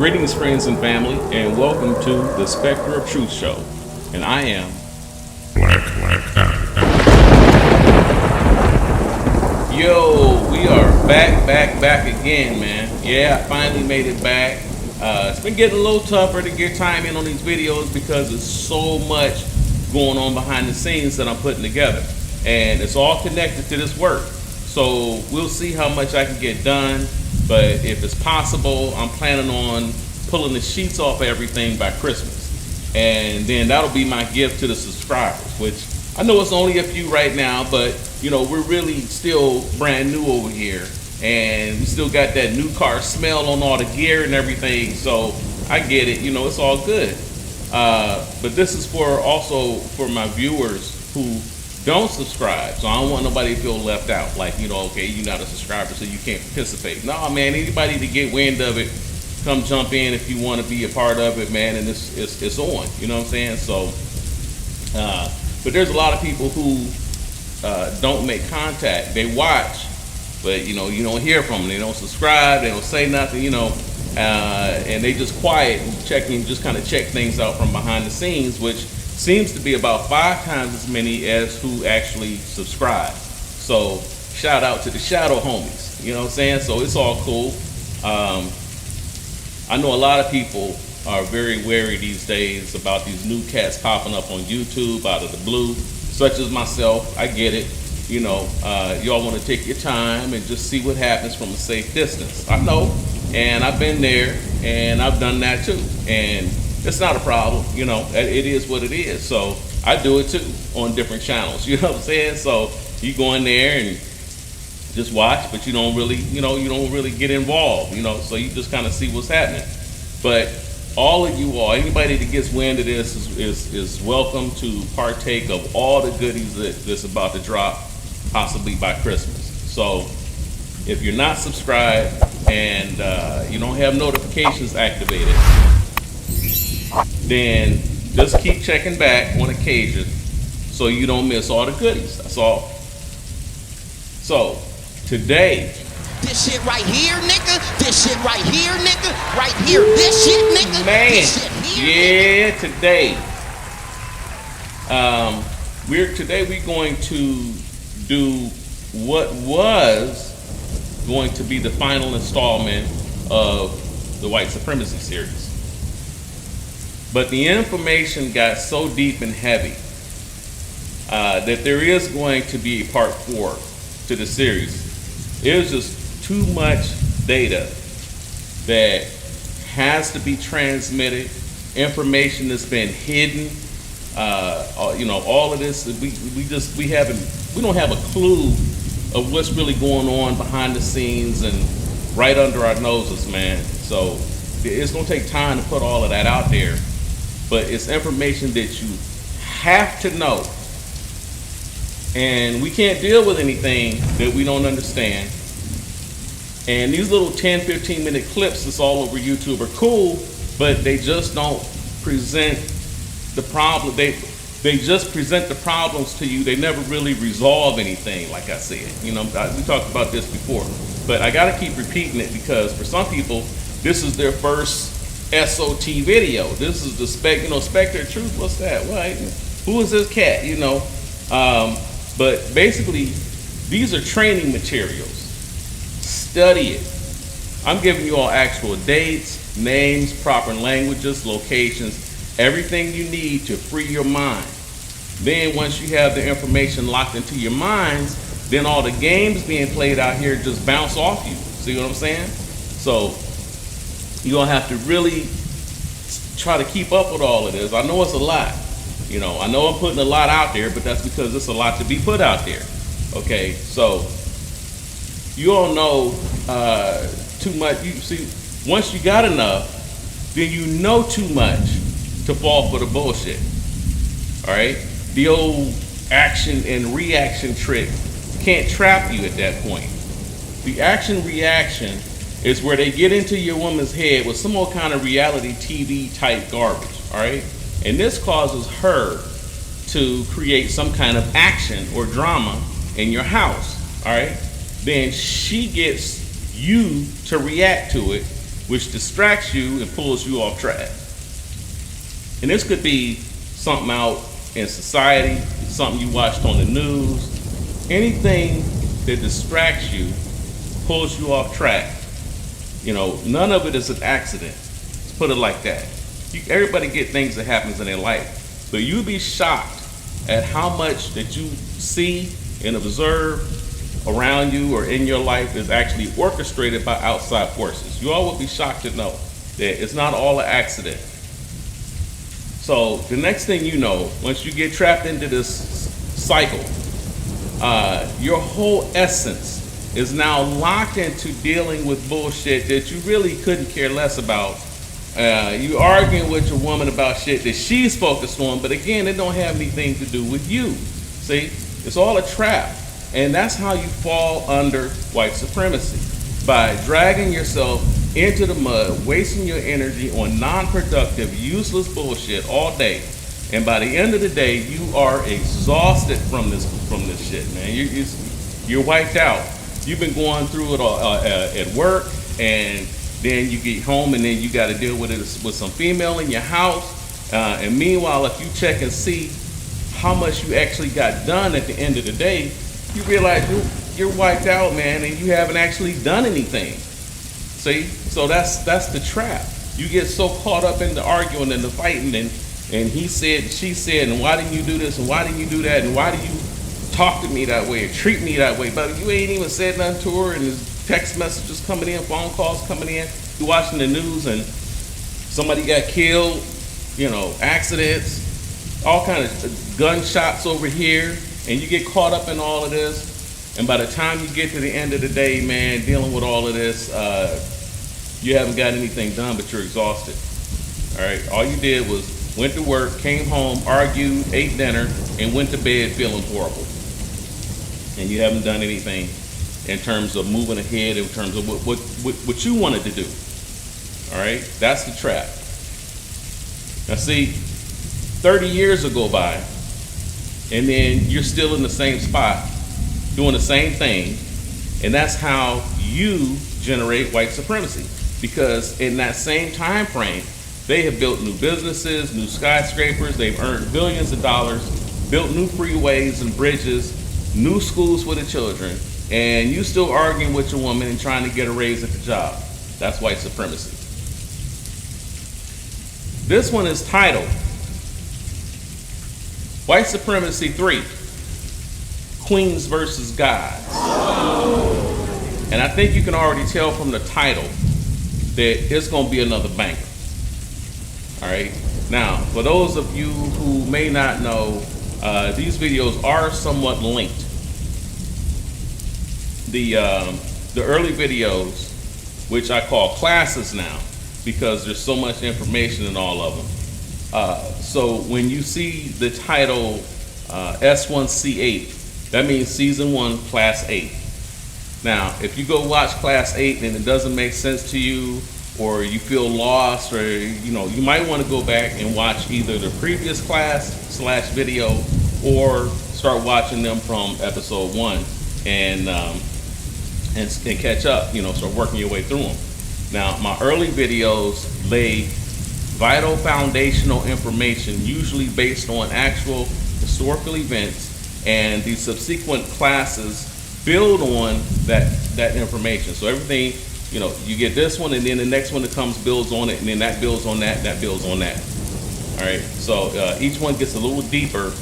Greetings, friends and family, and welcome to the Spectre of Truth Show. And I am Black. Yo, we are back again, man. Yeah, I finally made it back. It's been getting a little tougher to get time in on these videos because there's so much going on behind the scenes that I'm putting together. And it's all connected to this work. So we'll see how much I can get done. But if it's possible, I'm planning on pulling the sheets off of everything by Christmas. And then that'll be my gift to the subscribers, which I know it's only a few right now, but you know, we're really still brand new over here. And we still got that new car smell on all the gear and everything. So I get it, you know, it's all good. But this is also for my viewers who don't subscribe. So I don't want nobody to feel left out. Like, you know, okay, you're not a subscriber, so you can't participate. No, man, anybody to get wind of it, come jump in if you want to be a part of it, man, and it's on. You know what I'm saying? So, but there's a lot of people who don't make contact. They watch, but, you know, you don't hear from them. They don't subscribe. They don't say nothing, you know, and they just quiet and just kind of check things out from behind the scenes, which seems to be about 5 times as many as who actually subscribe. So shout out to the shadow homies, you know what I'm saying? So it's all cool. I know a lot of people are very wary these days about these new cats popping up on YouTube out of the blue, such as myself. I get it. You know, y'all want to take your time and just see what happens from a safe distance. I know, and I've been there, and I've done that too. And it's not a problem, you know, it is what it is. So I do it too on different channels, you know what I'm saying? So you go in there and just watch, but you don't really, you don't really get involved, you know, so you just kind of see what's happening. But all of you all, anybody that gets wind of this is welcome to partake of all the goodies that's about to drop, possibly by Christmas. So if you're not subscribed and you don't have notifications activated, then just keep checking back on occasion so you don't miss all the goodies. That's all. So today, this shit right here, nigga. This shit right here, nigga. Right here. This shit, nigga. Man, this shit here, yeah, today we're going to do what was going to be the final installment of the White Supremacy series. But the information got so deep and heavy that there is going to be a part 4 to the series. There's just too much data that has to be transmitted, information that's been hidden. You know, all of this, we don't have a clue of what's really going on behind the scenes and right under our noses, man. So it's gonna take time to put all of that out there. But it's information that you have to know. And we can't deal with anything that we don't understand. And these little 10, 15-minute clips that's all over YouTube are cool, but they just don't present the problem. They just present the problems to you. They never really resolve anything, like I said. You know, we talked about this before. But I got to keep repeating it because for some people, this is their first SOT video. This is the Spectre of Truth. What's that? What? Who is this cat? You know. But basically, these are training materials. Study it. I'm giving you all actual dates, names, proper languages, locations, everything you need to free your mind. Then once you have the information locked into your minds, then all the games being played out here just bounce off you. See what I'm saying? So you're gonna have to really try to keep up with all of this. I know it's a lot. You know, I know I'm putting a lot out there, but that's because it's a lot to be put out there. Okay, so you all know too much. You see, once you got enough, then you know too much to fall for the bullshit. All right, the old action and reaction trick can't trap you at that point. The action reaction is where they get into your woman's head with some old kind of reality TV type garbage. All right. And this causes her to create some kind of action or drama in your house, all right? Then she gets you to react to it, which distracts you and pulls you off track. And this could be something out in society, something you watched on the news, anything that distracts you, pulls you off track. You know, none of it is an accident. Let's put it like that. Everybody get things that happens in their life, but you'd be shocked at how much that you see and observe around you or in your life is actually orchestrated by outside forces. You all would be shocked to know that it's not all an accident. So the next thing you know, once you get trapped into this cycle, your whole essence is now locked into dealing with bullshit that you really couldn't care less about. You arguing with your woman about shit that she's focused on, but again, it don't have anything to do with you. See, it's all a trap. And that's how you fall under white supremacy, by dragging yourself into the mud, wasting your energy on non-productive, useless bullshit all day. And by the end of the day, you are exhausted from this shit, man. You're wiped out. You've been going through it all, at work, and then you get home, and then you got to deal with it with some female in your house. And meanwhile, if you check and see how much you actually got done at the end of the day, you realize you're wiped out, man, and you haven't actually done anything. See? So that's the trap. You get so caught up in the arguing and the fighting, and he said, she said, and why didn't you do this, and why didn't you do that, and why do you talk to me that way or treat me that way? But you ain't even said nothing to her, and there's text messages coming in, phone calls coming in. You're watching the news, and somebody got killed, you know, accidents, all kinds of gunshots over here. And you get caught up in all of this, and by the time you get to the end of the day, man, dealing with all of this, you haven't got anything done, but you're exhausted. All right, all you did was went to work, came home, argued, ate dinner, and went to bed feeling horrible. And you haven't done anything in terms of moving ahead, in terms of what you wanted to do. All right, that's the trap. Now see, 30 years will go by, and then you're still in the same spot, doing the same thing, and that's how you generate white supremacy. Because in that same time frame, they have built new businesses, new skyscrapers, they've earned billions of dollars, built new freeways and bridges, new schools for the children, and you still arguing with your woman and trying to get a raise at the job. That's white supremacy. This one is titled White Supremacy 3, Queens versus Gods. And I think you can already tell from the title that it's going to be another banger. All right. Now, for those of you who may not know, these videos are somewhat linked. The early videos, which I call classes now, because there's so much information in all of them. So when you see the title S1C8, that means Season 1, Class 8. Now, if you go watch Class 8 and it doesn't make sense to you, or you feel lost, or you might want to go back and watch either the previous class/video, or start watching them from episode 1 and catch up. Start working your way through them. Now, my early videos lay vital foundational information, usually based on actual historical events, and the subsequent classes build on that information. So everything, you get this one, and then the next one that comes builds on it, and then that builds on that, that builds on that. All right, so each one gets a little deeper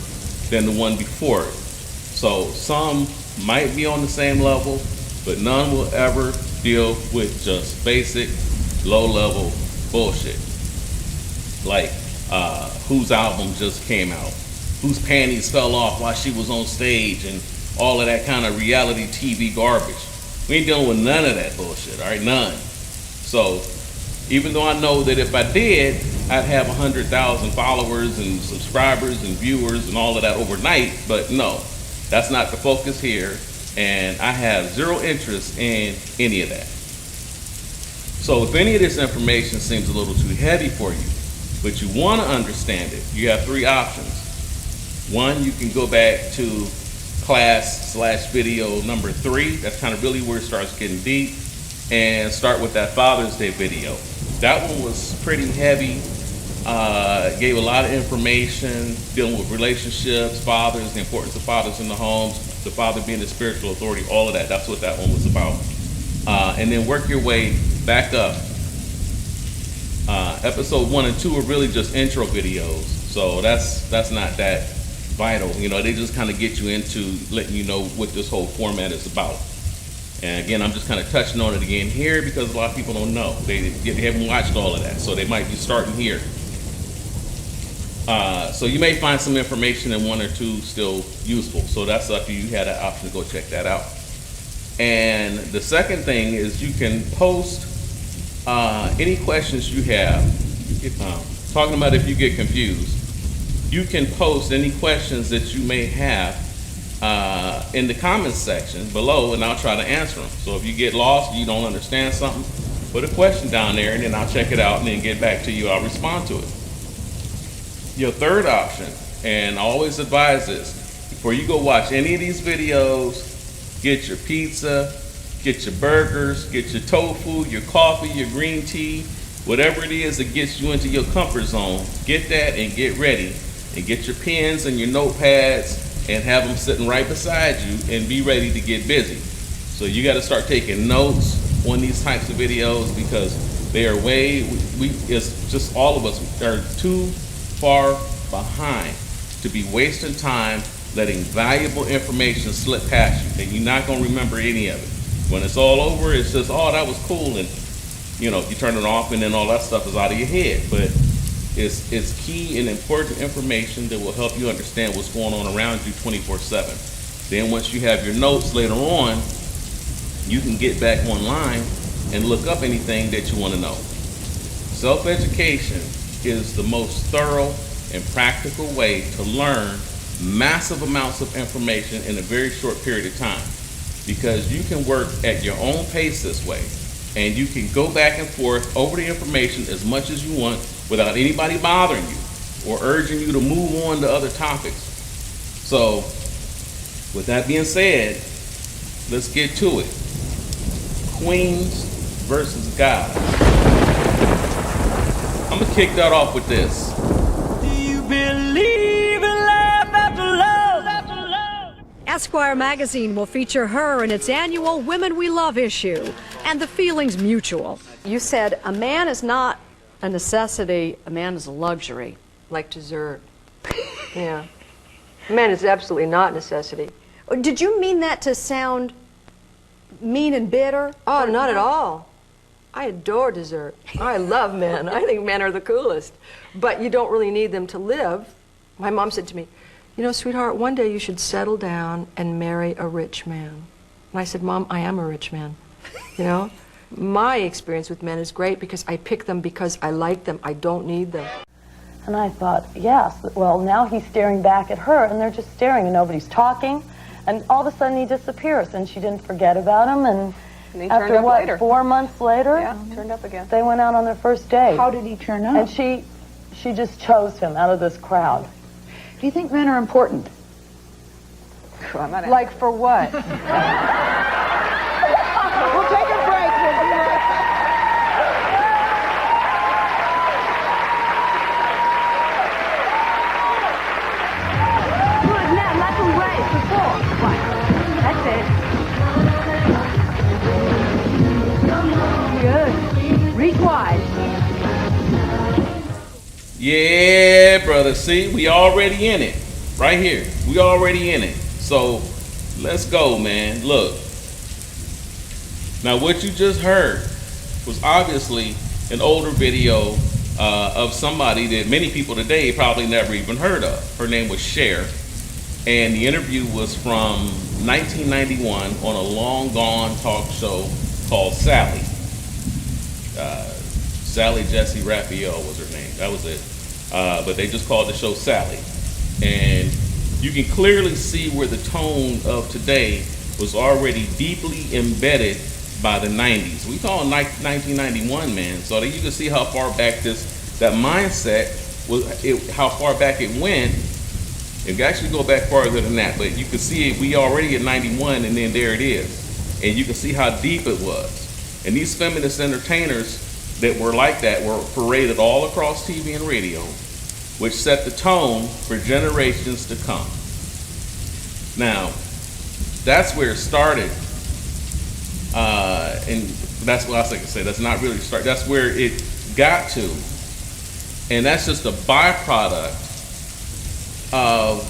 than the one before it. So some might be on the same level, but none will ever deal with just basic, low-level bullshit. Like whose album just came out, whose panties fell off while she was on stage, and all of that kind of reality TV garbage. We ain't dealing with none of that bullshit, all right? None. So even though I know that if I did, I'd have 100,000 followers and subscribers and viewers and all of that overnight, but no, that's not the focus here, and I have zero interest in any of that. So if any of this information seems a little too heavy for you, but you want to understand it, you have 3 options. One, you can go back to class/video number 3. That's kind of really where it starts getting deep. and start with that Father's Day video. That one was pretty heavy. Gave a lot of information dealing with relationships, fathers, the importance of fathers in the homes, the father being the spiritual authority, all of that. That's what that one was about. And then work your way back up. Episode 1 and 2 are really just intro videos, so that's not that vital. You know, they just kind of get you into letting you know what this whole format is about. And again, I'm just kind of touching on it again here because a lot of people don't know. They haven't watched all of that, so they might be starting here. So you may find some information in 1 or 2 still useful. So that's up to you. You had an option to go check that out. And the second thing is you can post any questions you have. Talking about if you get confused, you can post any questions that you may have in the comments section below, and I'll try to answer them. So if you get lost, you don't understand something, put a question down there, and then I'll check it out and then get back to you. I'll respond to it. Your third option, and I always advise this, before you go watch any of these videos, get your pizza, get your burgers, get your tofu, your coffee, your green tea, whatever it is that gets you into your comfort zone, get that and get ready. And get your pens and your notepads and have them sitting right beside you and be ready to get busy. So you got to start taking notes on these types of videos because they are it's just all of us are too far behind to be wasting time letting valuable information slip past you, and you're not going to remember any of it. When it's all over, it's just, oh, that was cool, and you turn it off and then all that stuff is out of your head. But it's key and important information that will help you understand what's going on around you 24/7. Then once you have your notes later on, you can get back online and look up anything that you want to know. Self-education is the most thorough and practical way to learn massive amounts of information in a very short period of time, because you can work at your own pace this way, and you can go back and forth over the information as much as you want without anybody bothering you or urging you to move on to other topics. So with that being said, let's get to it. Queens versus God. I'm gonna kick that off with this. Do you believe in life after love? Esquire magazine will feature her in its annual Women We Love issue, and the feeling's mutual. You said a man is not a necessity, a man is a luxury. Like dessert. Yeah. A man is absolutely not necessity. Did you mean that to sound mean and bitter? Oh, not at all. I adore dessert. I love men. I think men are the coolest. But you don't really need them to live. My mom said to me, you know, sweetheart, one day you should settle down and marry a rich man. And I said, Mom, I am a rich man. You know? My experience with men is great because I pick them because I like them. I don't need them. And I thought, yes, well, now he's staring back at her, and they're just staring, and nobody's talking. And all of a sudden he disappears, and she didn't forget about him. And he after, turned up what, later. 4 months later? Yeah, turned up again. They went out on their first date. How did he turn up? And she just chose him out of this crowd. Do you think men are important? Like for what? We'll take a break. We'll be right back. Good, now let them race before. That's it. Good. Reach wide. Yeah, brother. See, we already in it. Right here. We already in it. So let's go, man. Look. Now what you just heard was obviously an older video of somebody that many people today probably never even heard of. Her name was Cher. And the interview was from 1991 on a long gone talk show called Sally. Sally Jesse Raphael was her name. That was it. But they just called the show Sally. And you can clearly see where the tone of today was already deeply embedded by the 90s. We call it 1991, man. So that you can see how far back that mindset was, how far back it went. It can actually go back farther than that, but you can see it, we already at 91, and then there it is. And you can see how deep it was. And these feminist entertainers that were like that were paraded all across TV and radio, which set the tone for generations to come. Now, that's where it started. And that's what I was going to say. That's not really start. That's where it got to. And that's just a byproduct of,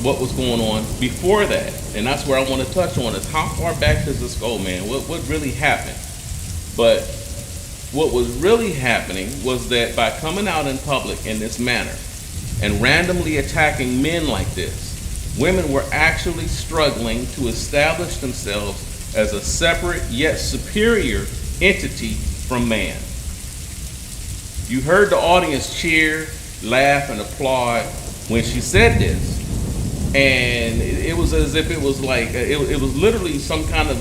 what was going on before that. And that's where I want to touch on is how far back does this go, man? What really happened? But what was really happening was that by coming out in public in this manner and randomly attacking men like this, women were actually struggling to establish themselves as a separate yet superior entity from man. You heard the audience cheer, laugh, and applaud when she said this. And it was as if it was like, it was literally some kind of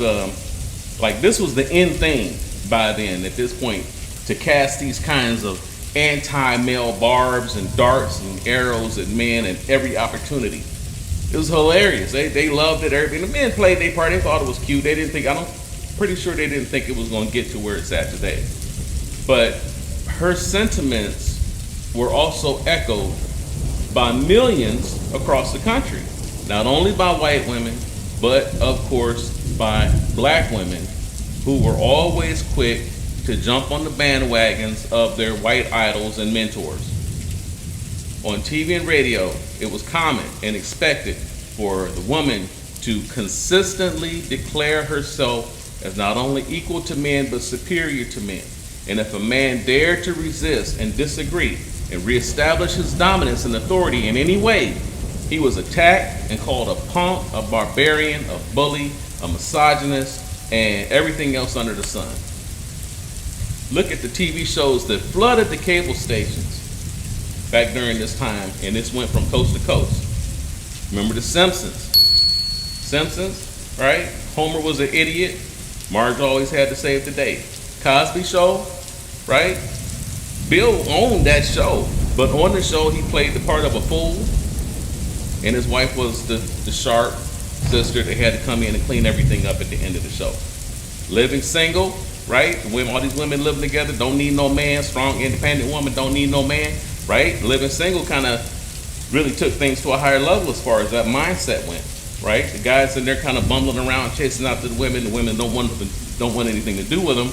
like this was the end thing by then at this point, to cast these kinds of anti-male barbs and darts and arrows at men at every opportunity. It was hilarious. They loved it. Everything. The men played their part. They thought it was cute. They didn't think, pretty sure they didn't think it was going to get to where it's at today. But her sentiments were also echoed by millions across the country. Not only by white women, but of course by black women who were always quick to jump on the bandwagons of their white idols and mentors. On TV and radio, it was common and expected for the woman to consistently declare herself as not only equal to men, but superior to men. And if a man dared to resist and disagree and reestablish his dominance and authority in any way, he was attacked and called a punk, a barbarian, a bully, a misogynist, and everything else under the sun. Look at the TV shows that flooded the cable stations back during this time, and this went from coast to coast. Remember the Simpsons? Simpsons, right? Homer was an idiot. Marge always had to save the day. Cosby Show, right? Bill owned that show, but on the show he played the part of a fool, and his wife was the sharp sister that had to come in and clean everything up at the end of the show. Living Single, right? All these women living together, don't need no man. Strong, independent woman, don't need no man, right? Living Single kind of really took things to a higher level as far as that mindset went, right? The guys in there kind of bumbling around, chasing after the women don't want anything to do with them.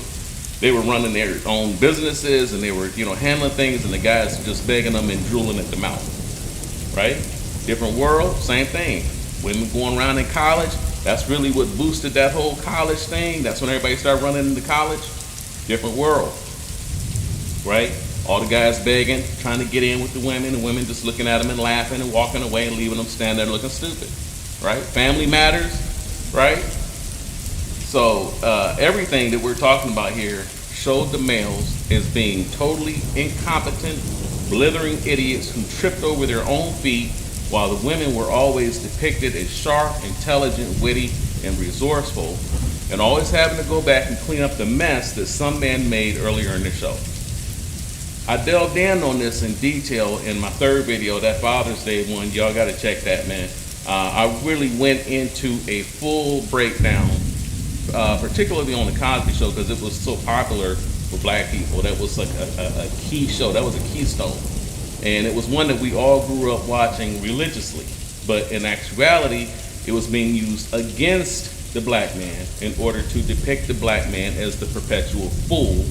They were running their own businesses and they were, handling things, and the guys were just begging them and drooling at the mouth, right? Different world, same thing. Women going around in college, that's really what boosted that whole college thing. That's when everybody started running into college. Different world, right? All the guys begging, trying to get in with the women just looking at them and laughing and walking away and leaving them standing there looking stupid, right? Family Matters, right? So everything that we're talking about here showed the males as being totally incompetent, blithering idiots who tripped over their own feet, while the women were always depicted as sharp, intelligent, witty, and resourceful, and always having to go back and clean up the mess that some man made earlier in the show. I delved in on this in detail in my third video, that Father's Day one. Y'all got to check that, man. I really went into a full breakdown, particularly on the Cosby Show, because it was so popular for black people. That was like a key show. That was a keystone. And it was one that we all grew up watching religiously. But in actuality, it was being used against the black man in order to depict the black man as the perpetual fool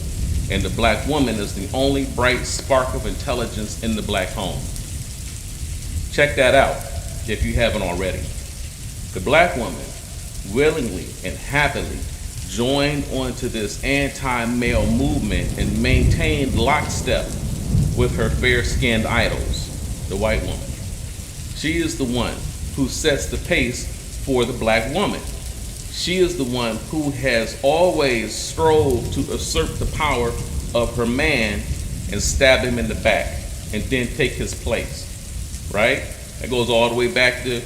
and the black woman as the only bright spark of intelligence in the black home. Check that out if you haven't already. The black woman willingly and happily joined onto this anti-male movement and maintained lockstep with her fair-skinned idols, the white woman. She is the one who sets the pace for the black woman. She is the one who has always strove to usurp the power of her man and stab him in the back and then take his place, right? That goes all the way back to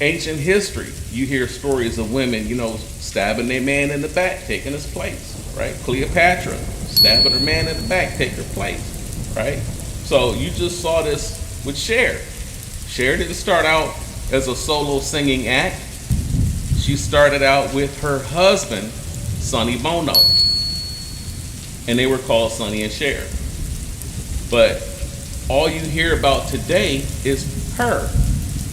ancient history. You hear stories of women, stabbing their man in the back, taking his place, right? Cleopatra, stabbing her man in the back, take her place, right? So you just saw this with Cher. Cher didn't start out as a solo singing act. She started out with her husband Sonny Bono. And they were called Sonny and Cher. But all you hear about today is her.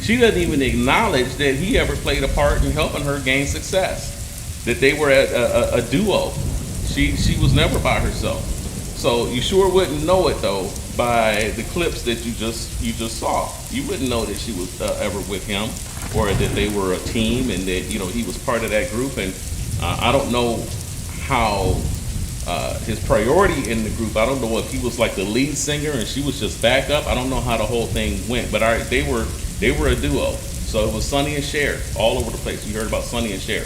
She doesn't even acknowledge that he ever played a part in helping her gain success, that they were a duo. She was never by herself. So you sure wouldn't know it though by the clips that you just saw. You wouldn't know that she was ever with him, or that they were a team and that he was part of that group. And I don't know how his priority in the group. I don't know if he was like the lead singer and she was just backup. I don't know how the whole thing went, but they were a duo. So it was Sonny and Cher all over the place. You heard about Sonny and Cher.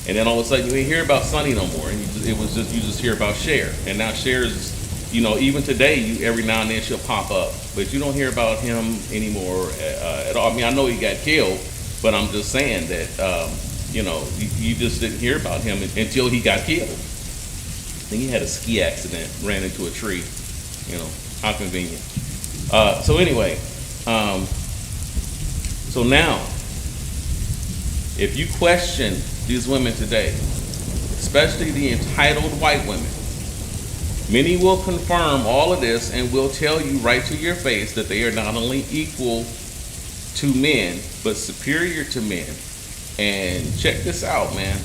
And then all of a sudden you didn't hear about Sonny no more, and you just hear about Cher. And now Cher's, even today, every now and then she'll pop up, but you don't hear about him anymore at all. I mean, I know he got killed, but I'm just saying that you just didn't hear about him until he got killed. I think he had a ski accident, ran into a tree. How convenient. So anyway, so now, if you question these women today, especially the entitled white women, many will confirm all of this and will tell you right to your face that they are not only equal to men, but superior to men. And check this out, man.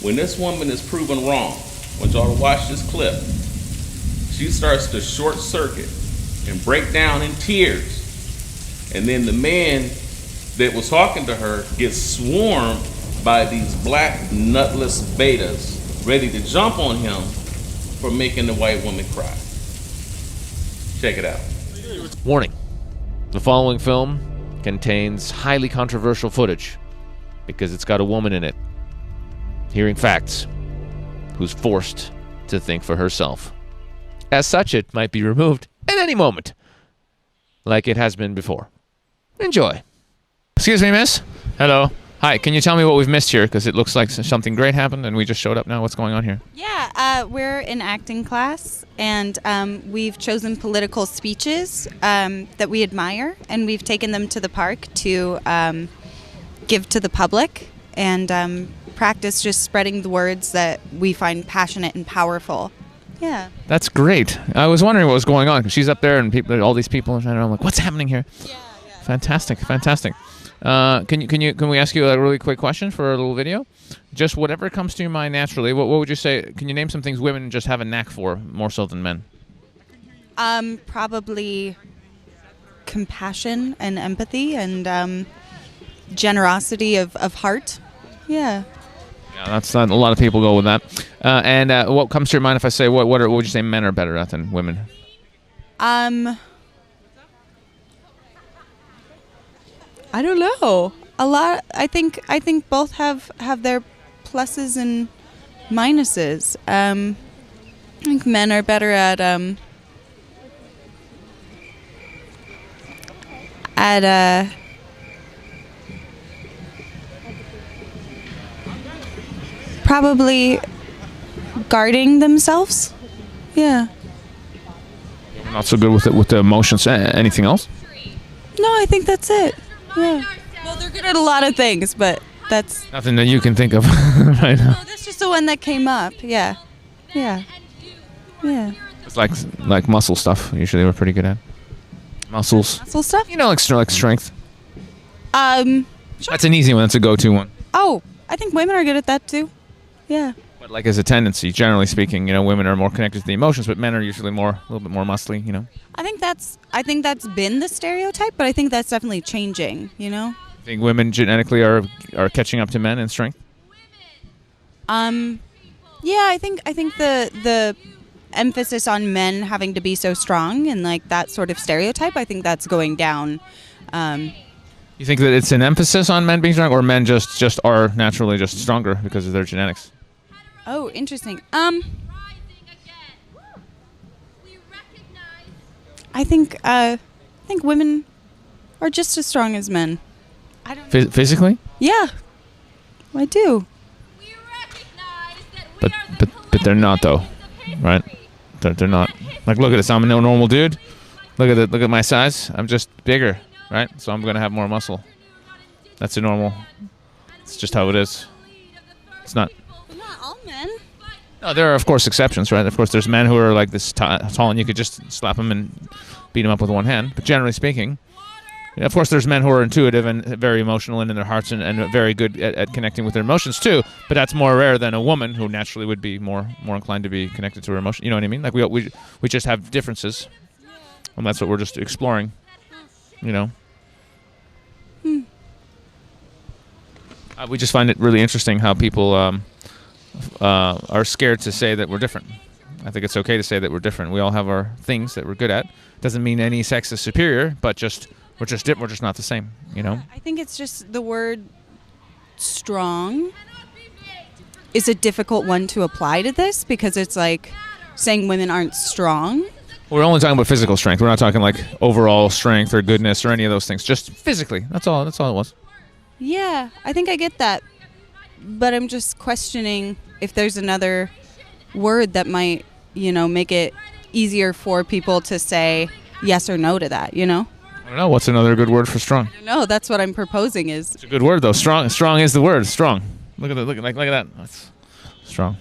When this woman is proven wrong, I want y'all to watch this clip. She starts to short circuit and break down in tears. And then the man that was talking to her gets swarmed by these black nutless betas ready to jump on him for making the white woman cry. Check it out. Warning. The following film contains highly controversial footage because it's got a woman in it hearing facts who's forced to think for herself. As such, it might be removed at any moment, like it has been before. Enjoy. Excuse me, miss? Hello. Hi, can you tell me what we've missed here? Because it looks like something great happened and we just showed up now. What's going on here? Yeah, we're in acting class, and we've chosen political speeches that we admire, and we've taken them to the park to give to the public and practice just spreading the words that we find passionate and powerful. Yeah. That's great. I was wondering what was going on because she's up there and people, all these people, and I'm like, what's happening here? Yeah. Fantastic. Can we ask you a really quick question for a little video? Just whatever comes to your mind naturally. What would you say? Can you name some things women just have a knack for more so than men? Probably compassion and empathy and generosity of heart. Yeah. Yeah, that's not, a lot of people go with that. And what comes to your mind if I say what would you say men are better at than women? I don't know. A lot. I think both have their pluses and minuses. I think men are better at probably guarding themselves. Yeah. Not so good with the emotions. Anything else? No, I think that's it. Yeah. Well, they're good at a lot of things, but that's nothing that you can think of right now. No, that's just the one that came up. Yeah. It's like muscle stuff. Usually we're pretty good at muscles. Muscle stuff? Like strength. Sure. That's an easy one. That's a go-to one. Oh, I think women are good at that too. Yeah. But like as a tendency, generally speaking, women are more connected to the emotions, but men are usually a little bit more muscly. I think that's been the stereotype, but I think that's definitely changing. You think women genetically are catching up to men in strength? Yeah, I think the emphasis on men having to be so strong and like that sort of stereotype, I think that's going down. You think that it's an emphasis on men being strong, or men just are naturally just stronger because of their genetics? Oh, interesting. I think women are just as strong as men. I don't physically? Yeah, I do. But they're not though, right? They're not. Like, look at this. I'm a normal dude. Look at my size. I'm just bigger, right? So I'm gonna have more muscle. That's a normal. It's just how it is. It's not. But not all men. No, there are of course exceptions, right? Of course, there's men who are like this tall, and you could just slap them and beat them up with one hand. But generally speaking, of course, there's men who are intuitive and very emotional and in their hearts and very good at connecting with their emotions too. But that's more rare than a woman who naturally would be more inclined to be connected to her emotion. You know what I mean? Like we just have differences, and that's what we're just exploring. You know. We just find it really interesting how people are scared to say that we're different. I think it's okay to say that we're different. We all have our things that we're good at. Doesn't mean any sex is superior, but we're just different. We're just not the same. You know. I think it's just the word strong is a difficult one to apply to this because it's like saying women aren't strong. We're only talking about physical strength. We're not talking like overall strength or goodness or any of those things. Just physically. That's all it was. Yeah, I think I get that. But I'm just questioning if there's another word that might, make it easier for people to say yes or no to that, I don't know. What's another good word for strong? No, that's what I'm proposing is. It's a good word, though. Strong is the word. Strong. Look at that. That's strong.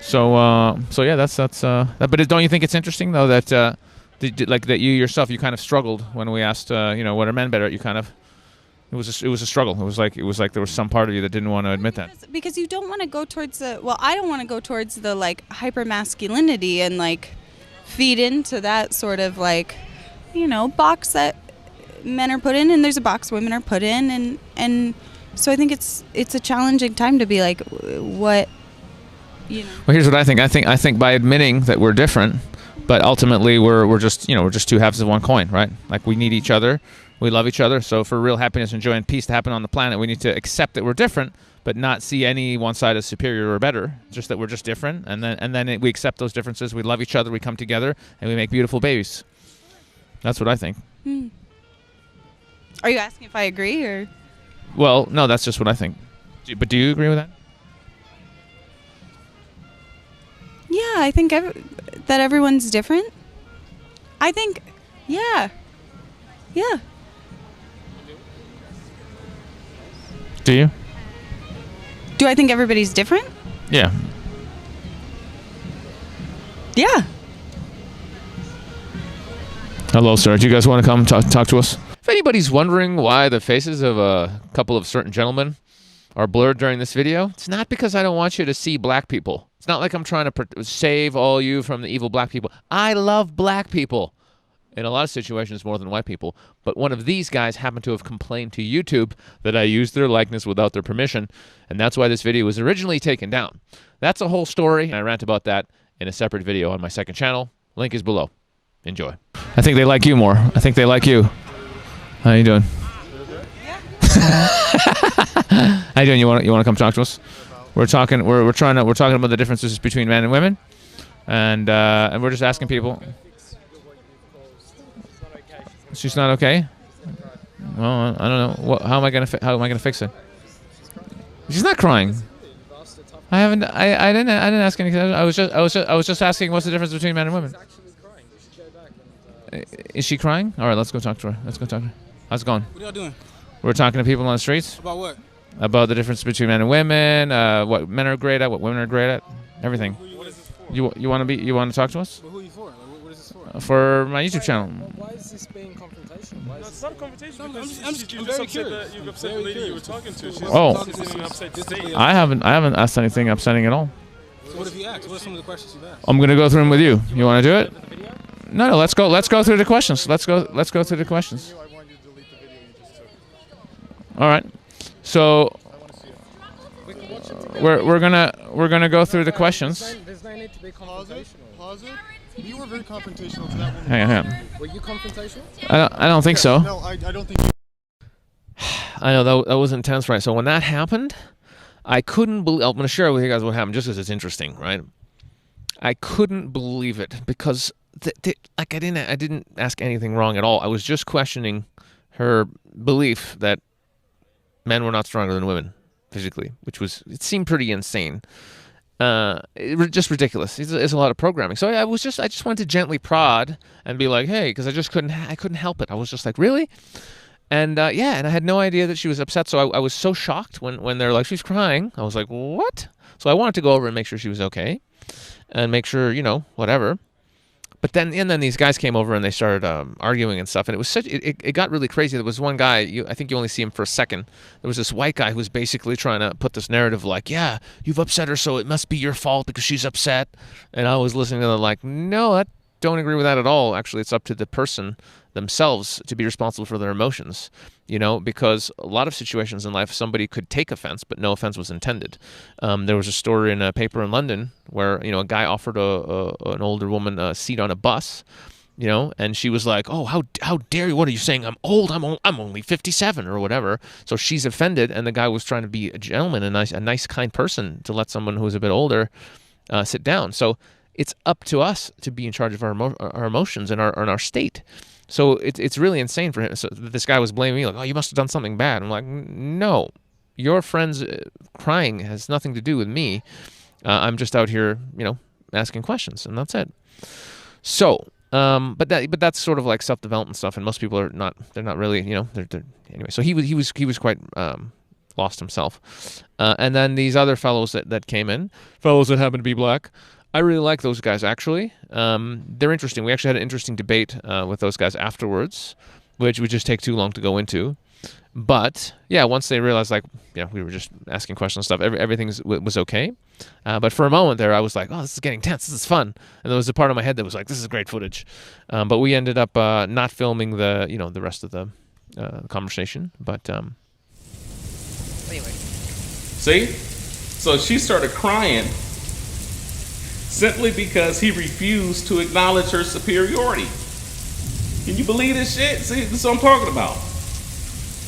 So yeah, that's that. But don't you think it's interesting though that that you yourself you kind of struggled when we asked what are men better at? You kind of it was a struggle. It was like there was some part of you that didn't want to admit that. Because you don't want to go towards I don't want to go towards the like hyper masculinity and like feed into that sort of like box that men are put in, and there's a box women are put in, and so I think it's a challenging time to be like what. Well, here's what I think. I think by admitting that we're different, but ultimately we're just two halves of one coin, right? Like we need each other, we love each other. So for real happiness and joy and peace to happen on the planet, we need to accept that we're different, but not see any one side as superior or better. Just that we're just different, and then we accept those differences. We love each other. We come together, and we make beautiful babies. That's what I think. Are you asking if I agree or? Well, no, that's just what I think. But do you agree with that? Yeah, I think that everyone's different. I think, yeah. Do you? Do I think everybody's different? Yeah. Yeah. Hello, sir. Do you guys want to come talk to us? If anybody's wondering why the faces of a couple of certain gentlemen are blurred during this video, it's not because I don't want you to see black people. It's not like I'm trying to save all you from the evil black people. I love black people in a lot of situations more than white people. But one of these guys happened to have complained to YouTube that I used their likeness without their permission, and that's why this video was originally taken down. That's a whole story, and I rant about that in a separate video on my second channel. Link is below. Enjoy. I think they like you more. I think they like you. How you doing? How you doing? You want to come talk to us? We're talking about the differences between men and women, and we're just asking people. She's not okay. Well, I don't know. How am I gonna fix it? She's not crying. I didn't ask anything. I was just asking what's the difference between men and women. Is she crying? All right, let's go talk to her. How's it going? What are y'all doing? We're talking to people on the streets. About what? About the difference between men and women, what men are great at, what women are great at, everything. What is this for? You want to talk to us? But who are you for? Like, what is this for? For my YouTube channel. Why is this being confrontational? No, it's not a confrontation. I'm Because just you very upset curious. you upset the lady you were talking to. She's upset today. I haven't asked anything upsetting at all. So what have you asked? What are some of the questions you've asked? I'm gonna go through them with you. You want to do it? No. Let's go through the questions. Let's go through the questions. All right. So we're gonna go through the questions. There's no need to be confrontational. Pause it. You were very confrontational to that woman. Hang on. Were you confrontational? I don't think so. No, I don't think. I know that was intense, right? So when that happened, I couldn't believe. I'm gonna share with you guys what happened, just because it's interesting, right? I couldn't believe it because I didn't ask anything wrong at all. I was just questioning her belief that men were not stronger than women physically, it seemed pretty insane. Just ridiculous. It's a lot of programming. So I just wanted to gently prod and be like, hey, because I couldn't help it. I was just like, really? And and I had no idea that she was upset. So I was so shocked when they're like, she's crying. I was like, what? So I wanted to go over and make sure she was okay, and make sure, whatever. But then these guys came over and they started arguing and stuff, and it was it got really crazy. There was one guy, I think you only see him for a second. There was this white guy who was basically trying to put this narrative like, yeah, you've upset her, so it must be your fault because she's upset. And I was listening to them like, no, I don't agree with that at all. Actually, it's up to the person themselves to be responsible for their emotions, because a lot of situations in life, somebody could take offense, but no offense was intended. There was a story in a paper in London where, a guy offered an older woman a seat on a bus, and she was like, oh, how dare you? What are you saying? I'm old. I'm only 57 or whatever. So she's offended, and the guy was trying to be a gentleman, a nice, kind person to let someone who's a bit older sit down. So it's up to us to be in charge of our emotions and our state. So it's really insane for him. So this guy was blaming me, like, oh, you must have done something bad. I'm like, no, your friend's crying has nothing to do with me. I'm just out here, asking questions, and that's it. So, but that's sort of like self-development stuff, and most people they're not really, anyway. So he was quite lost himself. And then these other fellows that came in, fellows that happen to be black, I really like those guys, actually. They're interesting. We actually had an interesting debate with those guys afterwards, which would just take too long to go into. But, yeah, once they realized, we were just asking questions and stuff, everything was okay. But for a moment there, I was like, oh, this is getting tense. This is fun. And there was a part of my head that was like, this is great footage. But we ended up not filming the rest of the conversation. But, anyway. See? So she started crying simply because he refused to acknowledge her superiority. Can you believe this shit? See, this is what I'm talking about.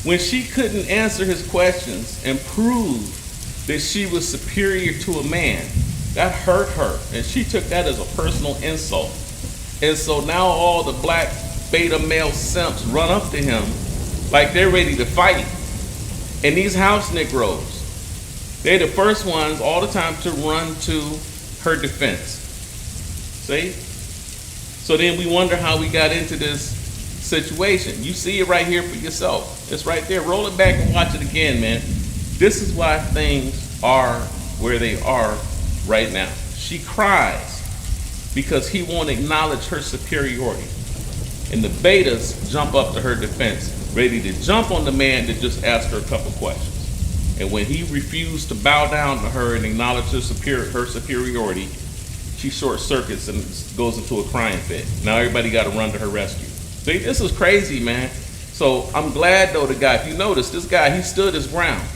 When she couldn't answer his questions and prove that she was superior to a man, that hurt her, and she took that as a personal insult. And so now all the black beta male simps run up to him like they're ready to fight. And these house Negroes, they're the first ones all the time to run to her defense. See? So then we wonder how we got into this situation. You see it right here for yourself. It's right there. Roll it back and watch it again, man. This is why things are where they are right now. She cries because he won't acknowledge her superiority. And the betas jump up to her defense, ready to jump on the man that just asked her a couple questions. And when he refused to bow down to her and acknowledge her superiority, she short circuits and goes into a crying fit. Now everybody got to run to her rescue. See, this is crazy, man. So I'm glad, though, the guy, if you notice, this guy, he stood his ground.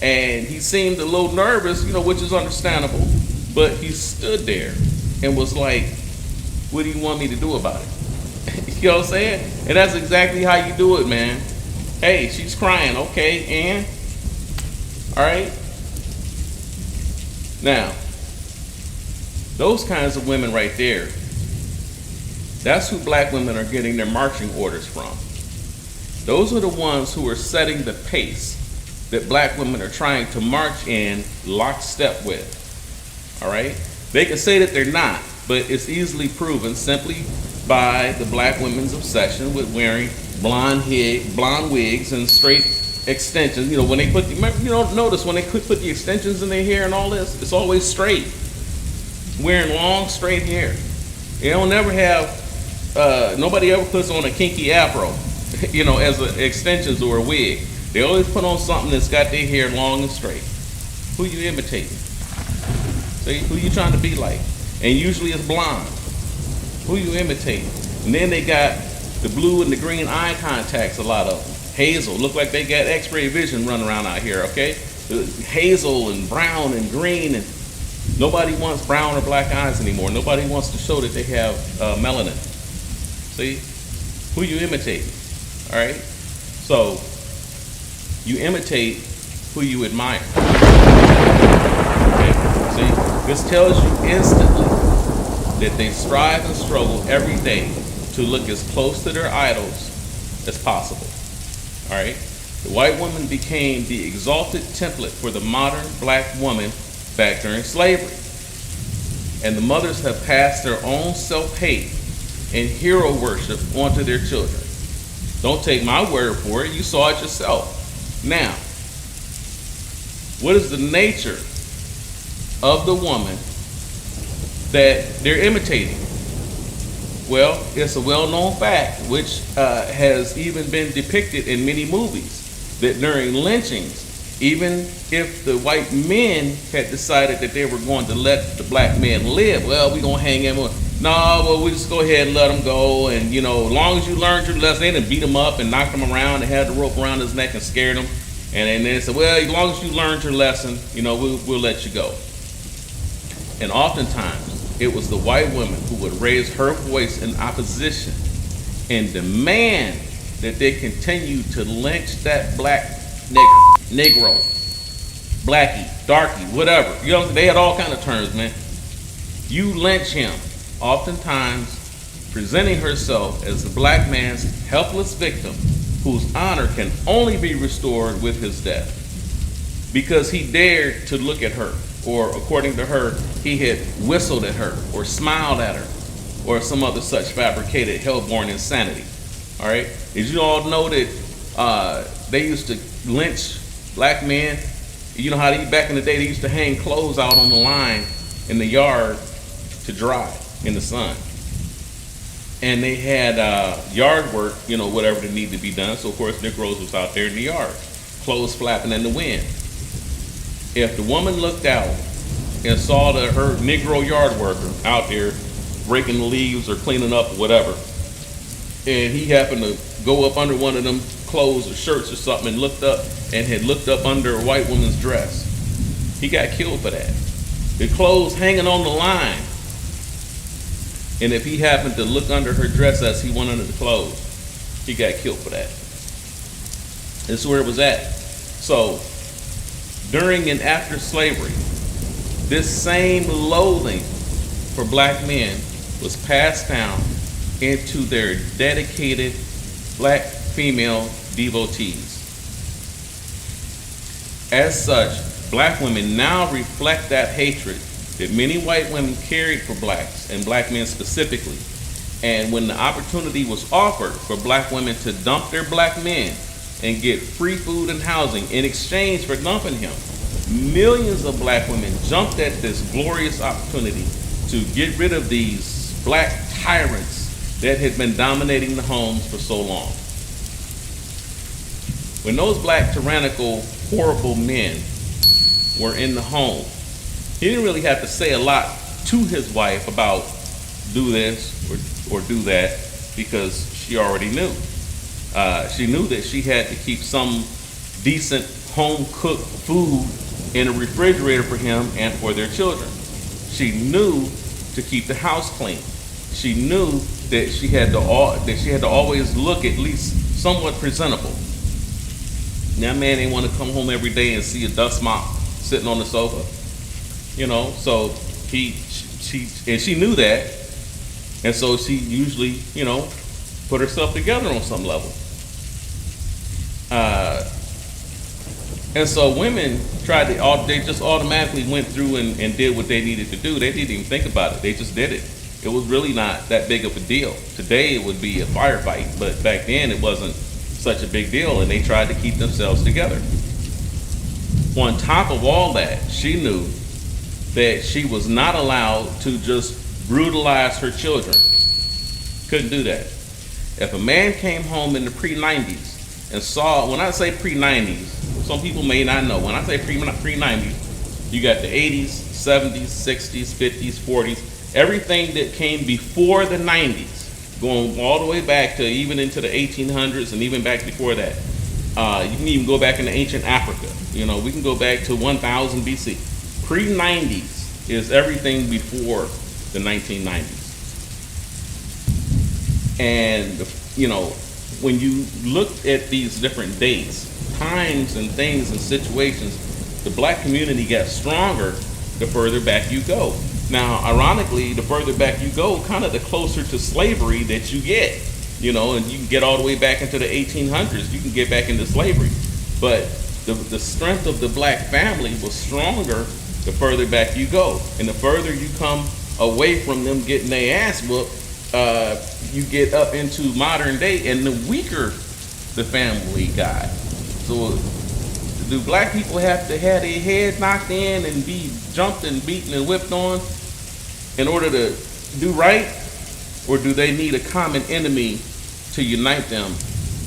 And he seemed a little nervous, which is understandable. But he stood there and was like, what do you want me to do about it? You know what I'm saying? And that's exactly how you do it, man. Hey, she's crying. Okay, and? All right? Now, those kinds of women right there, that's who black women are getting their marching orders from. Those are the ones who are setting the pace that black women are trying to march in lockstep with. All right? They can say that they're not, but it's easily proven simply by the black women's obsession with wearing blonde wigs and straight extensions. When they put notice when they put the extensions in their hair and all this, it's always straight. Wearing long, straight hair. They don't never have, nobody ever puts on a kinky afro, as extensions or a wig. They always put on something that's got their hair long and straight. Who you imitating? See, who you trying to be like? And usually it's blonde. Who you imitating? And then they got the blue and the green eye contacts, a lot of them. Hazel, look like they got x-ray vision running around out here, okay? Hazel and brown and green, and nobody wants brown or black eyes anymore. Nobody wants to show that they have melanin. See? Who you imitating? All right? So, you imitate who you admire. Okay? See? This tells you instantly that they strive and struggle every day to look as close to their idols as possible. All right? The white woman became the exalted template for the modern black woman back during slavery. And the mothers have passed their own self-hate and hero worship onto their children. Don't take my word for it. You saw it yourself. Now, what is the nature of the woman that they're imitating? Well, it's a well-known fact, which has even been depicted in many movies, that during lynchings, even if the white men had decided that they were going to let the black man live, well, we're going to hang him. No, well, we just go ahead and let him go. And, you know, as long as you learned your lesson, they didn't beat him up and knocked him around and had the rope around his neck and scared him. And then they said, well, as long as you learned your lesson, you know, we'll let you go. And oftentimes, it was the white woman who would raise her voice in opposition and demand that they continue to lynch that black Negro, blackie, darkie, whatever. You know, they had all kind of terms, man. You lynch him, oftentimes presenting herself as the black man's helpless victim whose honor can only be restored with his death because he dared to look at her, or according to her, he had whistled at her or smiled at her or some other such fabricated hell-born insanity. All right? As you all know that they used to lynch black men. You know how back in the day they used to hang clothes out on the line in the yard to dry in the sun. And they had yard work, you know, whatever that needed to be done. So of course Negroes was out there in the yard, clothes flapping in the wind. If the woman looked out and saw her Negro yard worker out there breaking the leaves or cleaning up or whatever, and he happened to go up under one of them clothes or shirts or something and looked up and had looked up under a white woman's dress, he got killed for that. The clothes hanging on the line, and if he happened to look under her dress as he went under the clothes, he got killed for that. That's where it was at. So during and after slavery, this same loathing for black men was passed down into their dedicated black female devotees. As such, black women now reflect that hatred that many white women carried for blacks and black men specifically. And when the opportunity was offered for black women to dump their black men and get free food and housing in exchange for dumping him, millions of black women jumped at this glorious opportunity to get rid of these black tyrants that had been dominating the homes for so long. When those black tyrannical, horrible men were in the home, he didn't really have to say a lot to his wife about do this or do that, because she already knew. She knew that she had to keep some decent home-cooked food in a refrigerator for him and for their children. She knew to keep the house clean. She knew that she had to always look at least somewhat presentable. That man didn't want to come home every day and see a dust mop sitting on the sofa, you know. So she knew that, and so she usually, you know, put herself together on some level. And so women they just automatically went through and did what they needed to do. They didn't even think about it. They just did it. It was really not that big of a deal. Today it would be a firefight, but back then it wasn't such a big deal, and they tried to keep themselves together. On top of all that, she knew that she was not allowed to just brutalize her children. Couldn't do that. If a man came home in the pre-90s and saw, when I say pre-90s, some people may not know, when I say pre-90s, you got the 80s, 70s, 60s, 50s, 40s, everything that came before the 90s, going all the way back to even into the 1800s and even back before that. You can even go back into ancient Africa. You know, we can go back to 1000 BC. Pre-90s is everything before the 1990s. And, you know, when you look at these different dates, times and things and situations, the black community gets stronger the further back you go. Now, ironically, the further back you go, kind of the closer to slavery that you get, you know, and you can get all the way back into the 1800s, you can get back into slavery. But the strength of the black family was stronger the further back you go. And the further you come away from them getting their ass whooped, you get up into modern day, and the weaker the family guy. So do black people have to have their head knocked in and be jumped and beaten and whipped on in order to do right? Or do they need a common enemy to unite them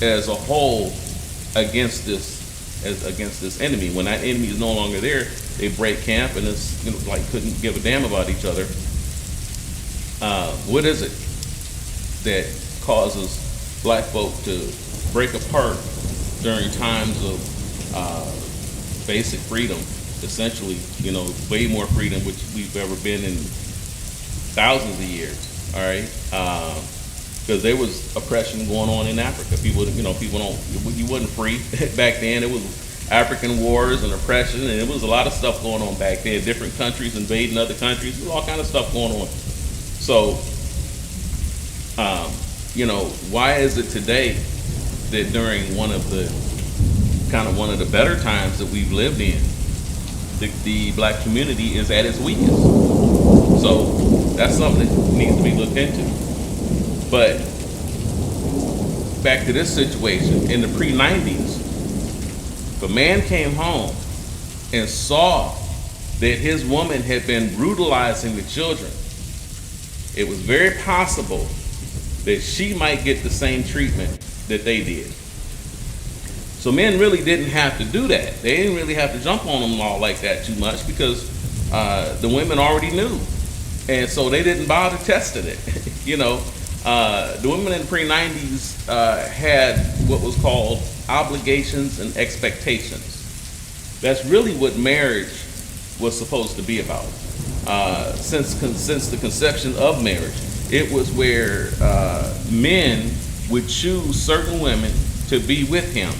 as a whole against this enemy? When that enemy is no longer there, they break camp and it's, you know, like couldn't give a damn about each other. What is it that causes black folk to break apart during times of basic freedom, essentially, you know, way more freedom which we've ever been in thousands of years, all right? Because there was oppression going on in Africa. You wasn't free back then. It was African wars and oppression, and there was a lot of stuff going on back then. Different countries invading other countries. There was all kind of stuff going on. So, you know, why is it today that during one of the better times that we've lived in, the black community is at its weakest? So that's something that needs to be looked into. But back to this situation, in the pre-90s, if a man came home and saw that his woman had been brutalizing the children, it was very possible that she might get the same treatment that they did. So men really didn't have to do that. They didn't really have to jump on them all like that too much because the women already knew. And so they didn't bother testing it. You know, the women in the pre-90s had what was called obligations and expectations. That's really what marriage was supposed to be about. Since the conception of marriage, it was where men would choose certain women to be with him.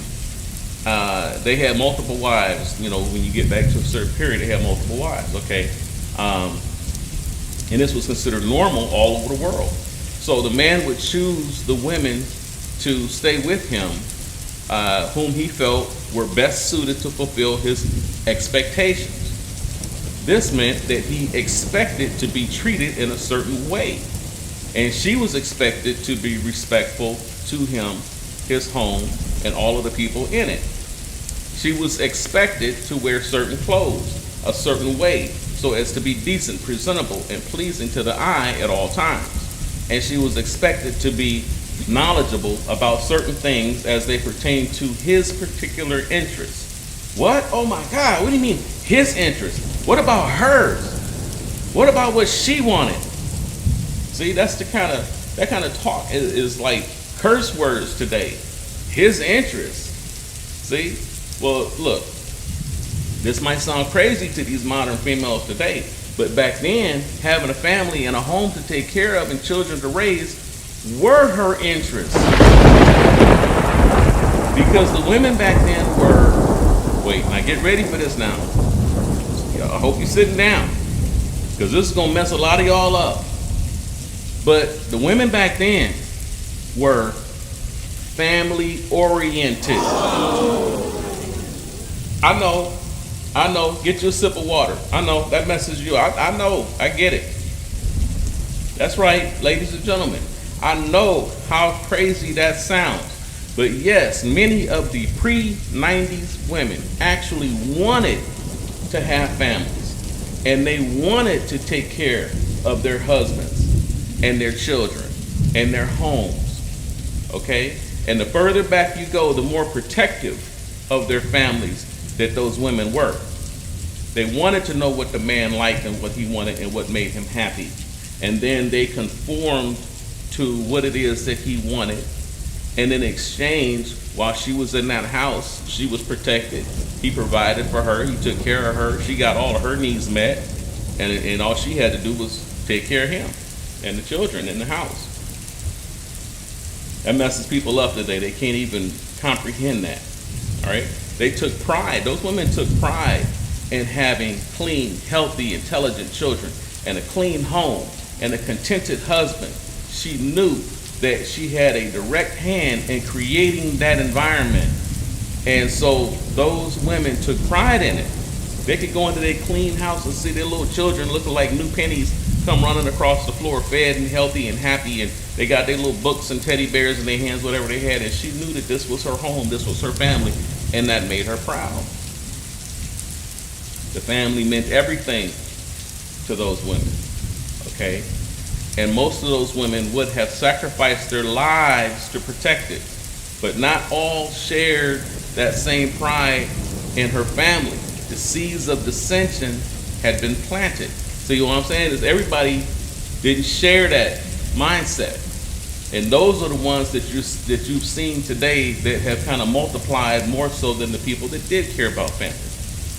They had multiple wives. You know, when you get back to a certain period, they had multiple wives, okay? And this was considered normal all over the world. So the man would choose the women to stay with him whom he felt were best suited to fulfill his expectations. This meant that he expected to be treated in a certain way. And she was expected to be respectful to him, his home, and all of the people in it. She was expected to wear certain clothes a certain way so as to be decent, presentable, and pleasing to the eye at all times. And she was expected to be knowledgeable about certain things as they pertain to his particular interests. What? Oh my God, what do you mean his interests? What about hers? What about what she wanted? See, that's that kind of talk is like curse words today. His interests. See? Well, look, this might sound crazy to these modern females today, but back then, having a family and a home to take care of and children to raise were her interests. Because the women back then were, wait, now get ready for this now. I hope you're sitting down, because this is going to mess a lot of y'all up. But the women back then were family oriented. I know, get you a sip of water. I know, that messes you up. I know, I get it. That's right, ladies and gentlemen. I know how crazy that sounds. But yes, many of the pre-90s women actually wanted to have families. And they wanted to take care of their husbands and their children and their homes, okay? And the further back you go, the more protective of their families that those women were. They wanted to know what the man liked and what he wanted and what made him happy. And then they conformed to what it is that he wanted. And in exchange, while she was in that house, she was protected. He provided for her, he took care of her, she got all of her needs met, and all she had to do was take care of him and the children in the house. That messes people up today. They can't even comprehend that, all right? They took pride, those women took pride in having clean, healthy, intelligent children and a clean home and a contented husband. She knew that she had a direct hand in creating that environment. And so those women took pride in it. They could go into their clean house and see their little children looking like new pennies come running across the floor, fed and healthy and happy, and they got their little books and teddy bears in their hands, whatever they had, and she knew that this was her home, this was her family, and that made her proud. The family meant everything to those women, okay? And most of those women would have sacrificed their lives to protect it, but not all shared that same pride in her family. The seeds of dissension had been planted. See what I'm saying? Is everybody didn't share that mindset. And those are the ones that you've seen today that have kind of multiplied more so than the people that did care about family.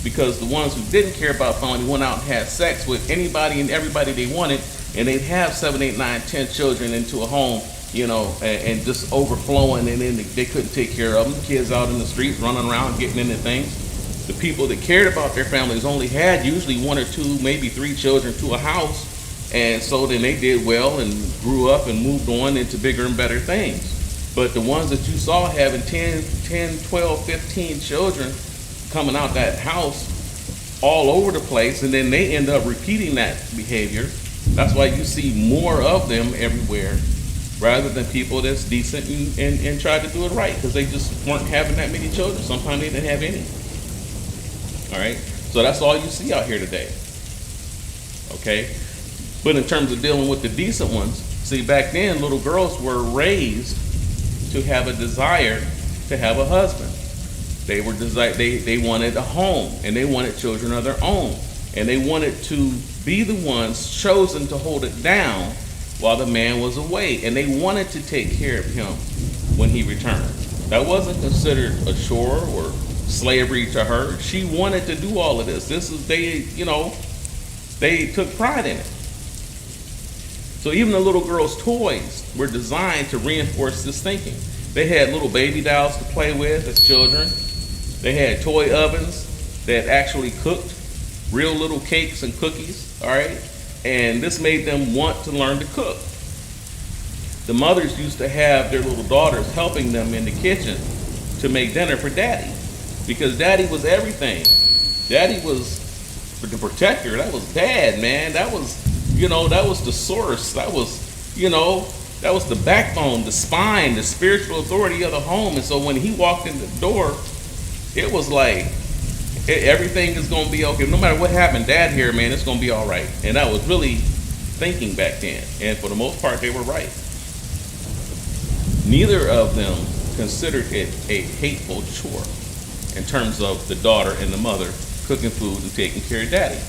Because the ones who didn't care about family went out and had sex with anybody and everybody they wanted, and they'd have 7, 8, 9, 10 children into a home, you know, and just overflowing, and then they couldn't take care of them. Kids out in the streets running around getting into things. The people that cared about their families only had usually 1 or 2, maybe 3 children to a house, and so then they did well and grew up and moved on into bigger and better things. But the ones that you saw having 10, 12, 15 children coming out that house all over the place, and then they end up repeating that behavior. That's why you see more of them everywhere rather than people that's decent and try to do it right, because they just weren't having that many children. Sometimes they didn't have any. All right, so that's all you see out here today. Okay, but in terms of dealing with the decent ones, see, back then little girls were raised to have a desire to have a husband. They were they wanted a home, and they wanted children of their own, and they wanted to be the ones chosen to hold it down while the man was away, and they wanted to take care of him when he returned. That wasn't considered a chore or slavery to her. She wanted to do all of this. They took pride in it. So even the little girls' toys were designed to reinforce this thinking. They had little baby dolls to play with as children. They had toy ovens that actually cooked real little cakes and cookies, all right? And this made them want to learn to cook. The mothers used to have their little daughters helping them in the kitchen to make dinner for daddy, because daddy was everything. Daddy was the protector. That was dad, man. That was, that was the source. That was, that was the backbone, the spine, the spiritual authority of the home. And so when he walked in the door, it was like, everything is going to be okay. No matter what happened, dad here, man, it's going to be all right. And that was really thinking back then. And for the most part, they were right. Neither of them considered it a hateful chore in terms of the daughter and the mother cooking food and taking care of daddy.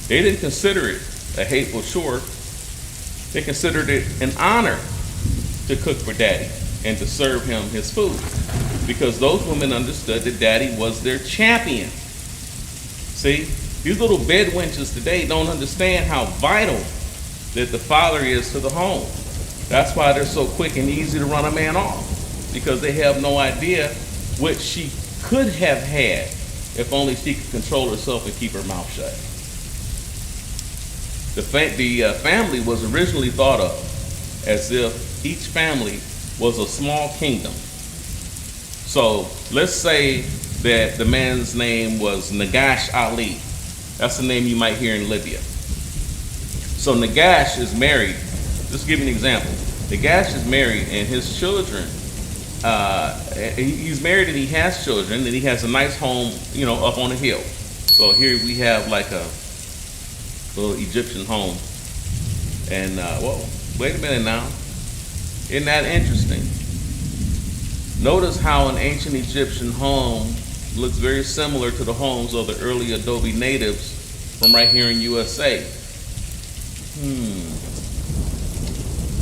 They didn't consider it a hateful chore. They considered it an honor to cook for daddy and to serve him his food, because those women understood that daddy was their champion. See, these little bedwenches today don't understand how vital that the father is to the home. That's why they're so quick and easy to run a man off, because they have no idea what she could have had if only she could control herself and keep her mouth shut. The family was originally thought of as if each family was a small kingdom. So let's say that the man's name was Nagash Ali. That's the name you might hear in Libya. So Nagash is married. Just give you an example. Nagash is married, and his children, he's married and he has children, and he has a nice home, up on a hill. So here we have like a little Egyptian home. And, wait a minute now. Isn't that interesting? Notice how an ancient Egyptian home looks very similar to the homes of the early adobe natives from right here in USA.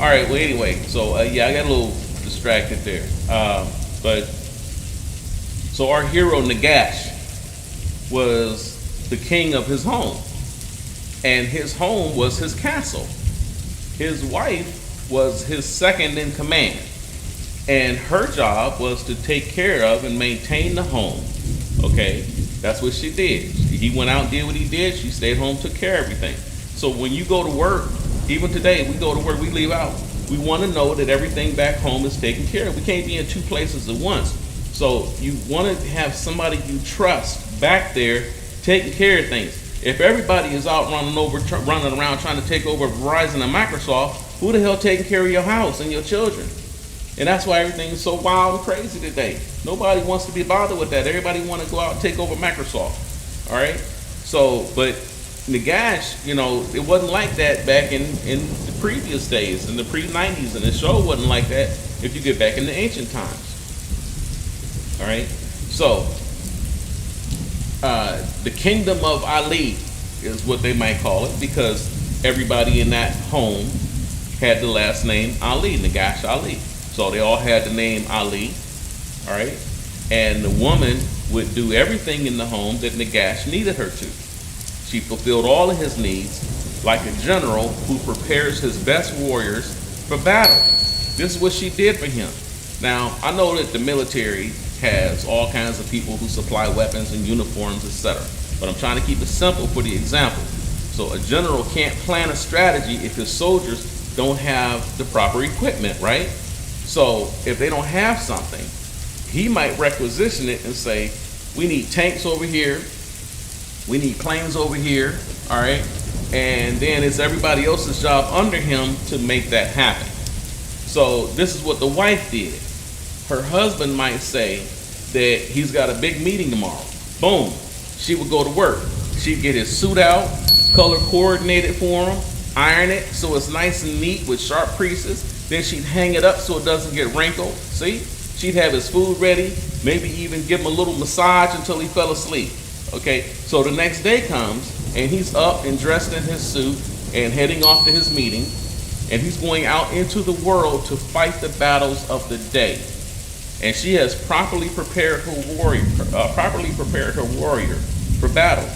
All right, well, anyway, so I got a little distracted there. So our hero Nagash was the king of his home, and his home was his castle. His wife was his second in command, and her job was to take care of and maintain the home. Okay, that's what she did. He went out and did what he did. She stayed home, took care of everything. So when you go to work, even today, we go to work, we leave out, we want to know that everything back home is taken care of. We can't be in 2 places at once. So you want to have somebody you trust back there taking care of things. If everybody is out running around trying to take over Verizon and Microsoft, who the hell taking care of your house and your children? And that's why everything is so wild and crazy today. Nobody wants to be bothered with that. Everybody want to go out and take over Microsoft. All right? So, but Nagash, you know, it wasn't like that back in the previous days, in the pre-90s, and it sure wasn't like that if you get back in the ancient times. All right? So, the kingdom of Ali is what they might call it, because everybody in that home had the last name Ali, Nagash Ali. So they all had the name Ali, all right? And the woman would do everything in the home that Nagash needed her to. She fulfilled all of his needs like a general who prepares his best warriors for battle. This is what she did for him. Now, I know that the military has all kinds of people who supply weapons and uniforms, etc. But I'm trying to keep it simple for the example. So a general can't plan a strategy if his soldiers don't have the proper equipment, right? So if they don't have something, he might requisition it and say, we need tanks over here, we need planes over here, all right? And then it's everybody else's job under him to make that happen. So this is what the wife did. Her husband might say that he's got a big meeting tomorrow. Boom, she would go to work. She'd get his suit out, color coordinated for him, iron it so it's nice and neat with sharp creases. Then she'd hang it up so it doesn't get wrinkled. See? She'd have his food ready, maybe even give him a little massage until he fell asleep. Okay? So the next day comes, and he's up and dressed in his suit and heading off to his meeting, and he's going out into the world to fight the battles of the day. And she has properly prepared her warrior for battle.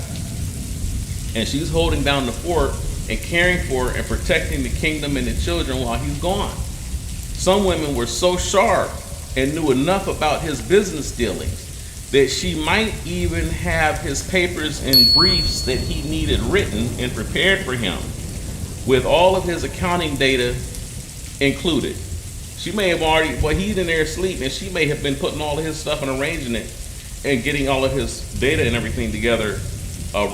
And she's holding down the fort and caring for and protecting the kingdom and the children while he's gone. Some women were so sharp and knew enough about his business dealings that she might even have his papers and briefs that he needed written and prepared for him, with all of his accounting data included. She may have already, well, he's in there asleep, and she may have been putting all of his stuff and arranging it and getting all of his data and everything together.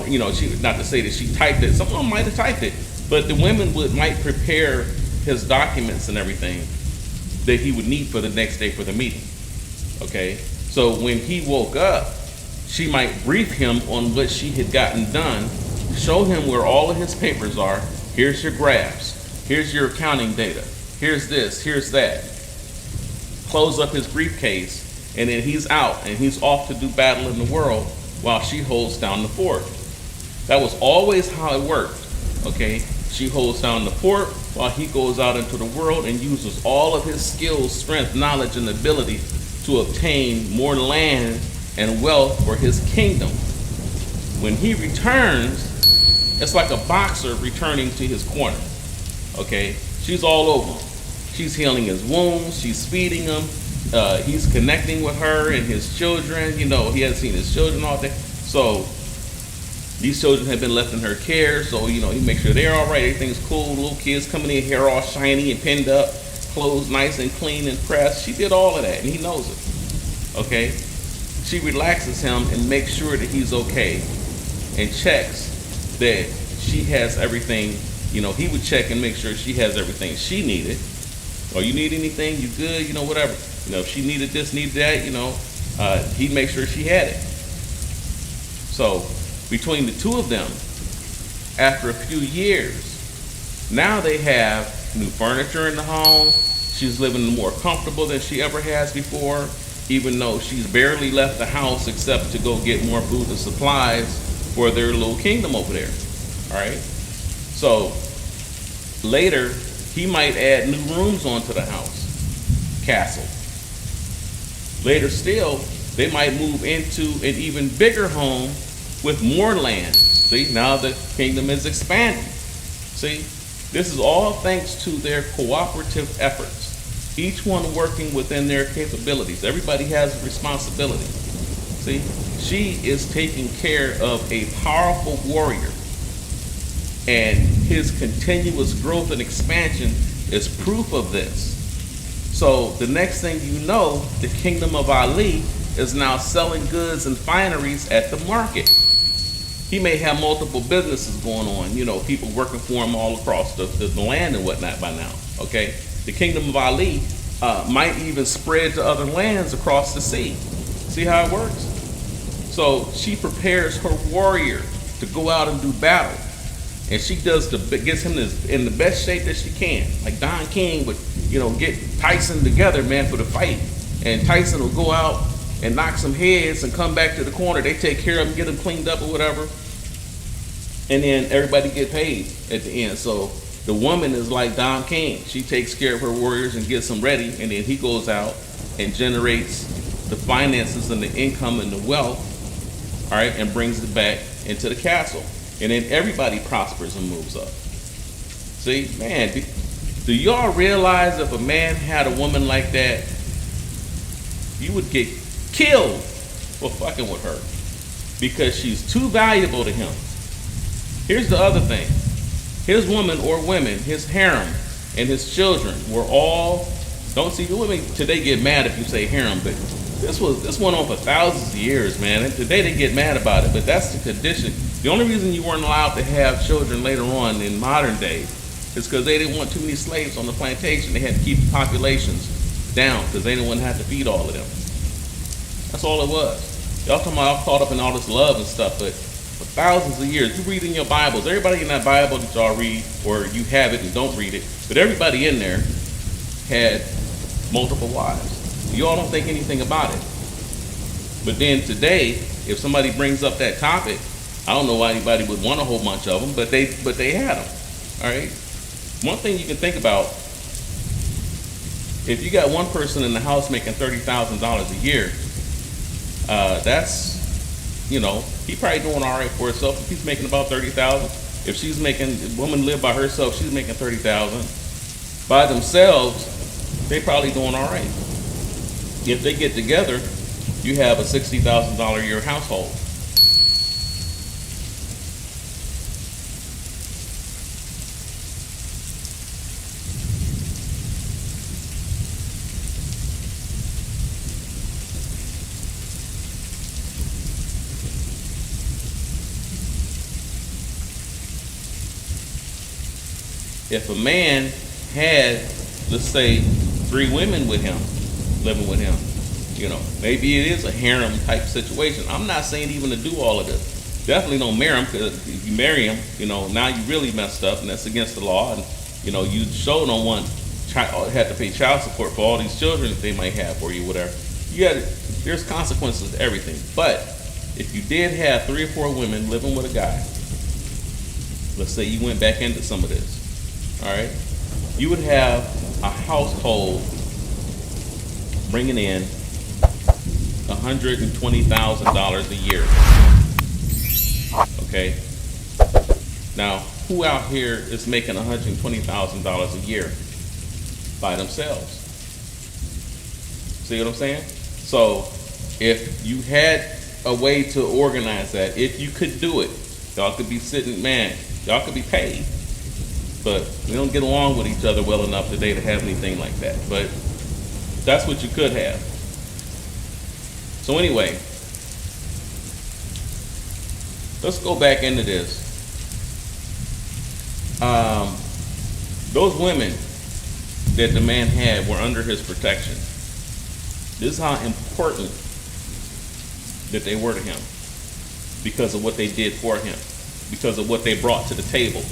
You know, she, not to say that she typed it, someone might have typed it, but the women might prepare his documents and everything that he would need for the next day for the meeting. Okay, so when he woke up, she might brief him on what she had gotten done, show him where all of his papers are. Here's your graphs, here's your accounting data, here's this, here's that. Close up his briefcase, and then he's out and he's off to do battle in the world while she holds down the fort. That was always how it worked, okay? She holds down the fort while he goes out into the world and uses all of his skills, strength, knowledge, and ability to obtain more land and wealth for his kingdom. When he returns, it's like a boxer returning to his corner, okay? She's all over him. She's healing his wounds, she's feeding him, he's connecting with her and his children. You know, he hasn't seen his children all day. So these children have been left in her care, so, you know, he makes sure they're all right, everything's cool. Little kids coming in, hair all shiny and pinned up, clothes nice and clean and pressed. She did all of that, and he knows it, okay? She relaxes him and makes sure that he's okay and checks that she has everything. You know, he would check and make sure she has everything she needed. Or you need anything, you good, you know, whatever. You know, if she needed this, needed that, you know, he'd make sure she had it. So between the two of them, after a few years, now they have new furniture in the home. She's living more comfortable than she ever has before, even though she's barely left the house except to go get more food and supplies for their little kingdom over there. All right? So later, he might add new rooms onto the house, castle. Later still, they might move into an even bigger home with more land. See, now the kingdom is expanding. See, this is all thanks to their cooperative efforts, each one working within their capabilities. Everybody has a responsibility. See, she is taking care of a powerful warrior, and his continuous growth and expansion is proof of this. So the next thing you know, the kingdom of Ali is now selling goods and fineries at the market. He may have multiple businesses going on, you know, people working for him all across the land and whatnot by now, okay? The kingdom of Ali might even spread to other lands across the sea. See how it works? So she prepares her warrior to go out and do battle. And she gets him in the best shape that she can. Like Don King would, you know, get Tyson together, man, for the fight. And Tyson will go out and knock some heads and come back to the corner. They take care of him, get him cleaned up or whatever. And then everybody get paid at the end. So the woman is like Don King. She takes care of her warriors and gets them ready. And then he goes out and generates the finances and the income and the wealth, all right, and brings it back into the castle. And then everybody prospers and moves up. See, man, do y'all realize if a man had a woman like that, you would get killed for fucking with her because she's too valuable to him. Here's the other thing. His woman or women, his harem and his children were all, don't see, the women today get mad if you say harem, but this went on for thousands of years, man. And today they get mad about it, but that's the condition. The only reason you weren't allowed to have children later on in modern day is because they didn't want too many slaves on the plantation. They had to keep the populations down because they didn't want to have to feed all of them. That's all it was. Y'all talking about all caught up in all this love and stuff, but for thousands of years, you read in your Bibles, everybody in that Bible that y'all read, or you have it and don't read it, but everybody in there had multiple wives. Y'all don't think anything about it. But then today, if somebody brings up that topic, I don't know why anybody would want a whole bunch of them, but they had them. All right. One thing you can think about: if you got one person in the house making $30,000 a year, that's, you know, he probably doing all right for himself. If he's making about $30,000, if she's making, a woman live by herself, she's making $30,000 by themselves, they probably doing all right. If they get together, you have a $60,000 a year household. If a man had, let's say, 3 women with him, living with him, you know, maybe it is a harem type situation. I'm not saying even to do all of this. Definitely don't marry him, because if you marry him, you know, now you really messed up, and that's against the law. And you know, you sure don't want have to pay child support for all these children that they might have for you, whatever. There's consequences to everything. But if you did have 3 or 4 women living with a guy, let's say you went back into some of this, all right, you would have a household bringing in $120,000 a year. Okay. Now, who out here is making $120,000 a year by themselves? See what I'm saying? So, if you had a way to organize that, if you could do it, y'all could be sitting, man, y'all could be paid. But we don't get along with each other well enough today to have anything like that. But that's what you could have. So anyway, let's go back into this. Those women that the man had were under his protection. This is how important that they were to him, because of what they did for him, because of what they brought to the table.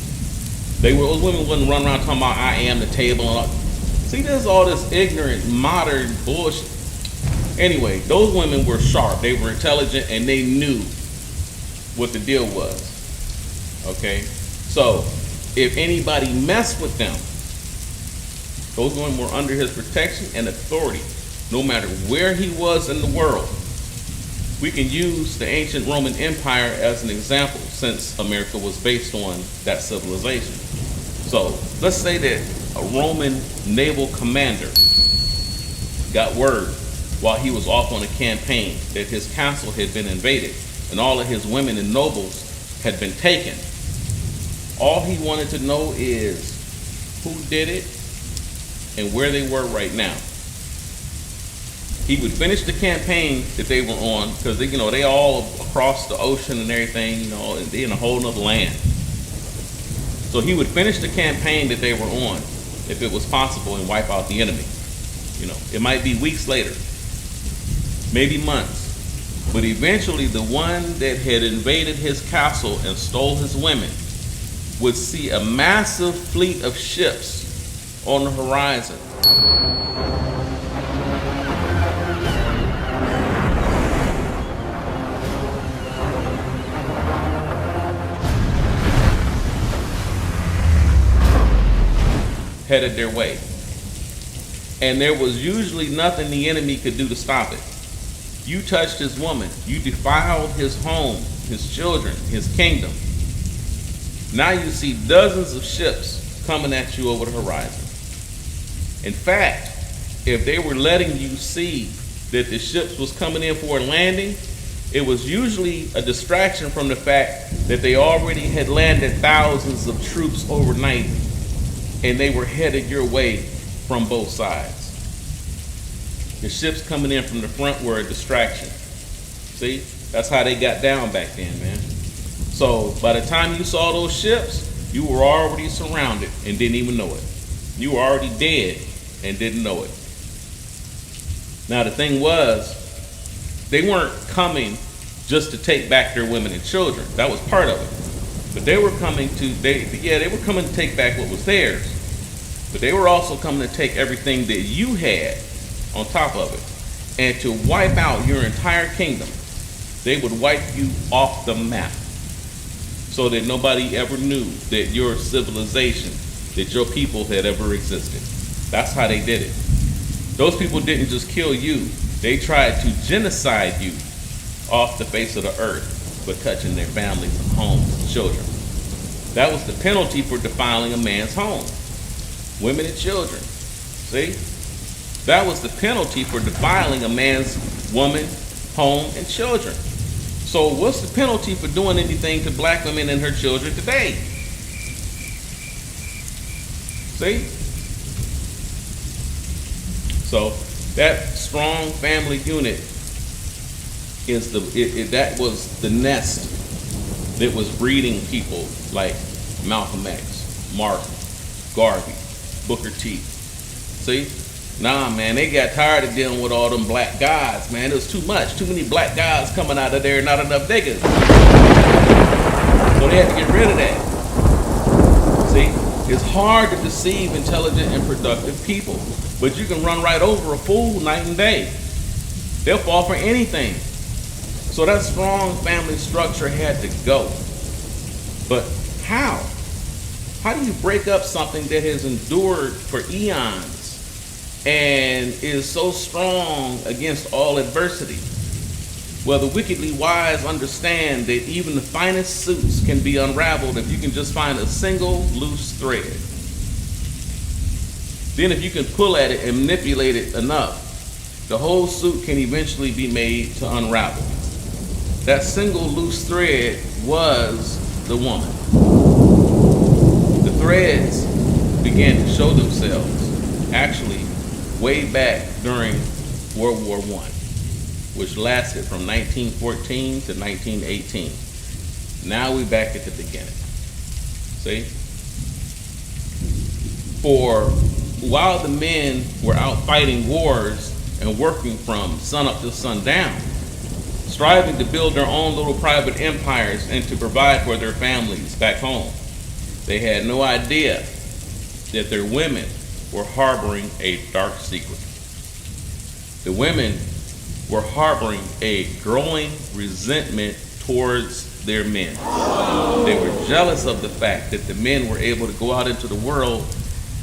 Those women wouldn't run around talking about I am the table and all. See, there's all this ignorant modern bullshit. Anyway, those women were sharp, they were intelligent, and they knew what the deal was. Okay? So, if anybody messed with them, those women were under his protection and authority, no matter where he was in the world. We can use the ancient Roman Empire as an example, since America was based on that civilization. So, let's say that a Roman naval commander got word while he was off on a campaign that his castle had been invaded and all of his women and nobles had been taken. All he wanted to know is who did it and where they were right now. He would finish the campaign that they were on, because they all across the ocean and everything, and they in a whole nother land. So he would finish the campaign that they were on, if it was possible, and wipe out the enemy. It might be weeks later, maybe months, but eventually the one that had invaded his castle and stole his women would see a massive fleet of ships on the horizon. Headed their way. And there was usually nothing the enemy could do to stop it. You touched his woman, you defiled his home, his children, his kingdom. Now you see dozens of ships coming at you over the horizon. In fact, if they were letting you see that the ships was coming in for a landing, it was usually a distraction from the fact that they already had landed thousands of troops overnight, and they were headed your way from both sides. The ships coming in from the front were a distraction. See, that's how they got down back then, man. So by the time you saw those ships, you were already surrounded and didn't even know it. You were already dead and didn't know it. Now the thing was, they weren't coming just to take back their women and children. That was part of it. But they were coming to take back what was theirs. But they were also coming to take everything that you had on top of it, and to wipe out your entire kingdom. They would wipe you off the map so that nobody ever knew that your civilization, that your people had ever existed. That's how they did it. Those people didn't just kill you, they tried to genocide you off the face of the earth for touching their families and homes and children. That was the penalty for defiling a man's home. Women and children. See? That was the penalty for defiling a man's woman, home, and children. So what's the penalty for doing anything to black women and her children today? See? So that strong family unit is that was the nest that was breeding people like Malcolm X, Martin, Garvey, Booker T. See? Nah, man, they got tired of dealing with all them black guys, man. It was too much. Too many black guys coming out of there, not enough niggas. So they had to get rid of that. See? It's hard to deceive intelligent and productive people, but you can run right over a fool night and day. They'll fall for anything. So that strong family structure had to go. But how? How do you break up something that has endured for eons and is so strong against all adversity? Well, the wickedly wise understand that even the finest suits can be unraveled if you can just find a single loose thread. Then if you can pull at it and manipulate it enough, the whole suit can eventually be made to unravel. That single loose thread was the woman. The threads began to show themselves actually way back during World War I, which lasted from 1914 to 1918. Now we're back at the beginning. See? For while the men were out fighting wars and working from sun up to sundown, striving to build their own little private empires and to provide for their families back home, they had no idea that their women were harboring a dark secret. The women were harboring a growing resentment towards their men. They were jealous of the fact that the men were able to go out into the world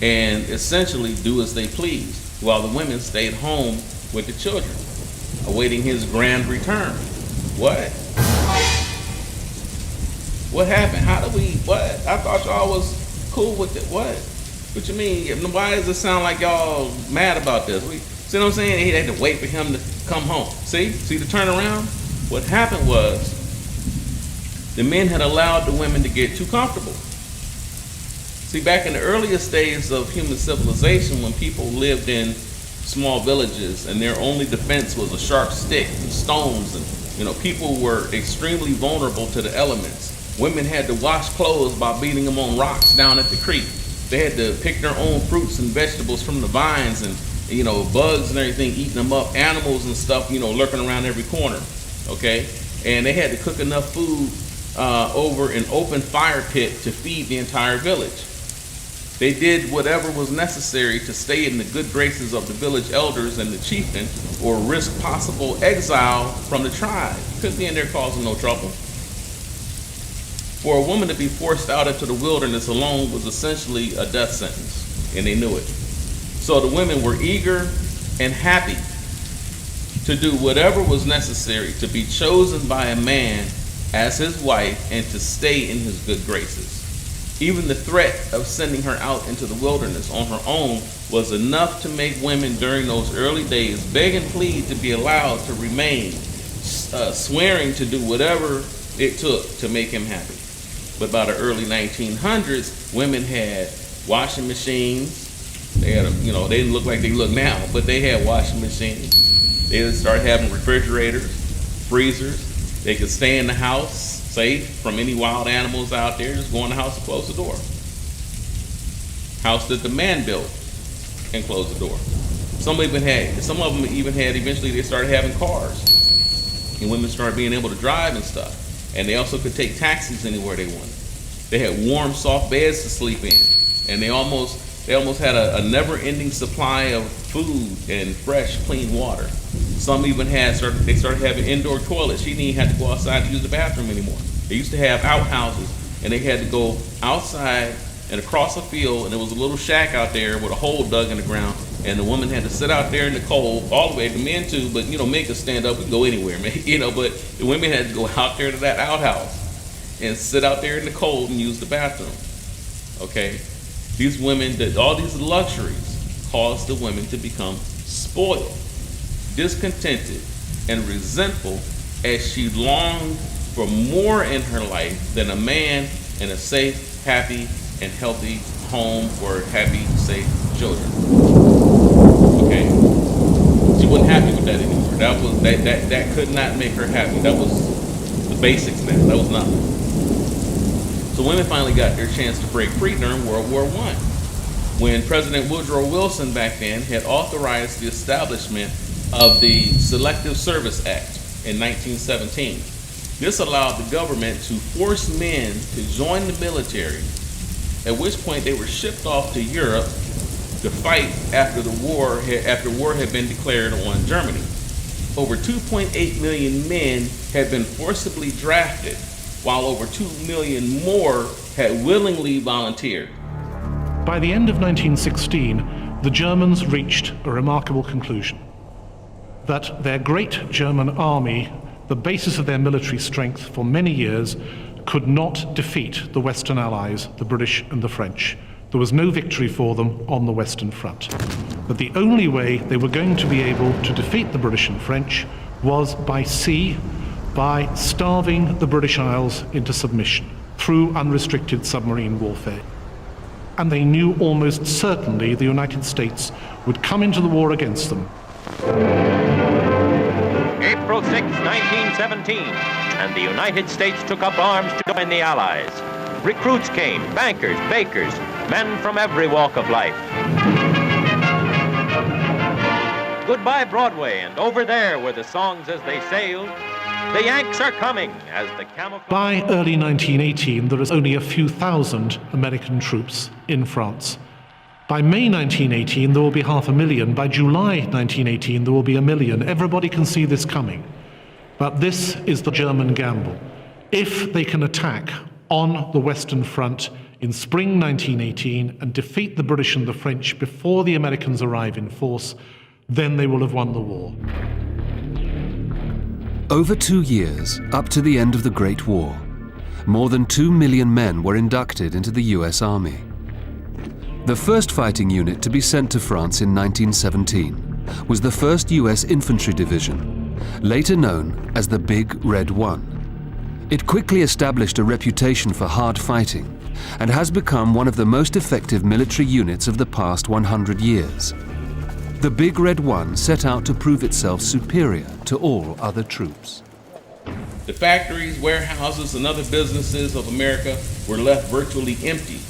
and essentially do as they pleased, while the women stayed home with the children, awaiting his grand return. What? What happened? How did we, what? I thought y'all was cool with it. What? What you mean? Why does it sound like y'all mad about this? See what I'm saying? He had to wait for him to come home. See the turnaround? What happened was the men had allowed the women to get too comfortable. See, back in the earliest days of human civilization, when people lived in small villages, and their only defense was a sharp stick and stones, and people were extremely vulnerable to the elements. Women had to wash clothes by beating them on rocks down at the creek. They had to pick their own fruits and vegetables from the vines, and bugs and everything eating them up, animals and stuff, lurking around every corner. Okay, and they had to cook enough food over an open fire pit to feed the entire village. They did whatever was necessary to stay in the good graces of the village elders and the chieftain, or risk possible exile from the tribe. You couldn't be in there causing no trouble. For a woman to be forced out into the wilderness alone was essentially a death sentence, and they knew it. So the women were eager and happy to do whatever was necessary to be chosen by a man as his wife and to stay in his good graces. Even the threat of sending her out into the wilderness on her own was enough to make women during those early days beg and plead to be allowed to remain, swearing to do whatever it took to make him happy. But by the early 1900s, women had washing machines. They had, they didn't look like they look now, but they had washing machines. They started having refrigerators, freezers. They could stay in the house safe from any wild animals out there. Just go in the house and close the door. House that the man built and close the door. Some of them even had, eventually they started having cars. And women started being able to drive and stuff. And they also could take taxis anywhere they wanted. They had warm, soft beds to sleep in. And they almost had a never-ending supply of food and fresh, clean water. Some even they started having indoor toilets. She didn't even have to go outside to use the bathroom anymore. They used to have outhouses, and they had to go outside and across a field, and there was a little shack out there with a hole dug in the ground, and the woman had to sit out there in the cold, all the way, the men too, but men could stand up and go anywhere, man, but the women had to go out there to that outhouse and sit out there in the cold and use the bathroom. Okay? These women did all these luxuries caused the women to become spoiled, discontented, and resentful as she longed for more in her life than a man in a safe, happy, and healthy home for happy, safe children. Okay? She wasn't happy with that anymore. That could not make her happy. That was the basics now. That was nothing. So women finally got their chance to break free during World War I, when President Woodrow Wilson back then had authorized the establishment of the Selective Service Act in 1917. This allowed the government to force men to join the military, at which point they were shipped off to Europe to fight after war had been declared on Germany. Over 2.8 million men had been forcibly drafted, while over 2 million more had willingly volunteered. By the end of 1916, the Germans reached a remarkable conclusion: that their great German army, the basis of their military strength for many years, could not defeat the Western Allies, the British and the French. There was no victory for them on the Western Front. That the only way they were going to be able to defeat the British and French was by sea, by starving the British Isles into submission through unrestricted submarine warfare. And they knew almost certainly the United States would come into the war against them. April 6, 1917, and the United States took up arms to join the Allies. Recruits came, bankers, bakers, men from every walk of life. Goodbye Broadway, and over there were the songs as they sailed. The Yanks are coming, as the camouflage... By early 1918, there is only a few thousand American troops in France. By May 1918, there will be 500,000. By July 1918, there will be 1 million. Everybody can see this coming. But this is the German gamble. If they can attack on the Western Front in spring 1918 and defeat the British and the French before the Americans arrive in force, then they will have won the war. Over 2 years, up to the end of the Great War, more than 2 million men were inducted into the US Army. The first fighting unit to be sent to France in 1917 was the 1st US Infantry Division, later known as the Big Red One. It quickly established a reputation for hard fighting and has become one of the most effective military units of the past 100 years. the Big Red One set out to prove itself superior to all other troops. The factories, warehouses, and other businesses of America were left virtually empty.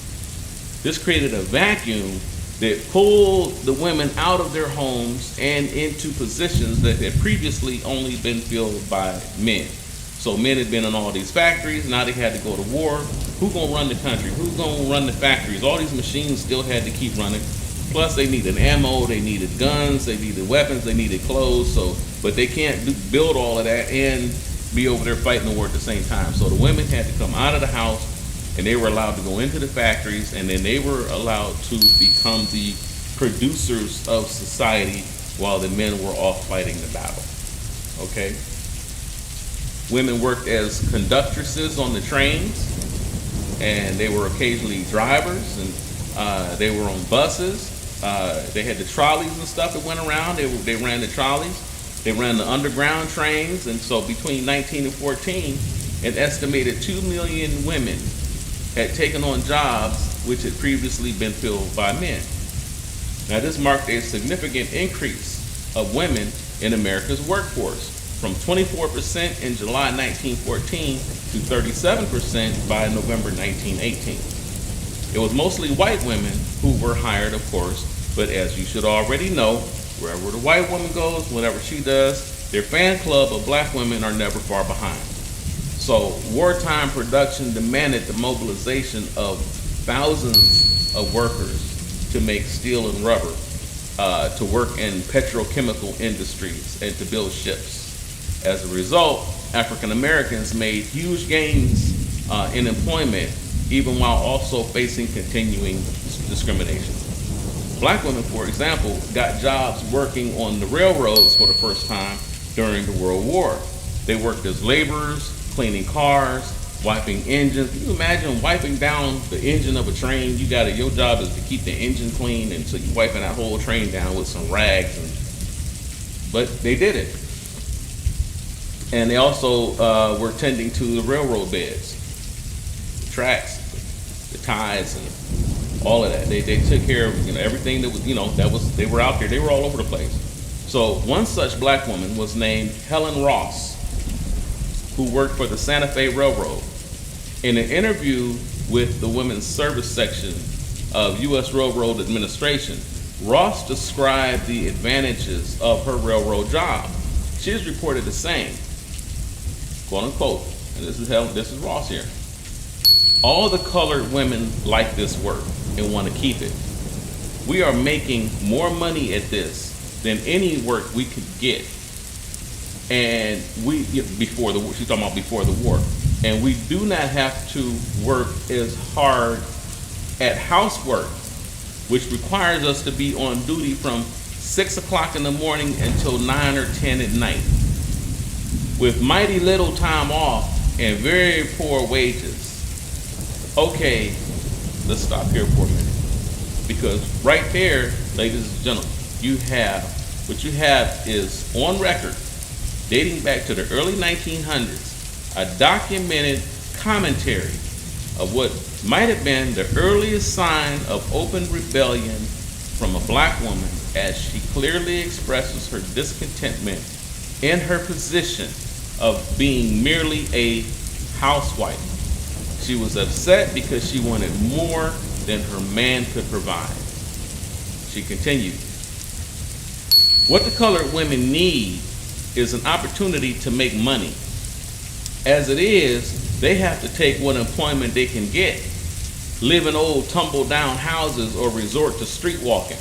This created a vacuum that pulled the women out of their homes and into positions that had previously only been filled by men. So men had been in all these factories, now they had to go to war. Who's gonna run the country? Who's gonna run the factories? All these machines still had to keep running. Plus they needed ammo, they needed guns, they needed weapons, they needed clothes, but they can't build all of that and be over there fighting the war at the same time. So the women had to come out of the house and they were allowed to go into the factories, and then they were allowed to become the producers of society while the men were off fighting the battle, okay? Women worked as conductresses on the trains, and they were occasionally drivers, and they were on buses. They had the trolleys and stuff that went around. They ran the trolleys. They ran the underground trains, and so between 19 and 14, an estimated 2 million women had taken on jobs which had previously been filled by men. Now this marked a significant increase of women in America's workforce, from 24% in July 1914 to 37% by November 1918. It was mostly white women who were hired, of course, but as you should already know, wherever the white woman goes, whatever she does, their fan club of black women are never far behind. So wartime production demanded the mobilization of thousands of workers to make steel and rubber, to work in petrochemical industries, and to build ships. As a result, African Americans made huge gains in employment, even while also facing continuing discrimination. Black women, for example, got jobs working on the railroads for the first time during the World War. They worked as laborers, cleaning cars, wiping engines. Can you imagine wiping down the engine of a train? Your job is to keep the engine clean, and so you're wiping that whole train down with some rags. But they did it. And they also were tending to the railroad beds, the tracks, the ties, and all of that. They took care of everything that was they were out there. They were all over the place. So one such black woman was named Helen Ross, who worked for the Santa Fe Railroad. In an interview with the Women's Service Section of U.S. Railroad Administration, Ross described the advantages of her railroad job. She is reported the same, quote unquote, and this is Ross here. All the colored women like this work and want to keep it. We are making more money at this than any work we could get. And she's talking about before the war. And we do not have to work as hard at housework, which requires us to be on duty from 6 o'clock in the morning until 9 or 10 at night, with mighty little time off and very poor wages. Okay, let's stop here for a minute, because right there, ladies and gentlemen, what you have is on record, dating back to the early 1900s, a documented commentary of what might have been the earliest sign of open rebellion from a black woman, as she clearly expresses her discontentment in her position of being merely a housewife. She was upset because she wanted more than her man could provide. She continued, "What the colored women need is an opportunity to make money. As it is, they have to take what employment they can get, live in old tumble-down houses, or resort to street walking.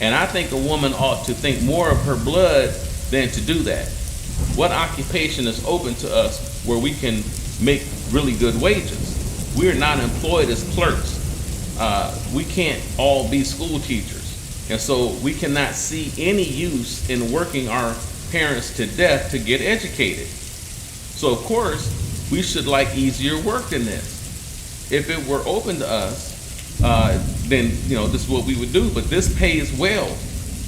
And I think a woman ought to think more of her blood than to do that. What occupation is open to us where we can make really good wages? We are not employed as clerks. We can't all be school teachers. And so we cannot see any use in working our parents to death to get educated. So of course, we should like easier work than this. If it were open to us, then this is what we would do. But this pays well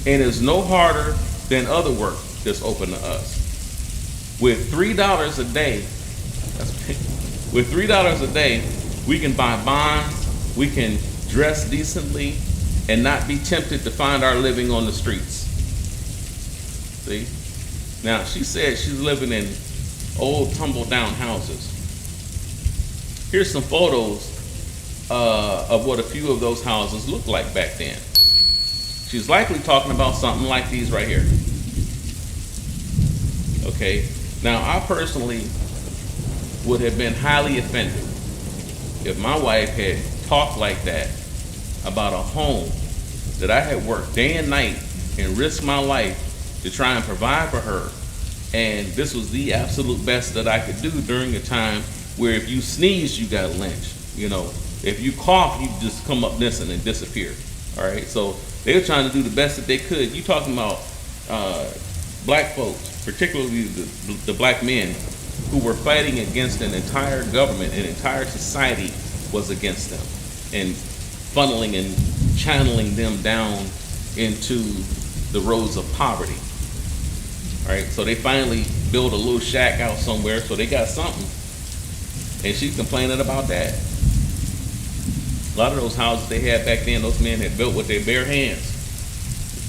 and is no harder than other work that's open to us. With $3 a day, we can buy bonds, we can dress decently, and not be tempted to find our living on the streets. See? Now, she said she's living in old tumble-down houses. Here's some photos of what a few of those houses looked like back then. She's likely talking about something like these right here. Okay, now I personally would have been highly offended if my wife had talked like that about a home that I had worked day and night and risked my life to try and provide for her. And this was the absolute best that I could do during a time where if you sneeze, you got lynched. You know, if you cough, you just come up missing and disappear. All right, so they were trying to do the best that they could. You talking about black folks, particularly the black men, who were fighting against an entire government, an entire society was against them, and funneling and channeling them down into the roads of poverty. All right, so they finally built a little shack out somewhere, so they got something, and she's complaining about that. A lot of those houses they had back then, those men had built with their bare hands.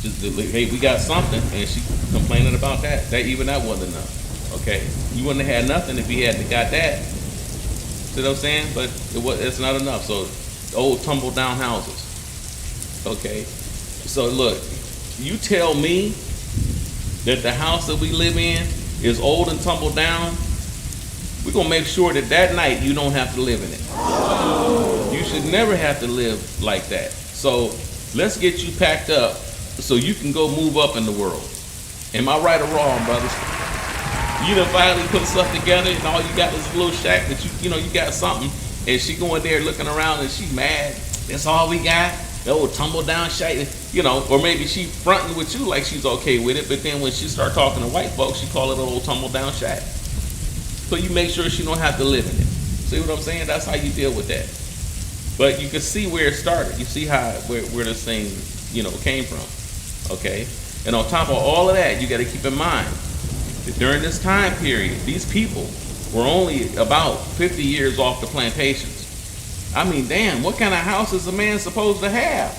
Just, hey, we got something, and she complaining about that. Even that wasn't enough. Okay, you wouldn't have had nothing if you hadn't got that. See what I'm saying? But it's not enough. So old tumble down houses. Okay, so look, you tell me that the house that we live in is old and tumbled down, we're gonna make sure that that night you don't have to live in it. You should never have to live like that. So let's get you packed up so you can go move up in the world. Am I right or wrong, brothers? You done finally put stuff together and all you got is a little shack that you got something, and she going there looking around and she mad. That's all we got? The old tumble down shack, or maybe she fronting with you like she's okay with it, but then when she start talking to white folks, she call it an old tumble down shack. So you make sure she don't have to live in it. See what I'm saying? That's how you deal with that. But you can see where it started. You see where this thing, came from. Okay? And on top of all of that, you got to keep in mind that during this time period, these people were only about 50 years off the plantations. I mean, damn, what kind of house is a man supposed to have?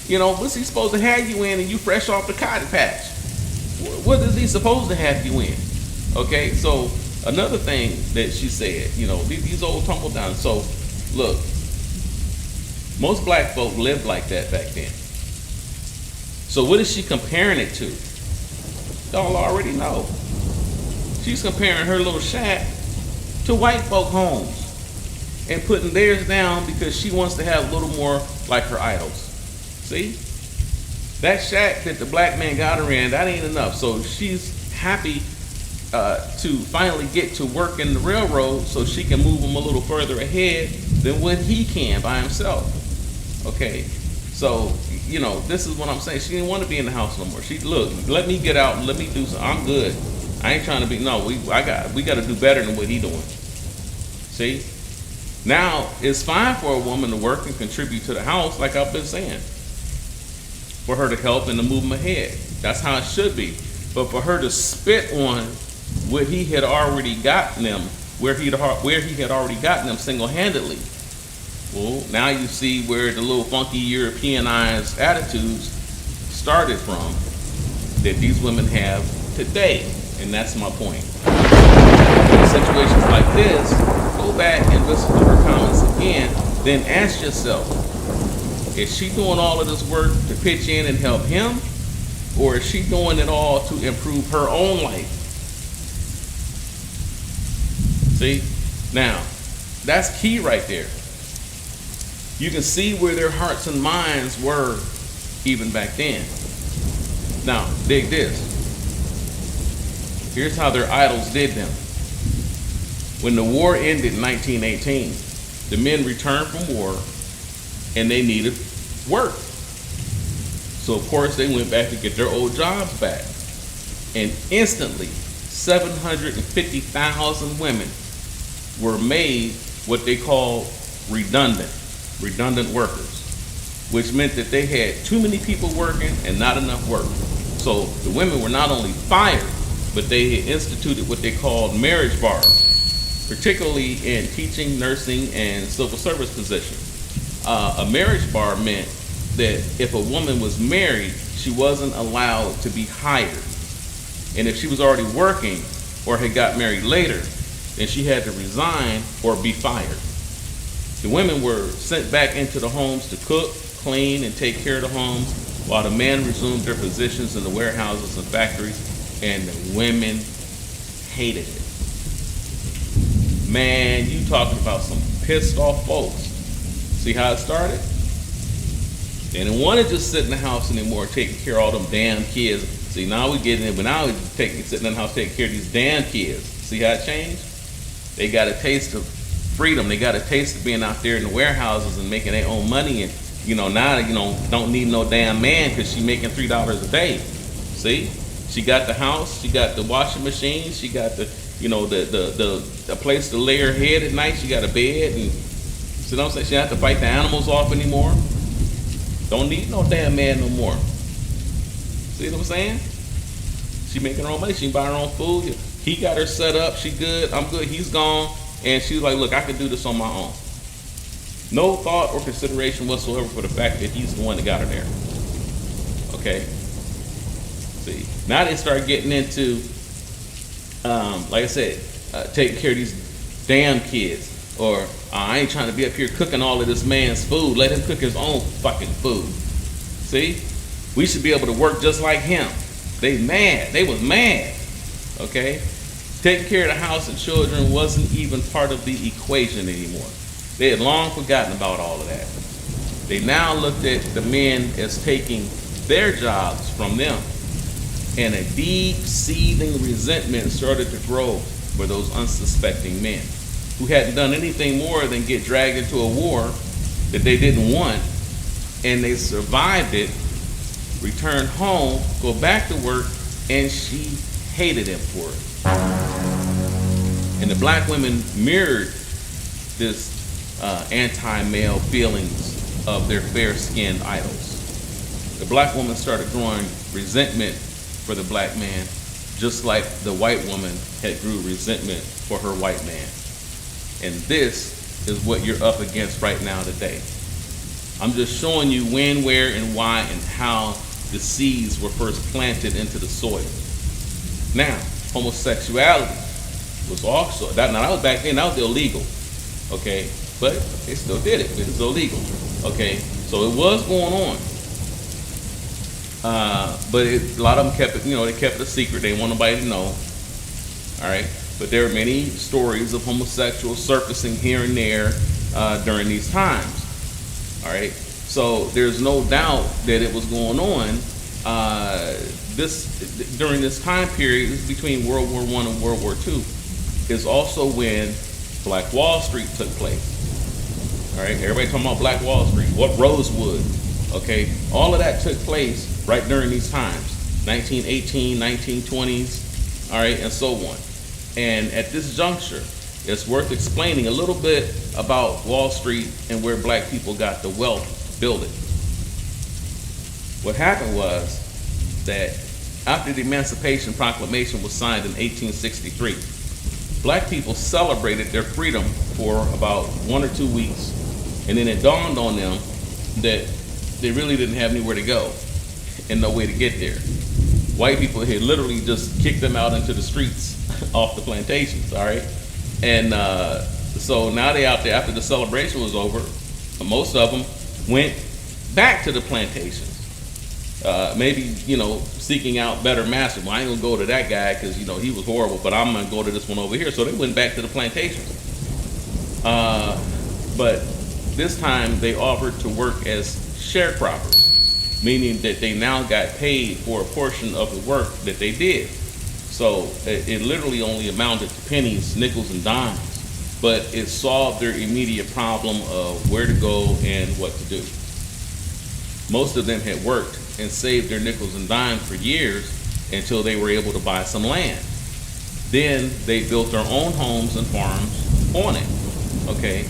What's he supposed to have you in and you fresh off the cotton patch? What is he supposed to have you in? Okay, so another thing that she said, these old tumble down. So, look, most black folk lived like that back then. So what is she comparing it to? Y'all already know. She's comparing her little shack to white folk homes and putting theirs down because she wants to have a little more like her idols. See? That shack that the black man got her in, that ain't enough. So she's happy to finally get to work in the railroad so she can move him a little further ahead than what he can by himself. Okay? So, this is what I'm saying. She didn't want to be in the house no more. Look, let me get out and let me do something. I'm good. I ain't trying to be, no, we got to do better than what he doing. See? Now, it's fine for a woman to work and contribute to the house, like I've been saying, for her to help and to move him ahead. That's how it should be. But for her to spit on what he had already gotten them, where he had already gotten them single-handedly, well, now you see where the little funky Europeanized attitudes started from that these women have today. And that's my point. In situations like this, go back and listen to her comments again, then ask yourself, is she doing all of this work to pitch in and help him? Or is she doing it all to improve her own life? See? Now, that's key right there. You can see where their hearts and minds were even back then. Now, dig this. Here's how their idols did them. When the war ended in 1918, the men returned from war and they needed work. So of course they went back to get their old jobs back. And instantly, 750,000 women were made what they call redundant workers, which meant that they had too many people working and not enough work. So the women were not only fired, but they had instituted what they called marriage bars, particularly in teaching, nursing, and civil service positions. A marriage bar meant that if a woman was married, she wasn't allowed to be hired. And if she was already working or had got married later, then she had to resign or be fired. The women were sent back into the homes to cook, clean, and take care of the homes, while the men resumed their positions in the warehouses and factories, and the women hated it. Man, you talking about some pissed off folks. See how it started? They didn't want to just sit in the house anymore taking care of all them damn kids. See, now we getting it, but now we're sitting in the house taking care of these damn kids. See how it changed? They got a taste of freedom. They got a taste of being out there in the warehouses and making their own money, and now don't need no damn man because she's making $3 a day. See, she got the house, she got the washing machine, she got the the place to lay her head at night. She got a bed, and see what I'm saying? She don't have to fight the animals off anymore. Don't need no damn man no more. See what I'm saying? She making her own money. She can buy her own food. He got her set up. She good. I'm good. He's gone. And she's like, look, I can do this on my own. No thought or consideration whatsoever for the fact that he's the one that got her there. Okay? See, now they start getting into, like I said, taking care of these damn kids. Or, I ain't trying to be up here cooking all of this man's food. Let him cook his own fucking food. See? We should be able to work just like him. They mad. They was mad. Okay? Taking care of the house and children wasn't even part of the equation anymore. They had long forgotten about all of that. They now looked at the men as taking their jobs from them. And a deep seething resentment started to grow for those unsuspecting men who hadn't done anything more than get dragged into a war that they didn't want, and they survived it, returned home, go back to work, and she hated him for it. And the black women mirrored this anti-male feelings of their fair-skinned idols. The black woman started growing resentment for the black man, just like the white woman had grew resentment for her white man. And this is what you're up against right now today. I'm just showing you when, where, and why, and how the seeds were first planted into the soil. Now, homosexuality was also, that was back then, that was illegal, okay? But they still did it, it was illegal, okay? So it was going on. But a lot of them kept it, they kept it a secret. They didn't want nobody to know, all right? But there are many stories of homosexuals surfacing here and there during these times, all right? So there's no doubt that it was going on. During this time period, between World War I and World War II, is also when Black Wall Street took place. All right, everybody talking about Black Wall Street, what Rosewood, okay? All of that took place right during these times, 1918, 1920s, all right, and so on. And at this juncture, it's worth explaining a little bit about Wall Street and where black people got the wealth to build it. What happened was that after the Emancipation Proclamation was signed in 1863, black people celebrated their freedom for about 1 or 2 weeks, and then it dawned on them that they really didn't have anywhere to go and no way to get there. White people had literally just kicked them out into the streets off the plantations, all right? And so now they out there, after the celebration was over, most of them went back to the plantations. Maybe, seeking out better masters. Well, I ain't gonna go to that guy because, he was horrible, but I'm gonna go to this one over here. So they went back to the plantations. But this time they offered to work as sharecroppers, meaning that they now got paid for a portion of the work that they did. So it literally only amounted to pennies, nickels, and dimes, but it solved their immediate problem of where to go and what to do. Most of them had worked and saved their nickels and dimes for years until they were able to buy some land. Then they built their own homes and farms on it, okay?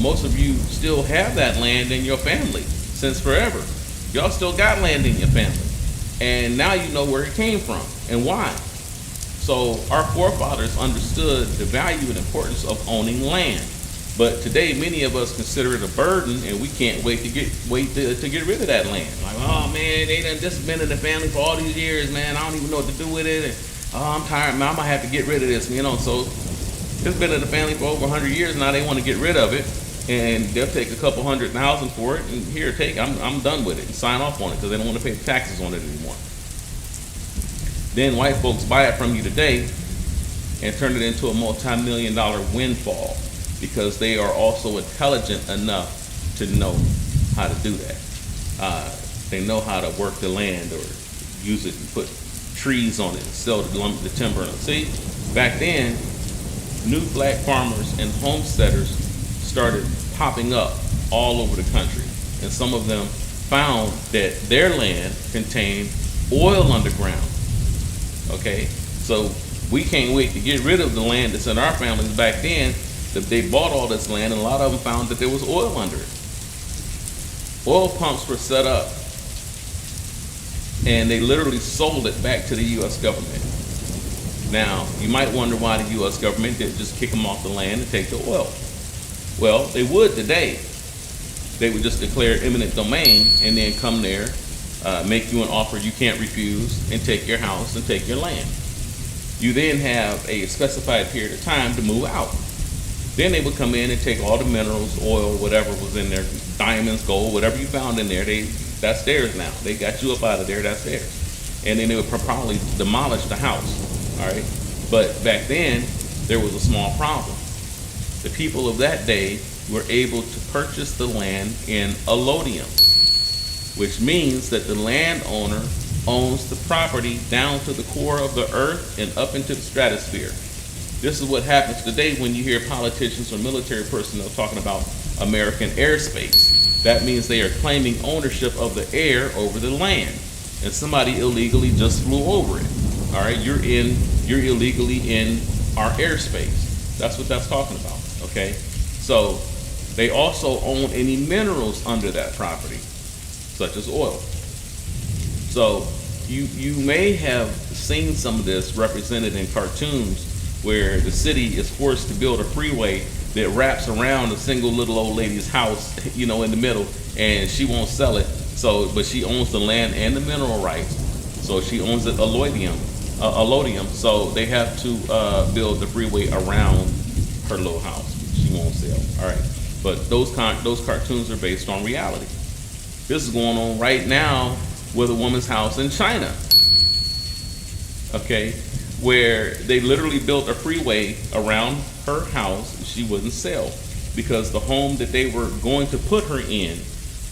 Most of you still have that land in your family since forever. Y'all still got land in your family. And now you know where it came from and why. So our forefathers understood the value and importance of owning land. But today, many of us consider it a burden, and we can't wait to get rid of that land. Like, oh man, they done just been in the family for all these years, man. I don't even know what to do with it. And, oh, I'm tired, man. I'm gonna have to get rid of this, you know. So it's been in the family for over 100 years. Now they want to get rid of it, and they'll take a couple $100,000 for it. And here, take. I'm done with it, and sign off on it because they don't want to pay the taxes on it anymore. Then white folks buy it from you today and turn it into a multi-million-dollar windfall, because they are also intelligent enough to know how to do that. They know how to work the land or use it and put trees on it and sell the timber. See, back then, new black farmers and homesteaders started popping up all over the country. And some of them found that their land contained oil underground. Okay, so we can't wait to get rid of the land that's in our families back then. That they bought all this land, and a lot of them found that there was oil under it. Oil pumps were set up, and they literally sold it back to the U.S. government. Now, you might wonder why the U.S. government didn't just kick them off the land and take the oil. Well, they would today. They would just declare eminent domain and then come there, make you an offer you can't refuse, and take your house and take your land. You then have a specified period of time to move out. Then they would come in and take all the minerals, oil, whatever was in there, diamonds, gold, whatever you found in there, that's theirs now. They got you up out of there, that's theirs. And then they would probably demolish the house, all right? But back then, there was a small problem. The people of that day were able to purchase the land in allodium, which means that the landowner owns the property down to the core of the earth and up into the stratosphere. This is what happens today when you hear politicians or military personnel talking about American airspace. That means they are claiming ownership of the air over the land, and somebody illegally just flew over it. All right, you're illegally in our airspace. That's what that's talking about. Okay, so they also own any minerals under that property, such as oil. So you may have seen some of this represented in cartoons, where the city is forced to build a freeway that wraps around a single little old lady's house, you know, in the middle, and she won't sell it. So, but she owns the land and the mineral rights. So she owns it allodium. So they have to build the freeway around her little house. She won't sell. All right. But those cartoons are based on reality. This is going on right now with a woman's house in China. Okay. Where they literally built a freeway around her house. She wouldn't sell because the home that they were going to put her in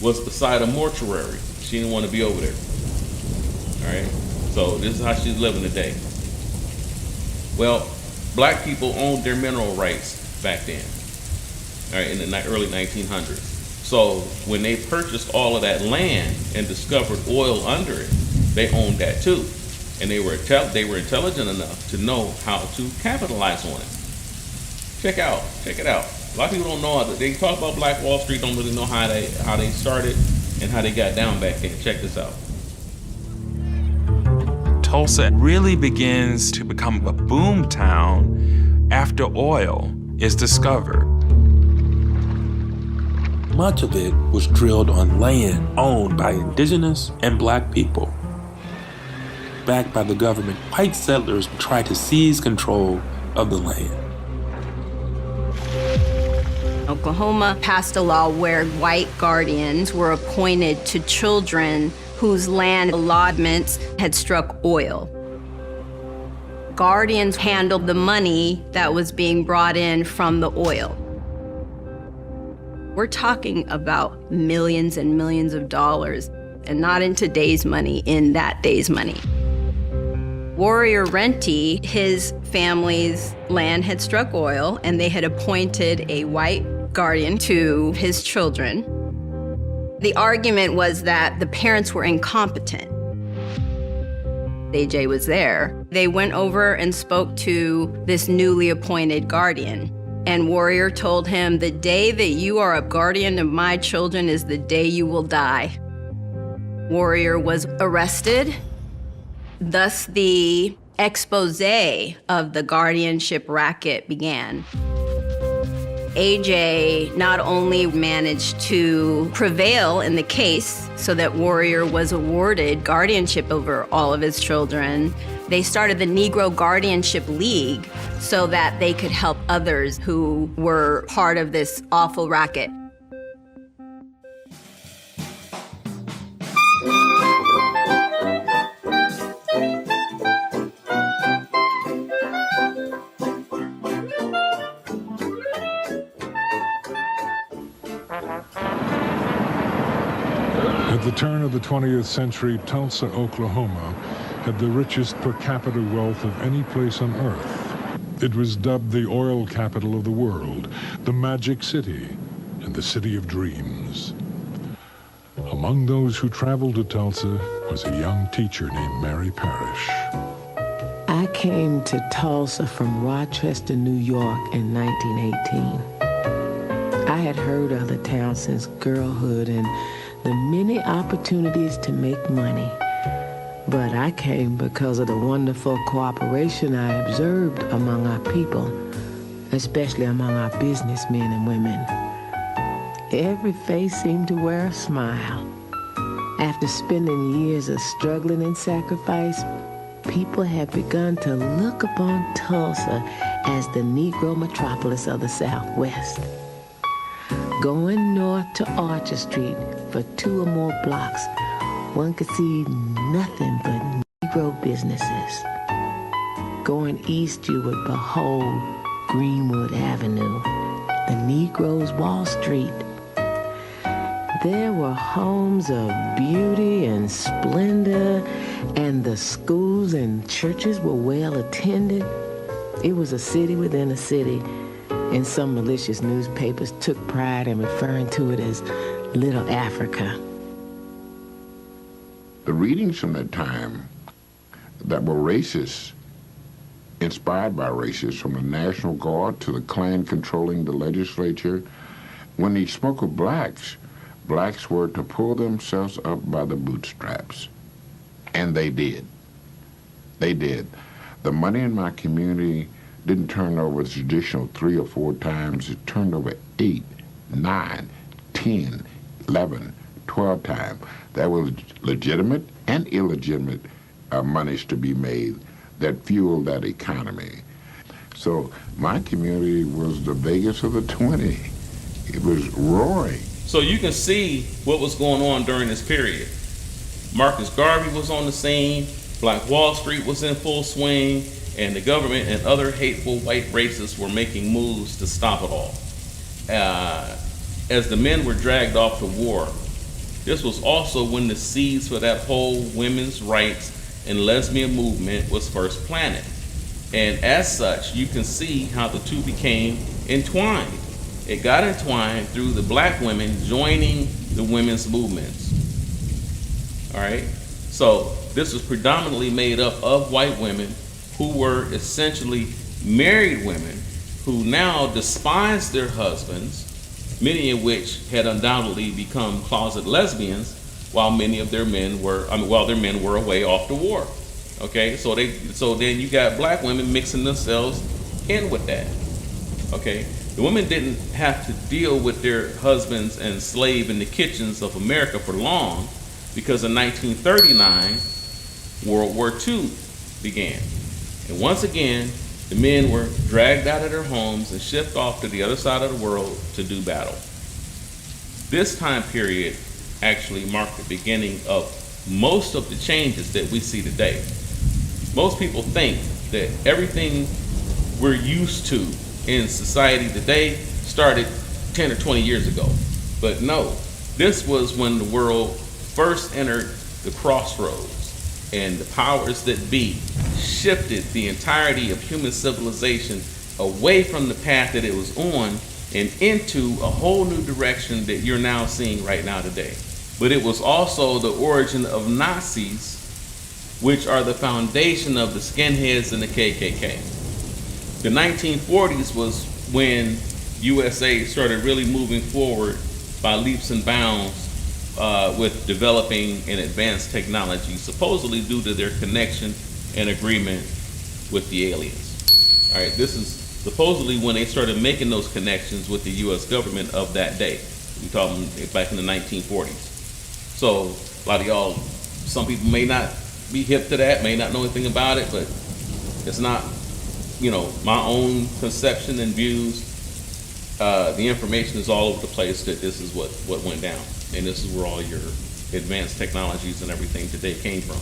was beside a mortuary. She didn't want to be over there. All right, so this is how she's living today. Well, black people owned their mineral rights back then, all right, in the early 1900s. So when they purchased all of that land and discovered oil under it, they owned that too. And they were intelligent enough to know how to capitalize on it. Check it out. A lot of people don't know how they talk about Black Wall Street, don't really know how they started and how they got down back then. Check this out. Tulsa really begins to become a boom town after oil is discovered. Much of it was drilled on land owned by indigenous and black people. Backed by the government, white settlers tried to seize control of the land. Oklahoma passed a law where white guardians were appointed to children whose land allotments had struck oil. Guardians handled the money that was being brought in from the oil. We're talking about millions and millions of dollars, and not in today's money, in that day's money. Warrior Renty, his family's land had struck oil, and they had appointed a white guardian to his children. The argument was that the parents were incompetent. AJ was there. They went over and spoke to this newly appointed guardian, and Warrior told him, "The day that you are a guardian of my children is the day you will die." Warrior was arrested. Thus, the expose of the guardianship racket began. AJ not only managed to prevail in the case so that Warrior was awarded guardianship over all of his children, they started the Negro Guardianship League so that they could help others who were part of this awful racket. At the turn of the 20th century, Tulsa, Oklahoma, had the richest per capita wealth of any place on earth. It was dubbed the oil capital of the world, the Magic City, and the City of Dreams. Among those who traveled to Tulsa was a young teacher named Mary Parrish. I came to Tulsa from Rochester, New York in 1918. I had heard of the town since girlhood and the many opportunities to make money. But I came because of the wonderful cooperation I observed among our people, especially among our businessmen and women. Every face seemed to wear a smile. After spending years of struggling and sacrifice, people had begun to look upon Tulsa as the Negro metropolis of the Southwest. Going north to Archer Street for 2 or more blocks, one could see nothing but Negro businesses. Going east, you would behold Greenwood Avenue, the Negroes' Wall Street. There were homes of beauty and splendor, and the schools and churches were well attended. It was a city within a city, and some malicious newspapers took pride in referring to it as Little Africa. The readings from that time that were racist, inspired by racists, from the National Guard to the Klan controlling the legislature, when he spoke of blacks, blacks were to pull themselves up by the bootstraps. And they did. They did. The money in my community didn't turn over the traditional 3 or 4 times. It turned over 8, 9, 10, 11, 12 times. There was legitimate and illegitimate monies to be made that fueled that economy. So my community was the Vegas of the 20. It was roaring. So you can see what was going on during this period. Marcus Garvey was on the scene, Black Wall Street was in full swing, and the government and other hateful white racists were making moves to stop it all. As the men were dragged off to war, this was also when the seeds for that whole women's rights and lesbian movement was first planted. And as such, you can see how the two became entwined. It got entwined through the black women joining the women's movements. All right? So this was predominantly made up of white women who were essentially married women who now despised their husbands, many of which had undoubtedly become closet lesbians, while many of their men were, while their men were away off to war. Okay, so then you got black women mixing themselves in with that. Okay, the women didn't have to deal with their husbands and slave in the kitchens of America for long, because in 1939, World War II began. And once again, the men were dragged out of their homes and shipped off to the other side of the world to do battle. This time period actually marked the beginning of most of the changes that we see today. Most people think that everything we're used to in society today started 10 or 20 years ago. But no, this was when the world first entered the crossroads, and the powers that be shifted the entirety of human civilization away from the path that it was on and into a whole new direction that you're now seeing right now today. But it was also the origin of Nazis, which are the foundation of the skinheads and the KKK. The 1940s was when USA started really moving forward by leaps and bounds with developing an advanced technology, supposedly due to their connection and agreement with the aliens. All right, this is supposedly when they started making those connections with the U.S. government of that day. We talking back in the 1940s. So a lot of y'all, some people may not be hip to that, may not know anything about it, but it's not, you know, my own conception and views. The information is all over the place that this is what went down, and this is where all your advanced technologies and everything today came from.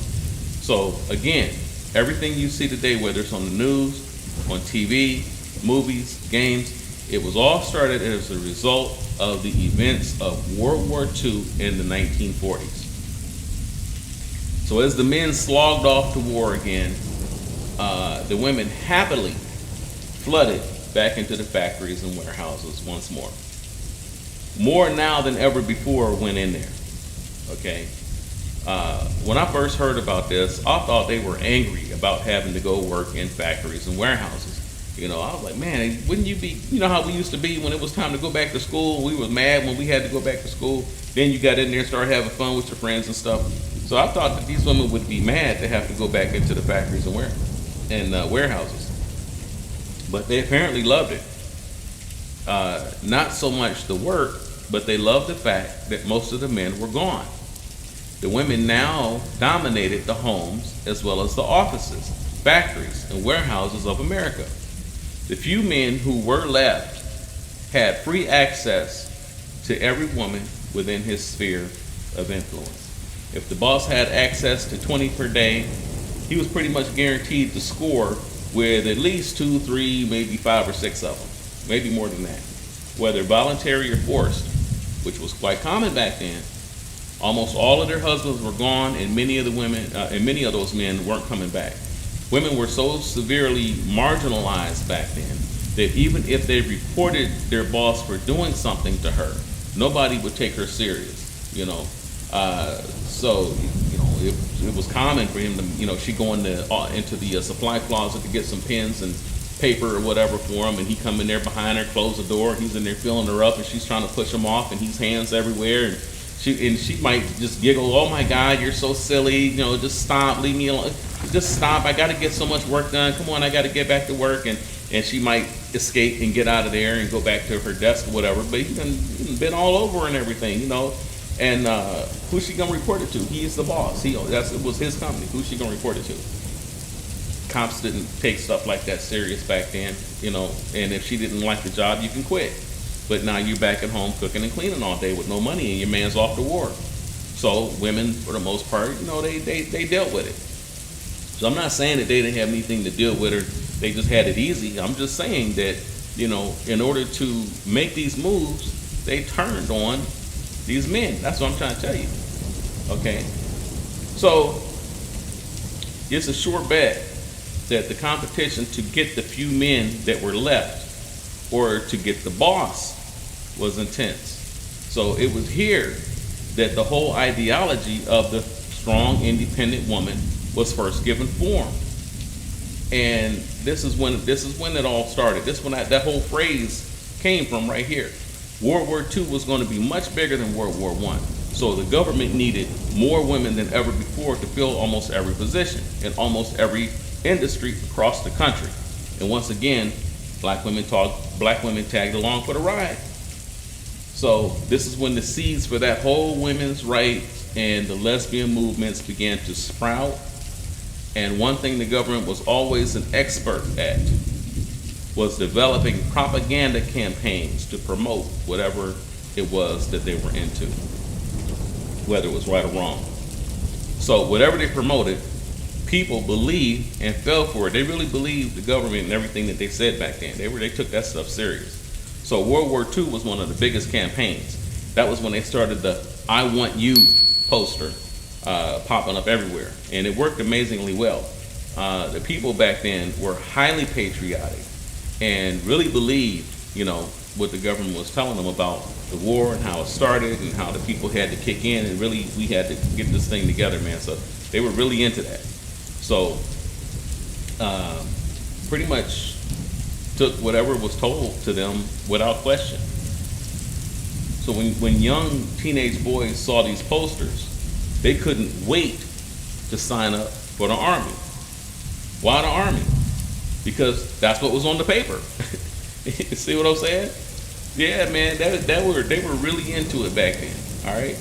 So again, everything you see today, whether it's on the news, on TV, movies, games, it was all started as a result of the events of World War II in the 1940s. So as the men slogged off to war again, the women happily flooded back into the factories and warehouses once more. More now than ever before went in there, okay? When I first heard about this, I thought they were angry about having to go work in factories and warehouses. You know, I was like, man, wouldn't you be, you know how we used to be when it was time to go back to school? We were mad when we had to go back to school. Then you got in there and started having fun with your friends and stuff. So I thought that these women would be mad to have to go back into the factories and warehouses. But they apparently loved it. Not so much the work, but they loved the fact that most of the men were gone. The women now dominated the homes as well as the offices, factories, and warehouses of America. The few men who were left had free access to every woman within his sphere of influence. If the boss had access to 20 per day, he was pretty much guaranteed to score with at least 2, 3, maybe 5 or 6 of them, maybe more than that. Whether voluntary or forced, which was quite common back then, almost all of their husbands were gone, and many of the women, and many of those men weren't coming back. Women were so severely marginalized back then that even if they reported their boss for doing something to her, nobody would take her serious, you know. So, you know, it was common for him to, you know, she go into the supply closet to get some pens and paper or whatever for him, and he come in there behind her, close the door, he's in there filling her up, and she's trying to push him off, and he's hands everywhere, and she might just giggle, oh my God, you're so silly, you know, just stop, leave me alone, just stop, I gotta get so much work done, come on, I gotta get back to work, and she might escape and get out of there and go back to her desk or whatever, but he's been all over and everything, you know, and who's she gonna report it to? He is the boss, it was his company, who's she gonna report it to? Cops didn't take stuff like that serious back then, you know, and if she didn't like the job, you can quit. But now you're back at home cooking and cleaning all day with no money and your man's off to war. So women, for the most part, you know, they dealt with it. So I'm not saying that they didn't have anything to deal with her, they just had it easy. I'm just saying that, you know, in order to make these moves, they turned on these men. That's what I'm trying to tell you, okay? So it's a sure bet that the competition to get the few men that were left or to get the boss was intense. So it was here that the whole ideology of the strong, independent woman was first given form. And this is when it all started. This when that whole phrase came from right here. World War II was going to be much bigger than World War I. So the government needed more women than ever before to fill almost every position in almost every industry across the country. And once again, black women tagged along for the ride. So this is when the seeds for that whole women's rights and the lesbian movements began to sprout. And one thing the government was always an expert at was developing propaganda campaigns to promote whatever it was that they were into, whether it was right or wrong. So whatever they promoted, people believed and fell for it. They really believed the government and everything that they said back then. They took that stuff serious. So World War II was one of the biggest campaigns. That was when they started the I Want You poster popping up everywhere. And it worked amazingly well. The people back then were highly patriotic and really believed, you know, what the government was telling them about the war and how it started and how the people had to kick in and really we had to get this thing together, man. So they were really into that. So pretty much took whatever was told to them without question. So when young teenage boys saw these posters, they couldn't wait to sign up for the Army. Why the Army? because that's what was on the paper. See what I'm saying? Yeah, man, they were really into it back then. All right.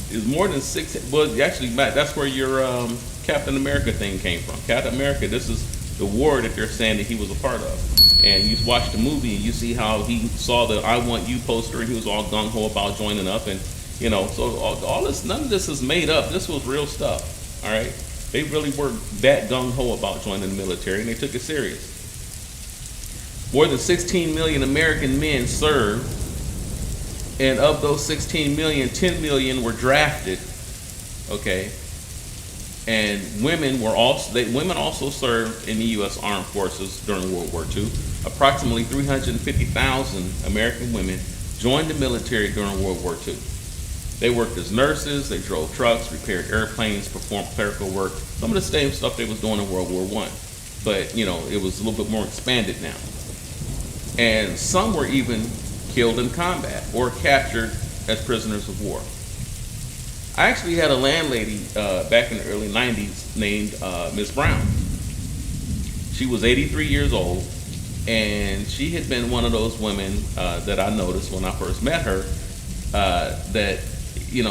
It was more than 6. Well, actually, Matt, that's where your Captain America thing came from. Captain America. This is the war that they're saying that he was a part of. And you watch the movie and you see how he saw the "I Want You" poster and he was all gung ho about joining up, and so all this, none of this is made up. This was real stuff. All right. They really were that gung ho about joining the military, and they took it serious. More than 16 million American men served, and of those 16 million, 10 million were drafted. Okay, and women also served in the U.S. Armed Forces during World War II. Approximately 350,000 American women joined the military during World War II. They worked as nurses, they drove trucks, repaired airplanes, performed clerical work. Some of the same stuff they was doing in World War I, but it was a little bit more expanded now. And some were even killed in combat or captured as prisoners of war. I actually had a landlady back in the early 90s named Miss Brown. She was 83 years old, and she had been one of those women that I noticed when I first met her, that she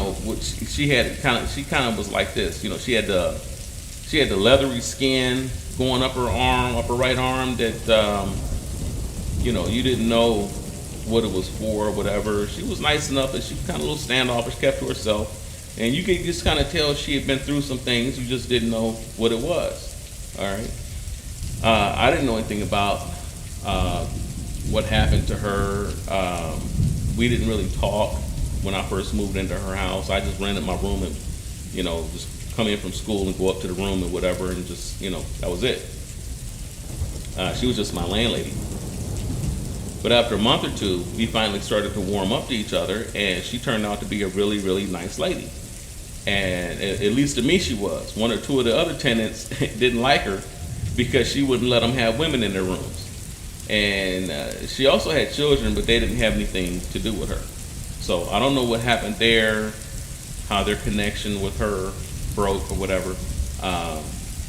kind of was like this. She had the leathery skin going up her right arm that you didn't know what it was for or whatever. She was nice enough that she was kind of a little standoffish, kept to herself, and you could just kind of tell she had been through some things. You just didn't know what it was. All right. I didn't know anything about what happened to her. We didn't really talk when I first moved into her house. I just rented my room and just come in from school and go up to the room and whatever, and just that was it. She was just my landlady. But after a month or two, we finally started to warm up to each other, and she turned out to be a really, really nice lady. And at least to me, she was. One or two of the other tenants didn't like her because she wouldn't let them have women in their rooms. And she also had children, but they didn't have anything to do with her. So I don't know what happened there, how their connection with her broke or whatever.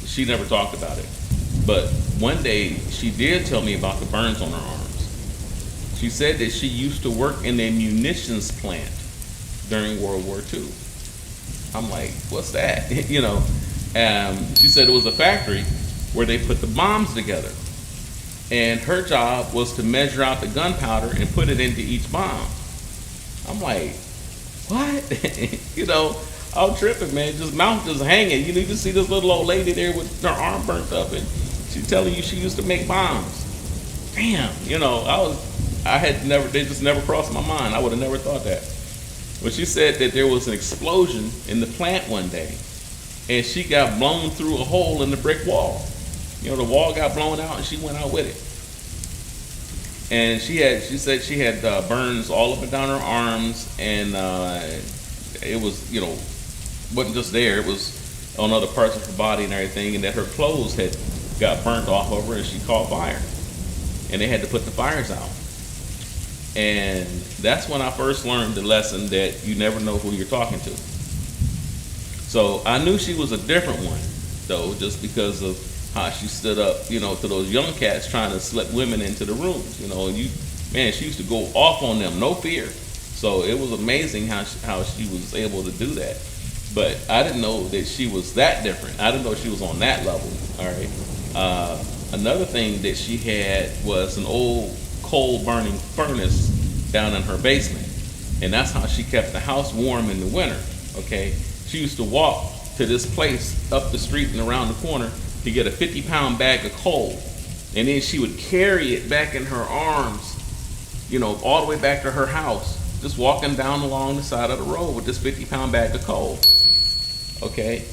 She never talked about it. But one day, she did tell me about the burns on her arms. She said that she used to work in a munitions plant during World War II. I'm like, what's that? She said it was a factory where they put the bombs together. And her job was to measure out the gunpowder and put it into each bomb. I'm like, what? I'm tripping, man. Just mouth just hanging. You need to see this little old lady there with her arm burnt up, and she's telling you she used to make bombs. Damn, they just never crossed my mind. I would have never thought that. But she said that there was an explosion in the plant one day, and she got blown through a hole in the brick wall. The wall got blown out, and she went out with it. And she said she had burns all up and down her arms, and it was, wasn't just there. It was on other parts of her body and everything, and that her clothes had got burnt off of her, and she caught fire. And they had to put the fires out. And that's when I first learned the lesson that you never know who you're talking to. So I knew she was a different one, though, just because of how she stood up, to those young cats trying to slip women into the rooms, she used to go off on them, no fear. So it was amazing how she was able to do that. But I didn't know that she was that different. I didn't know she was on that level. All right. Another thing that she had was an old coal-burning furnace down in her basement, and that's how she kept the house warm in the winter. Okay, she used to walk to this place up the street and around the corner to get a 50-pound bag of coal, and then she would carry it back in her arms, all the way back to her house, just walking down along the side of the road with this 50-pound bag of coal. Okay.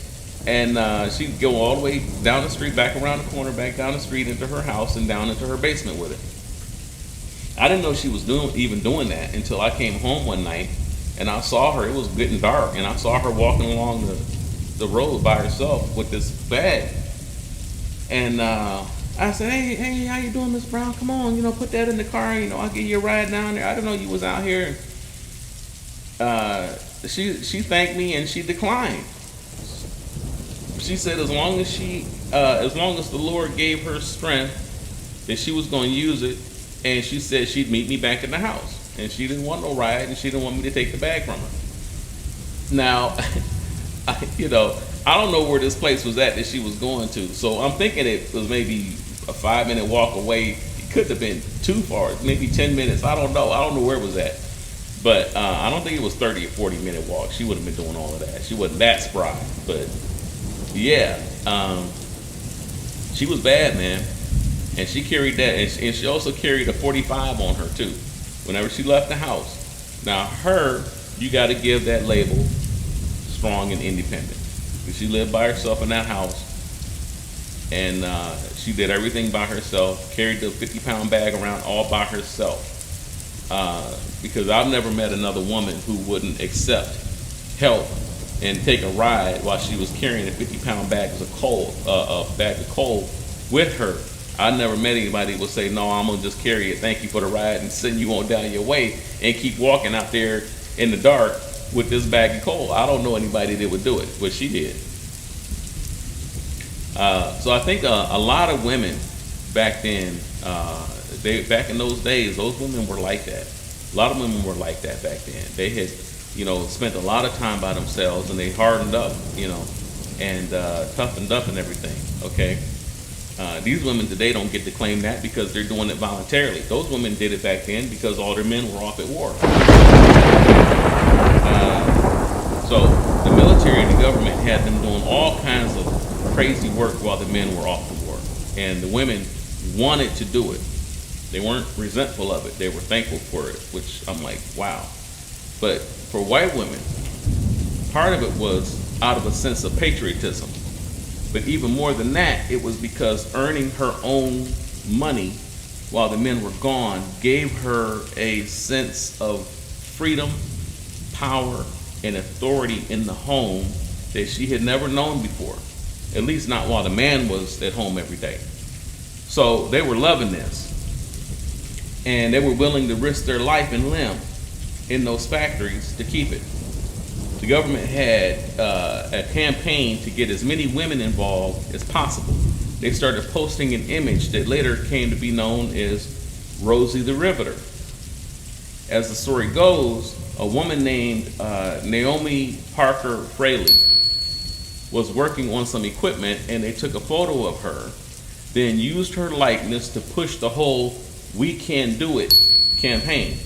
And she'd go all the way down the street, back around the corner, back down the street into her house and down into her basement with it. I didn't know she was even doing that until I came home one night and I saw her. It was getting dark, and I saw her walking along the road by herself with this bag. And I said, hey, how you doing, Miss Brown? Come on, put that in the car. I'll give you a ride down there. I didn't know you was out here. She thanked me and she declined. she said as long as the Lord gave her strength, that she was going to use it, and she said she'd meet me back in the house, and she didn't want no ride, and she didn't want me to take the bag from her. Now, I don't know where this place was at that she was going to, so I'm thinking it was maybe a 5-minute walk away. It could have been too far, maybe 10 minutes. I don't know where it was at. But I don't think it was 30 or 40-minute walk. She wouldn't have been doing all of that. She wasn't that spry. But yeah, she was bad, man. And she carried that. And she also carried a 45 on her, too, whenever she left the house. Now, her, you got to give that label strong and independent. Because she lived by herself in that house. And she did everything by herself, carried the 50-pound bag around all by herself. Because I've never met another woman who wouldn't accept help and take a ride while she was carrying a 50-pound bag of coal with her. I never met anybody who would say, no, I'm gonna just carry it, thank you for the ride, and send you on down your way and keep walking out there in the dark with this bag of coal. I don't know anybody that would do it, but she did. So I think a lot of women back then, back in those days, those women were like that. A lot of women were like that back then. They had, spent a lot of time by themselves, and they hardened up, and toughened up and everything, okay? These women today don't get to claim that because they're doing it voluntarily. Those women did it back then because all their men were off at war. So the military and the government had them doing all kinds of crazy work while the men were off at war. And the women wanted to do it. They weren't resentful of it. They were thankful for it, which I'm like, wow. But for white women, part of it was out of a sense of patriotism. But even more than that, it was because earning her own money while the men were gone gave her a sense of freedom, power, and authority in the home that she had never known before. At least not while the man was at home every day. So they were loving this. And they were willing to risk their life and limb in those factories to keep it. The government had a campaign to get as many women involved as possible. They started posting an image that later came to be known as Rosie the Riveter. As the story goes, a woman named Naomi Parker Fraley was working on some equipment, and they took a photo of her, then used her likeness to push the whole "We Can Do It" campaign.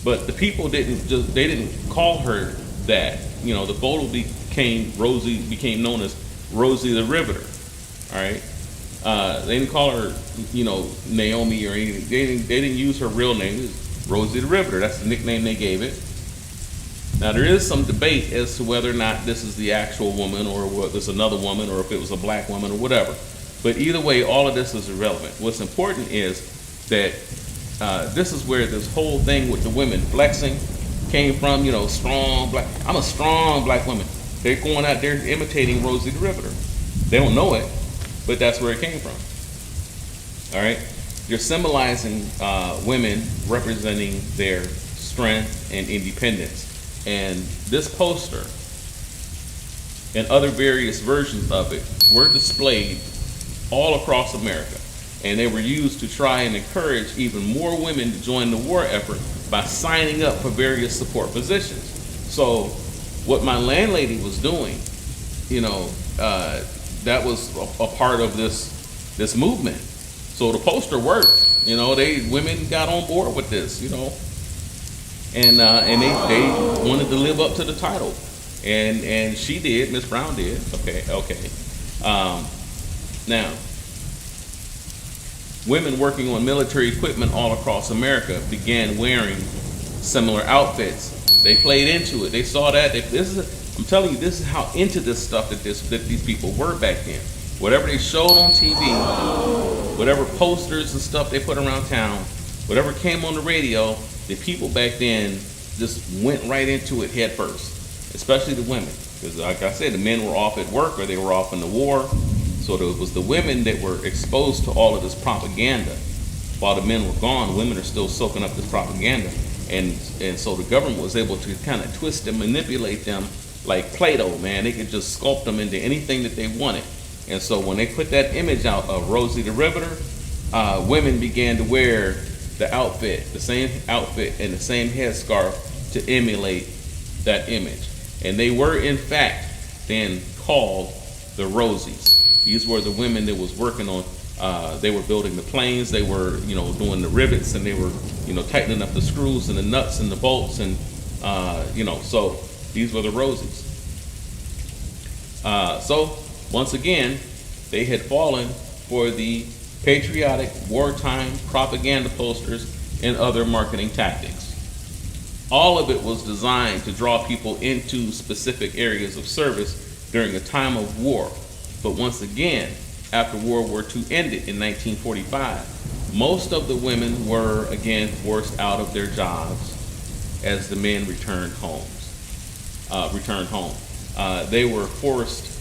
But the people didn't call her that. The photo became known as Rosie the Riveter. All right, they didn't call her, Naomi or anything. They didn't use her real name. It was Rosie the Riveter. That's the nickname they gave it. Now there is some debate as to whether or not this is the actual woman, or whether it's another woman, or if it was a black woman, or whatever. But either way, all of this is irrelevant. What's important is that this is where this whole thing with the women flexing came from. Strong black. I'm a strong black woman. They're going out there imitating Rosie the Riveter. They don't know it, but that's where it came from. All right, they're symbolizing women representing their strength and independence. And this poster and other various versions of it were displayed all across America. And they were used to try and encourage even more women to join the war effort by signing up for various support positions. So what my landlady was doing, that was a part of this movement. So the poster worked. Women got on board with this, and they wanted to live up to the title, and she did. Miss Brown did. Okay. Now, women working on military equipment all across America began wearing similar outfits. They played into it. They saw that. I'm telling you, this is how into this stuff that these people were back then. Whatever they showed on TV, whatever posters and stuff they put around town, whatever came on the radio, the people back then just went right into it head first, especially the women. Because like I said, the men were off at work or they were off in the war. So it was the women that were exposed to all of this propaganda. While the men were gone, women are still soaking up this propaganda. And so the government was able to kind of twist and manipulate them like Play-Doh, man. They could just sculpt them into anything that they wanted. And so when they put that image out of Rosie the Riveter, women began to wear the outfit, the same outfit and the same headscarf to emulate that image. And they were in fact then called the Rosies. These were the women that was working on, they were building the planes, they were, doing the rivets, and they were, tightening up the screws and the nuts and the bolts, and, so these were the Rosies. So once again, they had fallen for the patriotic wartime propaganda posters and other marketing tactics. All of it was designed to draw people into specific areas of service during a time of war. But once again, after World War II ended in 1945, most of the women were again forced out of their jobs as the men returned home. They were forced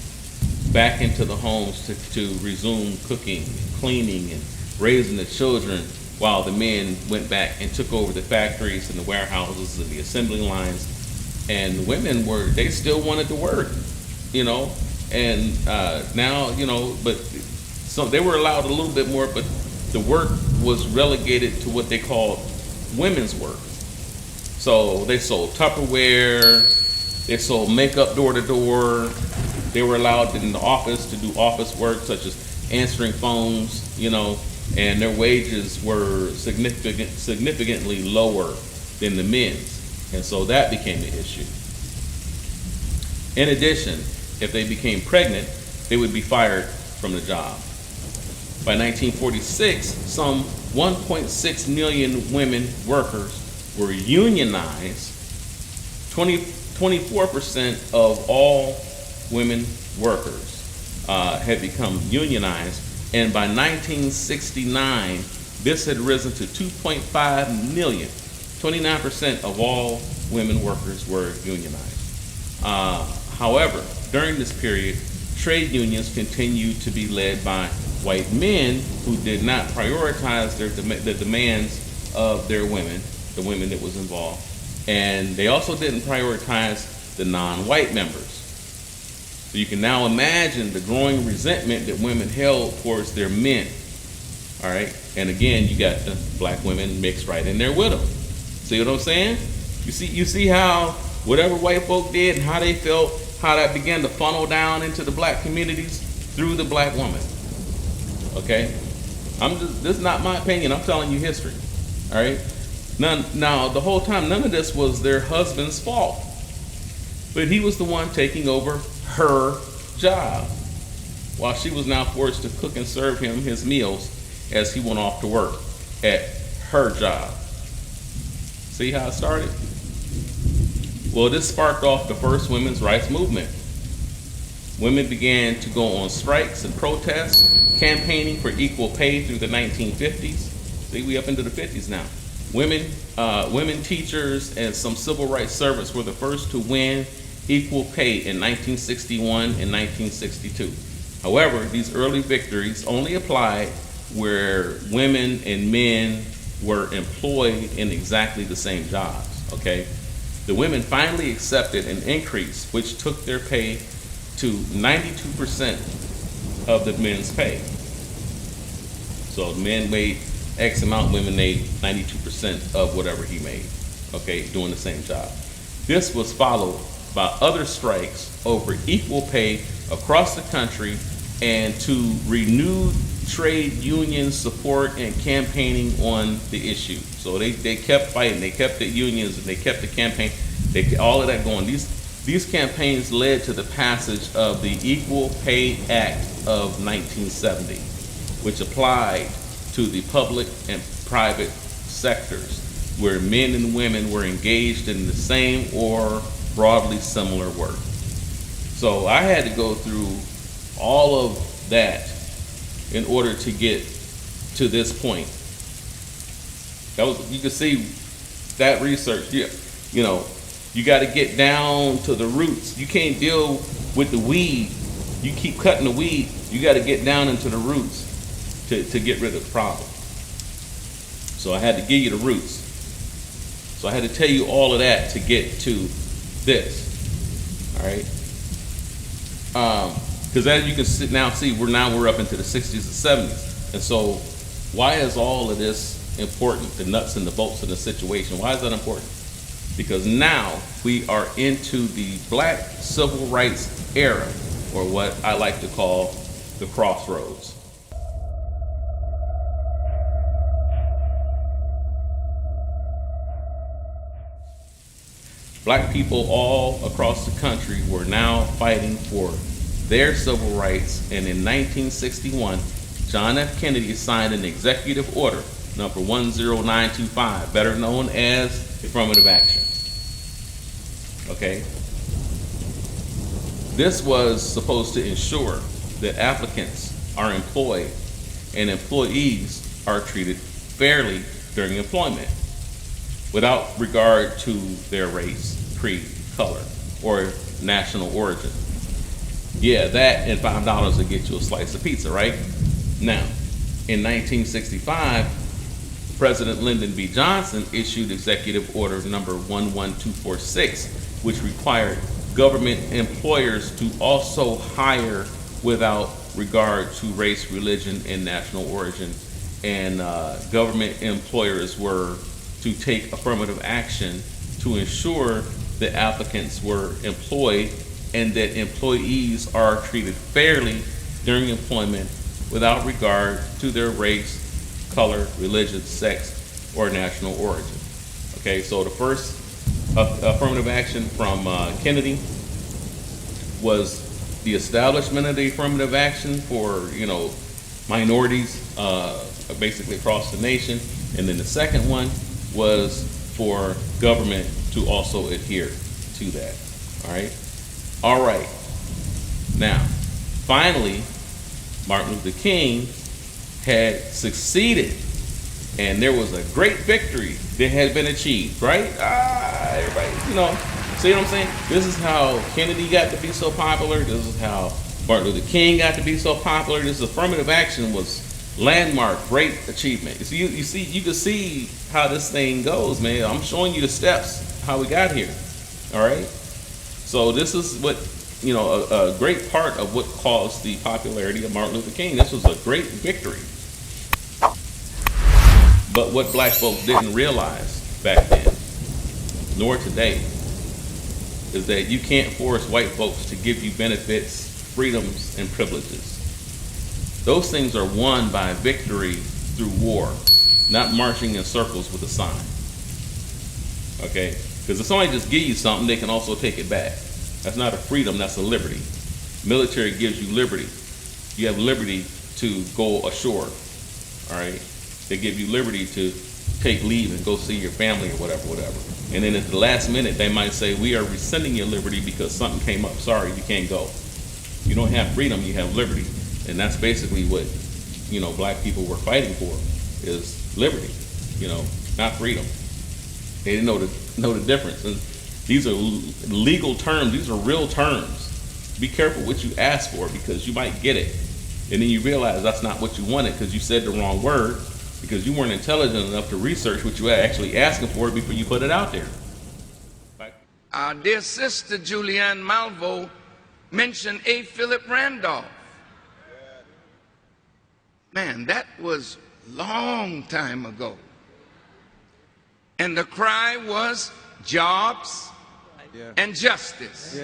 back into the homes to resume cooking, cleaning, and raising the children, while the men went back and took over the factories and the warehouses and the assembly lines. And the women they still wanted to work, and now, but so they were allowed a little bit more, but the work was relegated to what they called women's work. So they sold Tupperware, they sold makeup door to door, they were allowed in the office to do office work such as answering phones, and their wages were significantly lower than the men's. And so that became an issue. In addition, if they became pregnant, they would be fired from the job. By 1946, some 1.6 million women workers were unionized. 24% of all women workers had become unionized. And by 1969, this had risen to 2.5 million. 29% of all women workers were unionized. However, during this period, trade unions continued to be led by white men who did not prioritize the demands of their women, the women that was involved. And they also didn't prioritize the non-white members. So you can now imagine the growing resentment that women held towards their men. All right, and again, you got the black women mixed right in there with them. See what I'm saying? You see how whatever white folk did and how they felt, how that began to funnel down into the black communities through the black woman. Okay, this is not my opinion. I'm telling you history. All right. Now the whole time, none of this was their husband's fault, but he was the one taking over her job, while she was now forced to cook and serve him his meals as he went off to work at her job. See how it started? Well, this sparked off the first women's rights movement. Women began to go on strikes and protests, campaigning for equal pay through the 1950s. See, we up into the 50s now. Women teachers and some civil rights servants were the first to win equal pay in 1961 and 1962. However, these early victories only applied where women and men were employed in exactly the same jobs, okay? The women finally accepted an increase which took their pay to 92% of the men's pay. So men made X amount, women made 92% of whatever he made, okay, doing the same job. This was followed by other strikes over equal pay across the country and to renewed trade union support and campaigning on the issue. So they kept fighting, they kept the unions, and they kept the campaign, all of that going. These campaigns led to the passage of the Equal Pay Act of 1970, which applied to the public and private sectors, where men and women were engaged in the same or broadly similar work. So I had to go through all of that in order to get to this point. You can see that research, you got to get down to the roots. You can't deal with the weed. You keep cutting the weed, you got to get down into the roots to get rid of the problem. So I had to give you the roots. So I had to tell you all of that to get to this. All right. Because as you can now see, we're up into the 60s and 70s, and so why is all of this important? The nuts and the bolts of the situation. Why is that important? Because now we are into the Black civil rights era, or what I like to call the crossroads. Black people all across the country were now fighting for their civil rights, and in 1961, John F. Kennedy signed an executive order, number 10925, better known as affirmative action. Okay? This was supposed to ensure that applicants are employed and employees are treated fairly during employment, without regard to their race, creed, color, or national origin. Yeah, that and $5 will get you a slice of pizza, right? Now, in 1965, President Lyndon B. Johnson issued Executive Order number 11246, which required government employers to also hire without regard to race, religion, and national origin. And government employers were to take affirmative action to ensure that applicants were employed and that employees are treated fairly during employment without regard to their race, color, religion, sex, or national origin. Okay, so the first affirmative action from Kennedy was the establishment of the affirmative action for, minorities basically across the nation. And then the second one was for government to also adhere to that. All right. Now, finally, Martin Luther King had succeeded, and there was a great victory that had been achieved, right? Everybody, see what I'm saying? This is how Kennedy got to be so popular. This is how Martin Luther King got to be so popular. This affirmative action was landmark, great achievement. You can see how this thing goes, man. I'm showing you the steps, how we got here, all right? So this is what, a great part of what caused the popularity of Martin Luther King. This was a great victory. But what black folks didn't realize back then, nor today, is that you can't force white folks to give you benefits, freedoms, and privileges. Those things are won by victory through war, not marching in circles with a sign. Okay? Because if somebody just gives you something, they can also take it back. That's not a freedom, that's a liberty. Military gives you liberty. You have liberty to go ashore, all right? They give you liberty to take leave and go see your family or whatever. And then at the last minute, they might say, we are rescinding your liberty because something came up. Sorry, you can't go. You don't have freedom, you have liberty. And that's basically what, black people were fighting for, is liberty, not freedom. They didn't know the difference. And these are legal terms. These are real terms. Be careful what you ask for, because you might get it. And then you realize that's not what you wanted because you said the wrong word, because you weren't intelligent enough to research what you were actually asking for before you put it out there. Our dear sister Julianne Malvo mentioned A. Philip Randolph. Man, that was long time ago. And the cry was jobs and justice.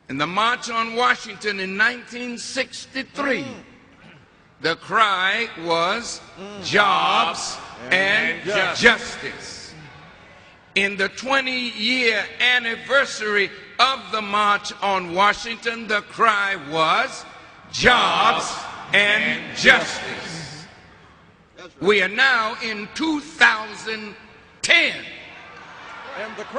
In the March on Washington in 1963, the cry was jobs and justice. In the 20-year anniversary of the March on Washington, the cry was jobs and justice. We are now in 2010.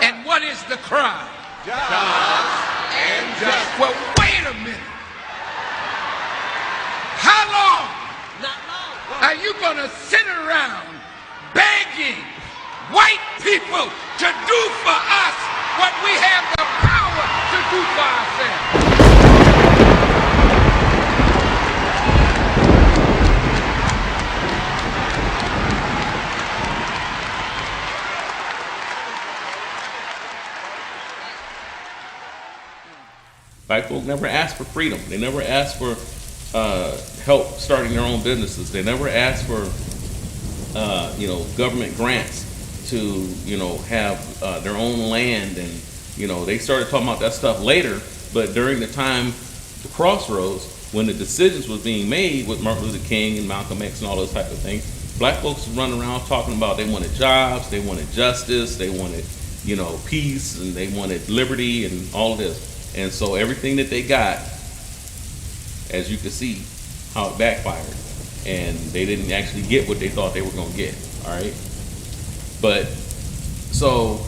And what is the cry? Jobs and justice. Well, wait a minute. How long are you going to sit around begging white people to do for us what we have the power to do for ourselves? Black folk never asked for freedom. They never asked for help starting their own businesses. They never asked for government grants to have their own land, and they started talking about that stuff later. But during the time, the crossroads, when the decisions was being made with Martin Luther King and Malcolm X and all those type of things, black folks was running around talking about they wanted jobs, they wanted justice, they wanted peace, and they wanted liberty and all of this. And so everything that they got, as you can see, how it backfired, and they didn't actually get what they thought they were going to get. All right, but so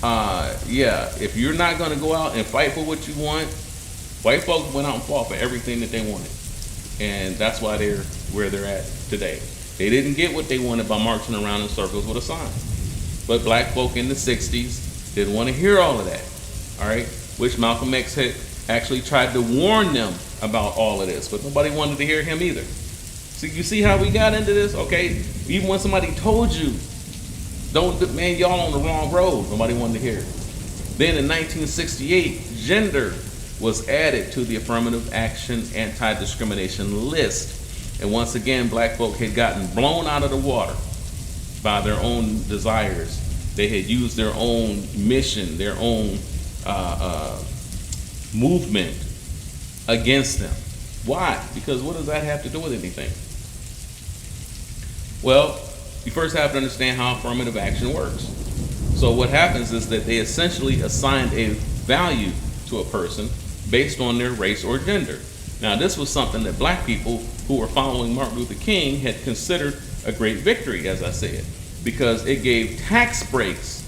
if you're not going to go out and fight for what you want, white folks went out and fought for everything that they wanted, and that's why they're where they're at today. They didn't get what they wanted by marching around in circles with a sign. But black folk in the 60s didn't want to hear all of that, all right? Which Malcolm X had actually tried to warn them about all of this, but nobody wanted to hear him either. So you see how we got into this? Okay, even when somebody told you, man, y'all on the wrong road, nobody wanted to hear it. Then in 1968, gender was added to the affirmative action anti-discrimination list. And once again, black folk had gotten blown out of the water by their own desires. They had used their own mission, their own movement against them. Why? Because what does that have to do with anything? Well, you first have to understand how affirmative action works. So what happens is that they essentially assigned a value to a person based on their race or gender. Now, this was something that black people who were following Martin Luther King had considered a great victory, as I said, because it gave tax breaks.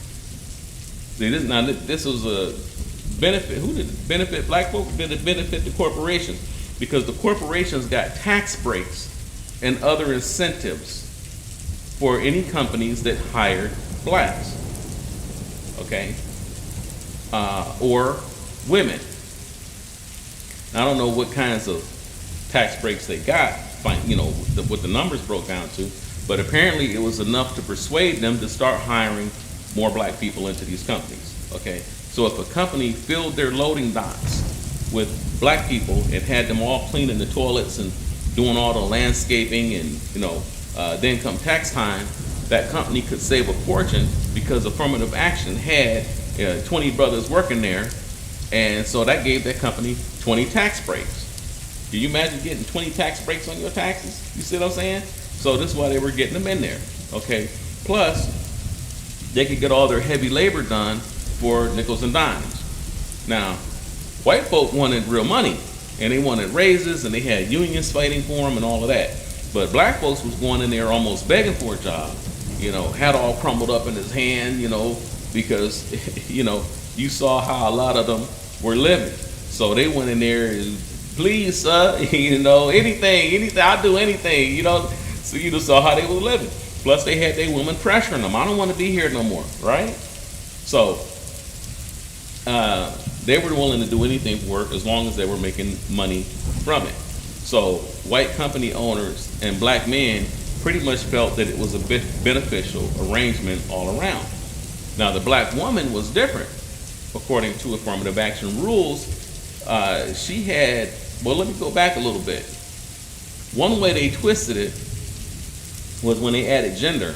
See, this was a benefit. Who did it benefit? Black folk? Did it benefit the corporations? Because the corporations got tax breaks and other incentives for any companies that hired blacks, okay, or women. Now, I don't know what kinds of tax breaks they got, what the numbers broke down to, but apparently it was enough to persuade them to start hiring more black people into these companies, okay? So if a company filled their loading docks with black people and had them all cleaning the toilets and doing all the landscaping and, then come tax time, that company could save a fortune because affirmative action had 20 brothers working there, and so that gave that company 20 tax breaks. Can you imagine getting 20 tax breaks on your taxes? You see what I'm saying? So this is why they were getting them in there, okay? Plus, they could get all their heavy labor done for nickels and dimes. Now, white folk wanted real money, and they wanted raises, and they had unions fighting for them and all of that. But black folks was going in there almost begging for a job, had all crumbled up in his hand, because, you saw how a lot of them were living. So they went in there and, please, sir, anything, I'll do anything, So you just saw how they were living. Plus they had their women pressuring them. I don't want to be here no more, right? So they were willing to do anything for work as long as they were making money from it. So white company owners and black men pretty much felt that it was a beneficial arrangement all around. Now the black woman was different. According to affirmative action rules, she had, well, let me go back a little bit. One way they twisted it was when they added gender.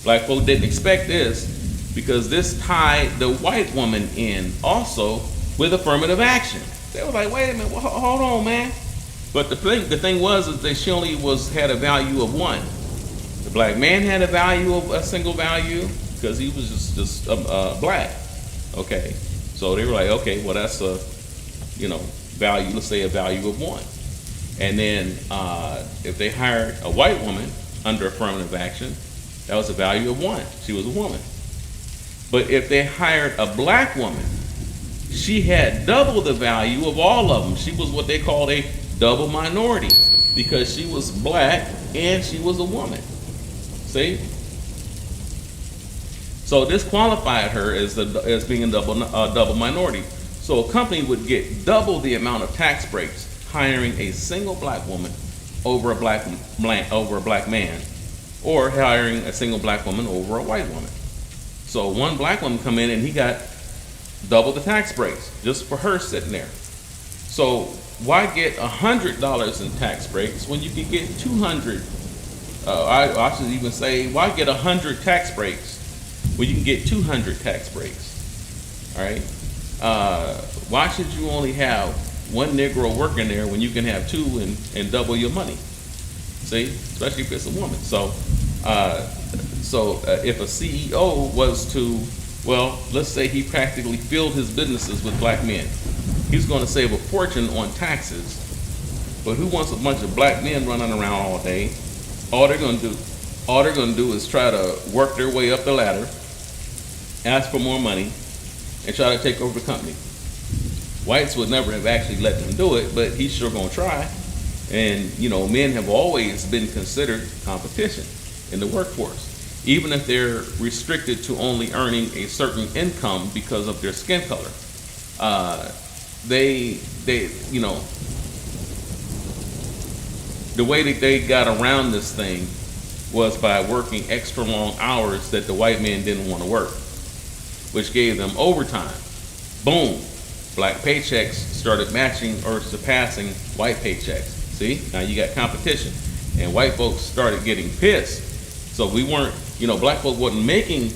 Black folk didn't expect this because this tied the white woman in also with affirmative action. They were like, wait a minute, hold on, man. But the thing was is that she only had a value of 1. The black man had a value of a single value because he was just black. Okay, so they were like, okay, well that's a, value. Let's say a value of 1. And then if they hired a white woman under affirmative action, that was a value of 1. She was a woman. But if they hired a black woman, she had double the value of all of them. She was what they called a double minority because she was black and she was a woman. See? So this qualified her as being a double minority. So a company would get double the amount of tax breaks hiring a single black woman over a black man, or hiring a single black woman over a white woman. So one black woman come in and he got double the tax breaks just for her sitting there. So why get $100 in tax breaks when you can get 200? I should even say, why get 100 tax breaks when you can get 200 tax breaks? All right. Why should you only have one Negro working there when you can have two and double your money? See, especially if it's a woman. So if a CEO was to, well, let's say he practically filled his businesses with black men, he's going to save a fortune on taxes. But who wants a bunch of black men running around all day? All they're going to do is try to work their way up the ladder, ask for more money, and try to take over the company. Whites would never have actually let them do it, but he's sure going to try. And, you know, men have always been considered competition in the workforce, even if they're restricted to only earning a certain income because of their skin color. They, you know, the way that they got around this thing was by working extra long hours that the white men didn't want to work, which gave them overtime. Boom, black paychecks started matching or surpassing white paychecks. See, now you got competition, and white folks started getting pissed. So we weren't, you know, black folk wasn't making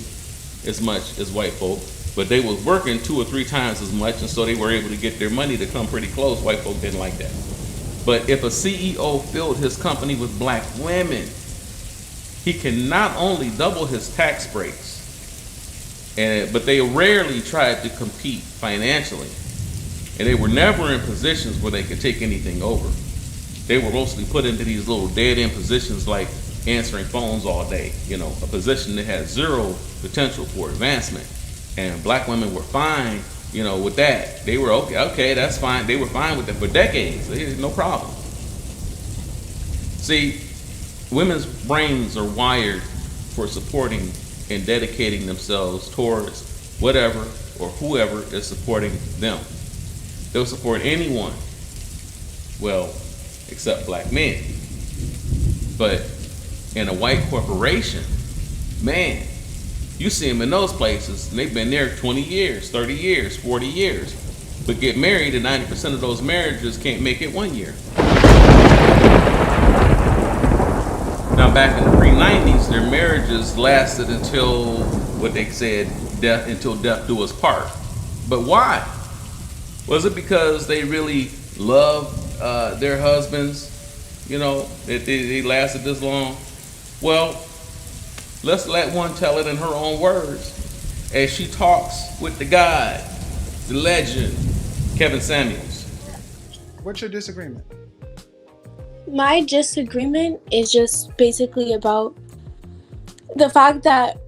as much as white folk, but they was working 2 or 3 times as much, and so they were able to get their money to come pretty close. White folk didn't like that. But if a CEO filled his company with black women, he can not only double his tax breaks, but they rarely tried to compete financially. And they were never in positions where they could take anything over. They were mostly put into these little dead-end positions like answering phones all day, you know, a position that had zero potential for advancement. And black women were fine, you know, with that. They were okay, that's fine. They were fine with it for decades. No problem. See, women's brains are wired for supporting and dedicating themselves towards whatever or whoever is supporting them. They'll support anyone, well, except black men. But in a white corporation, man, you see them in those places, and they've been there 20 years, 30 years, 40 years, but get married, and 90% of those marriages can't make it 1 year. Now, back in the pre-90s, their marriages lasted until, what they said, until death do us part. But why? Was it because they really loved their husbands, you know, that they lasted this long? Well, let's let one tell it in her own words as she talks with the God, the legend, Kevin Samuels. What's your disagreement? My disagreement is just basically about the fact that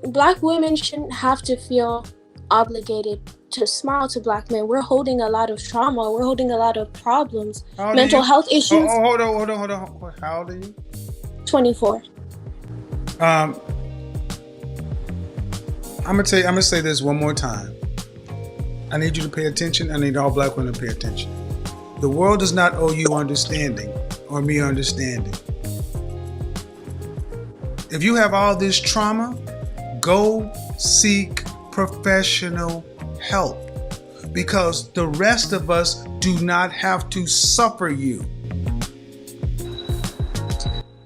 black women shouldn't have to feel obligated to smile to black men. We're holding a lot of trauma. We're holding a lot of problems, mental health issues. Hold on. How old are you? 24. I'm gonna say this one more time. I need you to pay attention. I need all black women to pay attention. The world does not owe you understanding or me understanding. If you have all this trauma, go seek professional help, because the rest of us do not have to suffer you.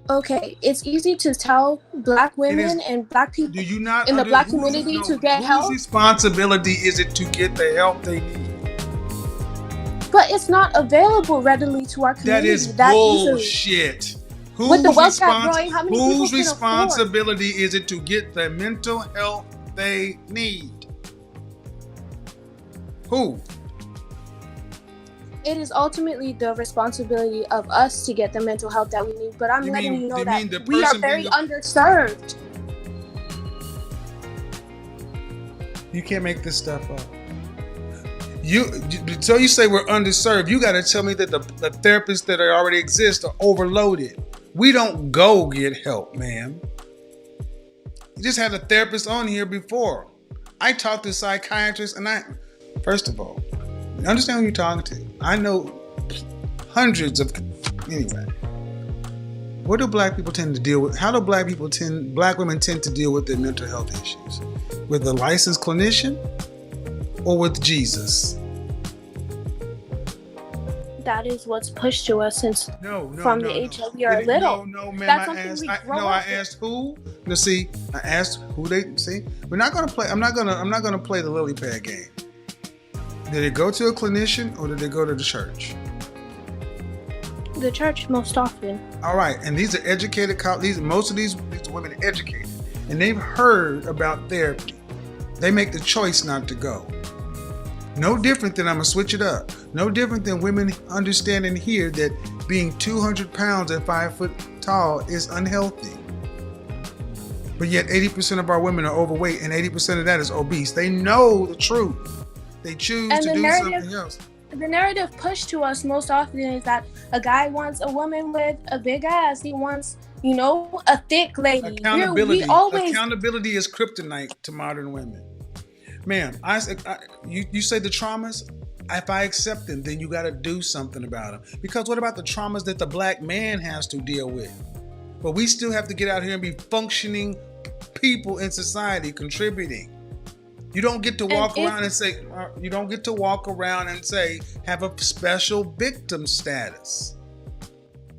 Okay, it's easy to tell black women and black people in the black community to get help. Whose responsibility is it to get the help they need? But it's not available readily to our community. That is bullshit. With the wealth gap growing, how many people whose can responsibility is it to get the mental health they need? Who? It is ultimately the responsibility of us to get the mental health that we need. But I'm letting you know that we are very underserved. You can't make this stuff up. So you say we're underserved. You got to tell me that the therapists that already exist are overloaded. We don't go get help, ma'am. You just had a therapist on here before. I talked to psychiatrists, and first of all, understand who you're talking to. I know hundreds of, anyway. What do black people tend to deal with? How do black women tend to deal with their mental health issues? With a licensed clinician? or with Jesus? That is what's pushed to us since No, from the age that we are little. No, ma'am. That's I something asked. we I grow up with. asked who. No, see, I asked who they see. We're not gonna play. I'm not gonna play the lily pad game. Did they go to a clinician or did they go to the church? The church most often. All right, and these are educated. Most of these women are educated, and they've heard about therapy. They make the choice not to go. No different than, I'm gonna switch it up. No different than women understand and hear that being 200 pounds at 5 foot tall is unhealthy. But yet 80% of our women are overweight and 80% of that is obese. They know the truth. They choose to do something else. The narrative pushed to us most often is that a guy wants a woman with a big ass. He wants, a thick lady. Accountability. Accountability Accountability is kryptonite to modern women. Ma'am, you say the traumas. If I accept them, then you got to do something about them. Because what about the traumas that the black man has to deal with? But we still have to get out here and be functioning people in society, contributing. You don't get to walk around and say, have a special victim status.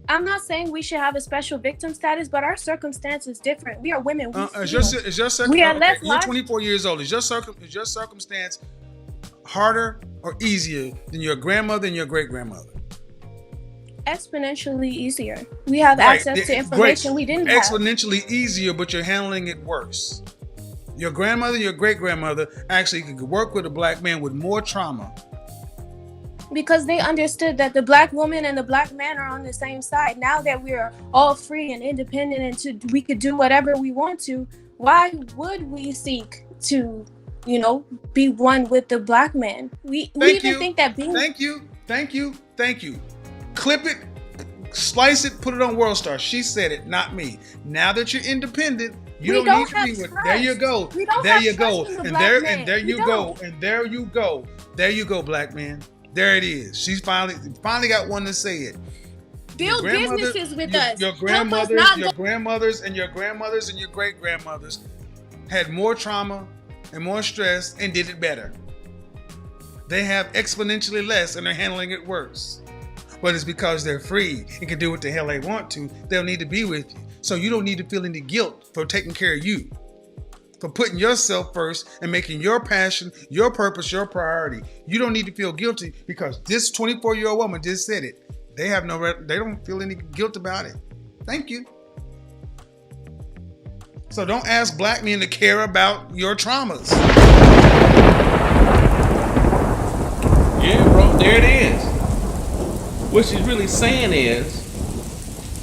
I'm not saying we should have a special victim status, but our circumstance is different. We are women. You're 24 years old. Is your circumstance harder or easier than your grandmother and your great-grandmother? Exponentially easier. We have access to information we didn't have. Exponentially easier, but you're handling it worse. Your grandmother, your great-grandmother actually could work with a black man with more trauma. Because they understood that the black woman and the black man are on the same side. Now that we are all free and independent and we could do whatever we want to, why would we seek to, be one with the black man? We think that being... Thank you. Clip it, slice it, put it on World Star. She said it, not me. Now that you're independent, you don't need to be with. There you go. There you go. And there you go, black man. There it is. She's finally got one to say it. Build businesses with us. Your grandmothers and your great-grandmothers had more trauma and more stress and did it better. They have exponentially less and they're handling it worse. But it's because they're free and can do what the hell they want to. They'll need to be with you. So you don't need to feel any guilt for taking care of you, for putting yourself first and making your passion, your purpose, your priority. You don't need to feel guilty because this 24-year-old woman just said it. They don't feel any guilt about it. Thank you. So don't ask black men to care about your traumas. Yeah, bro, there it is. What she's really saying is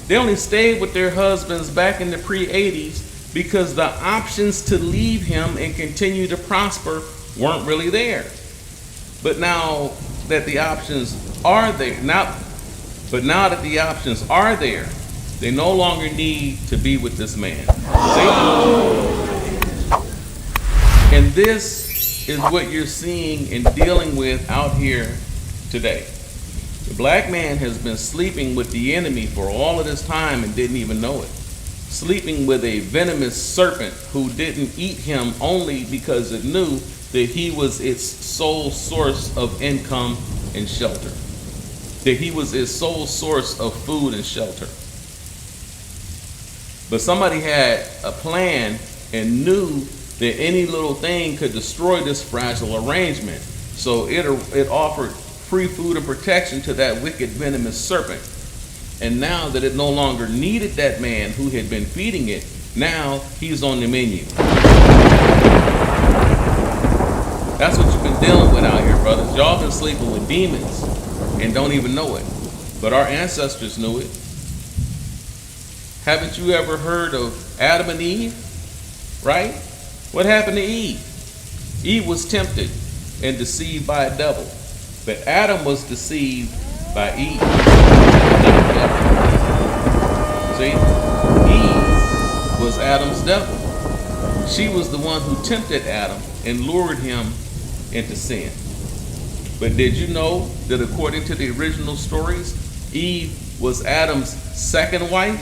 they only stayed with their husbands back in the pre-80s because the options to leave him and continue to prosper weren't really there. But now that the options are there, they no longer need to be with this man. And this is what you're seeing and dealing with out here today. The black man has been sleeping with the enemy for all of this time and didn't even know it. Sleeping with a venomous serpent who didn't eat him only because it knew that he was its sole source of income and shelter. That he was its sole source of food and shelter. But somebody had a plan and knew that any little thing could destroy this fragile arrangement. So it offered free food and protection to that wicked venomous serpent. And now that it no longer needed that man who had been feeding it, now he's on the menu. That's what you've been dealing with out here, brothers. Y'all been sleeping with demons and don't even know it. But our ancestors knew it. Haven't you ever heard of Adam and Eve? Right? What happened to Eve? Eve was tempted and deceived by a devil. But Adam was deceived by Eve. See? Eve was Adam's devil. She was the one who tempted Adam and lured him into sin. But did you know that according to the original stories, Eve was Adam's second wife?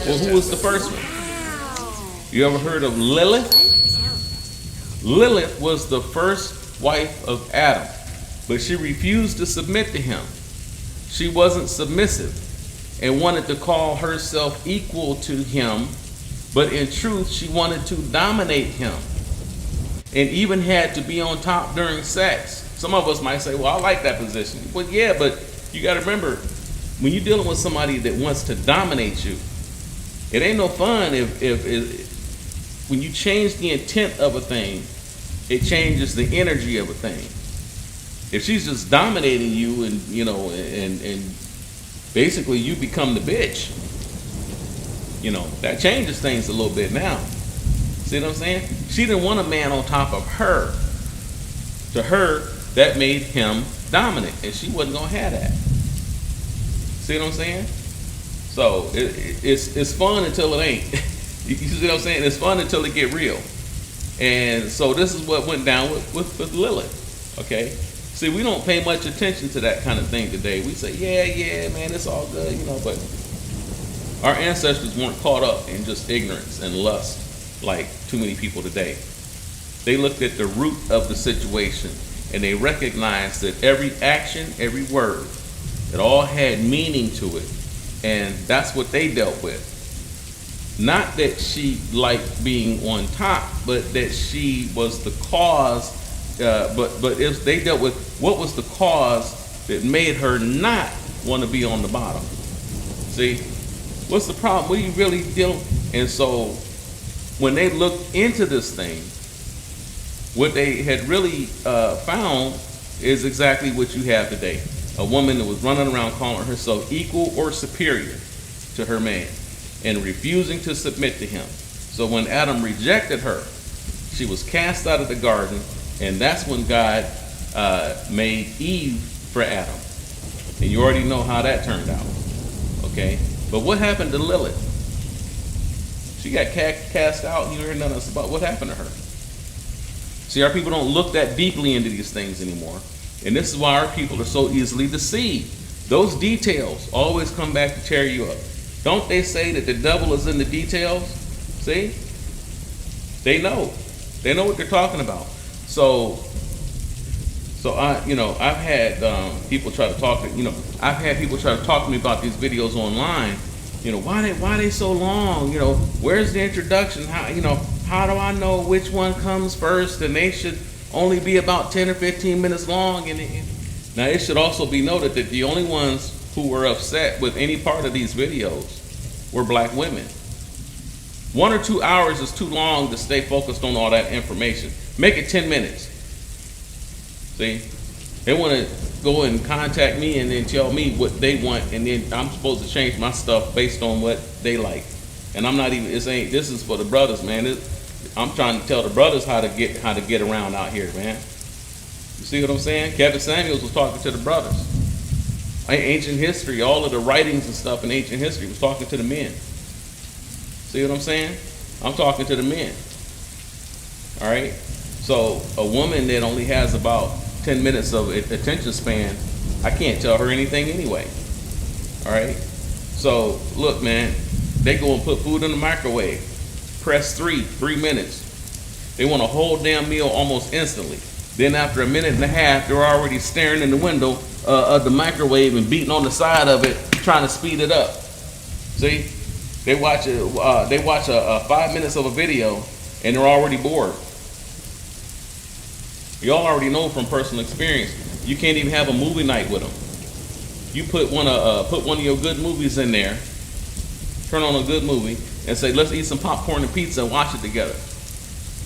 Well, who was the first one? You ever heard of Lilith? Lilith was the first wife of Adam, but she refused to submit to him. She wasn't submissive and wanted to call herself equal to him, but in truth, she wanted to dominate him and even had to be on top during sex. Some of us might say, well, I like that position. Well, yeah, but you got to remember, when you're dealing with somebody that wants to dominate you, it ain't no fun if when you change the intent of a thing, it changes the energy of a thing. If she's just dominating you and, you know, and basically you become the bitch, you know, that changes things a little bit now. See what I'm saying? She didn't want a man on top of her. To her, that made him dominant, and she wasn't gonna have that. See what I'm saying? So it's fun until it ain't. You see what I'm saying? It's fun until it get real. And so this is what went down with Lilith. Okay? See, we don't pay much attention to that kind of thing today. We say, yeah, man, it's all good, you know, but our ancestors weren't caught up in just ignorance and lust like too many people today. They looked at the root of the situation, and they recognized that every action, every word, it all had meaning to it. And that's what they dealt with. Not that she liked being on top, but that she was the cause. But if they dealt with what was the cause that made her not want to be on the bottom. See, what's the problem? What are you really dealing? And so, when they looked into this thing, what they had really found is exactly what you have today: a woman that was running around calling herself equal or superior to her man, and refusing to submit to him. So when Adam rejected her, she was cast out of the garden, and that's when God made Eve for Adam. And you already know how that turned out. Okay? But what happened to Lilith? She got cast out, and you heard nothing else about what happened to her. See, our people don't look that deeply into these things anymore. And this is why our people are so easily deceived. Those details always come back to tear you up. Don't they say that the devil is in the details? See? They know. They know what they're talking about. So I've had people try to talk to, I've had people try to talk to me about these videos online. Why they so long? Where's the introduction? How do I know which one comes first? And they should only be about 10 or 15 minutes long. Now, it should also be noted that the only ones who were upset with any part of these videos were black women. 1 or 2 hours is too long to stay focused on all that information. Make it 10 minutes. See? They want to go and contact me and then tell me what they want, and then I'm supposed to change my stuff based on what they like. And I'm not even, this is for the brothers, man. I'm trying to tell the brothers how to get around out here, man. You see what I'm saying? Kevin Samuels was talking to the brothers. Ancient history, all of the writings and stuff in ancient history was talking to the men. See what I'm saying? I'm talking to the men. All right? So a woman that only has about 10 minutes of attention span, I can't tell her anything anyway. All right? So look, man, they go and put food in the microwave. Press 3 minutes. They want a whole damn meal almost instantly. Then after a minute and a half, they're already staring in the window of the microwave and beating on the side of it, trying to speed it up. See? They watch a 5 minutes of a video and they're already bored. Y'all already know from personal experience, you can't even have a movie night with them. You put one of your good movies in there, turn on a good movie, and say, let's eat some popcorn and pizza and watch it together.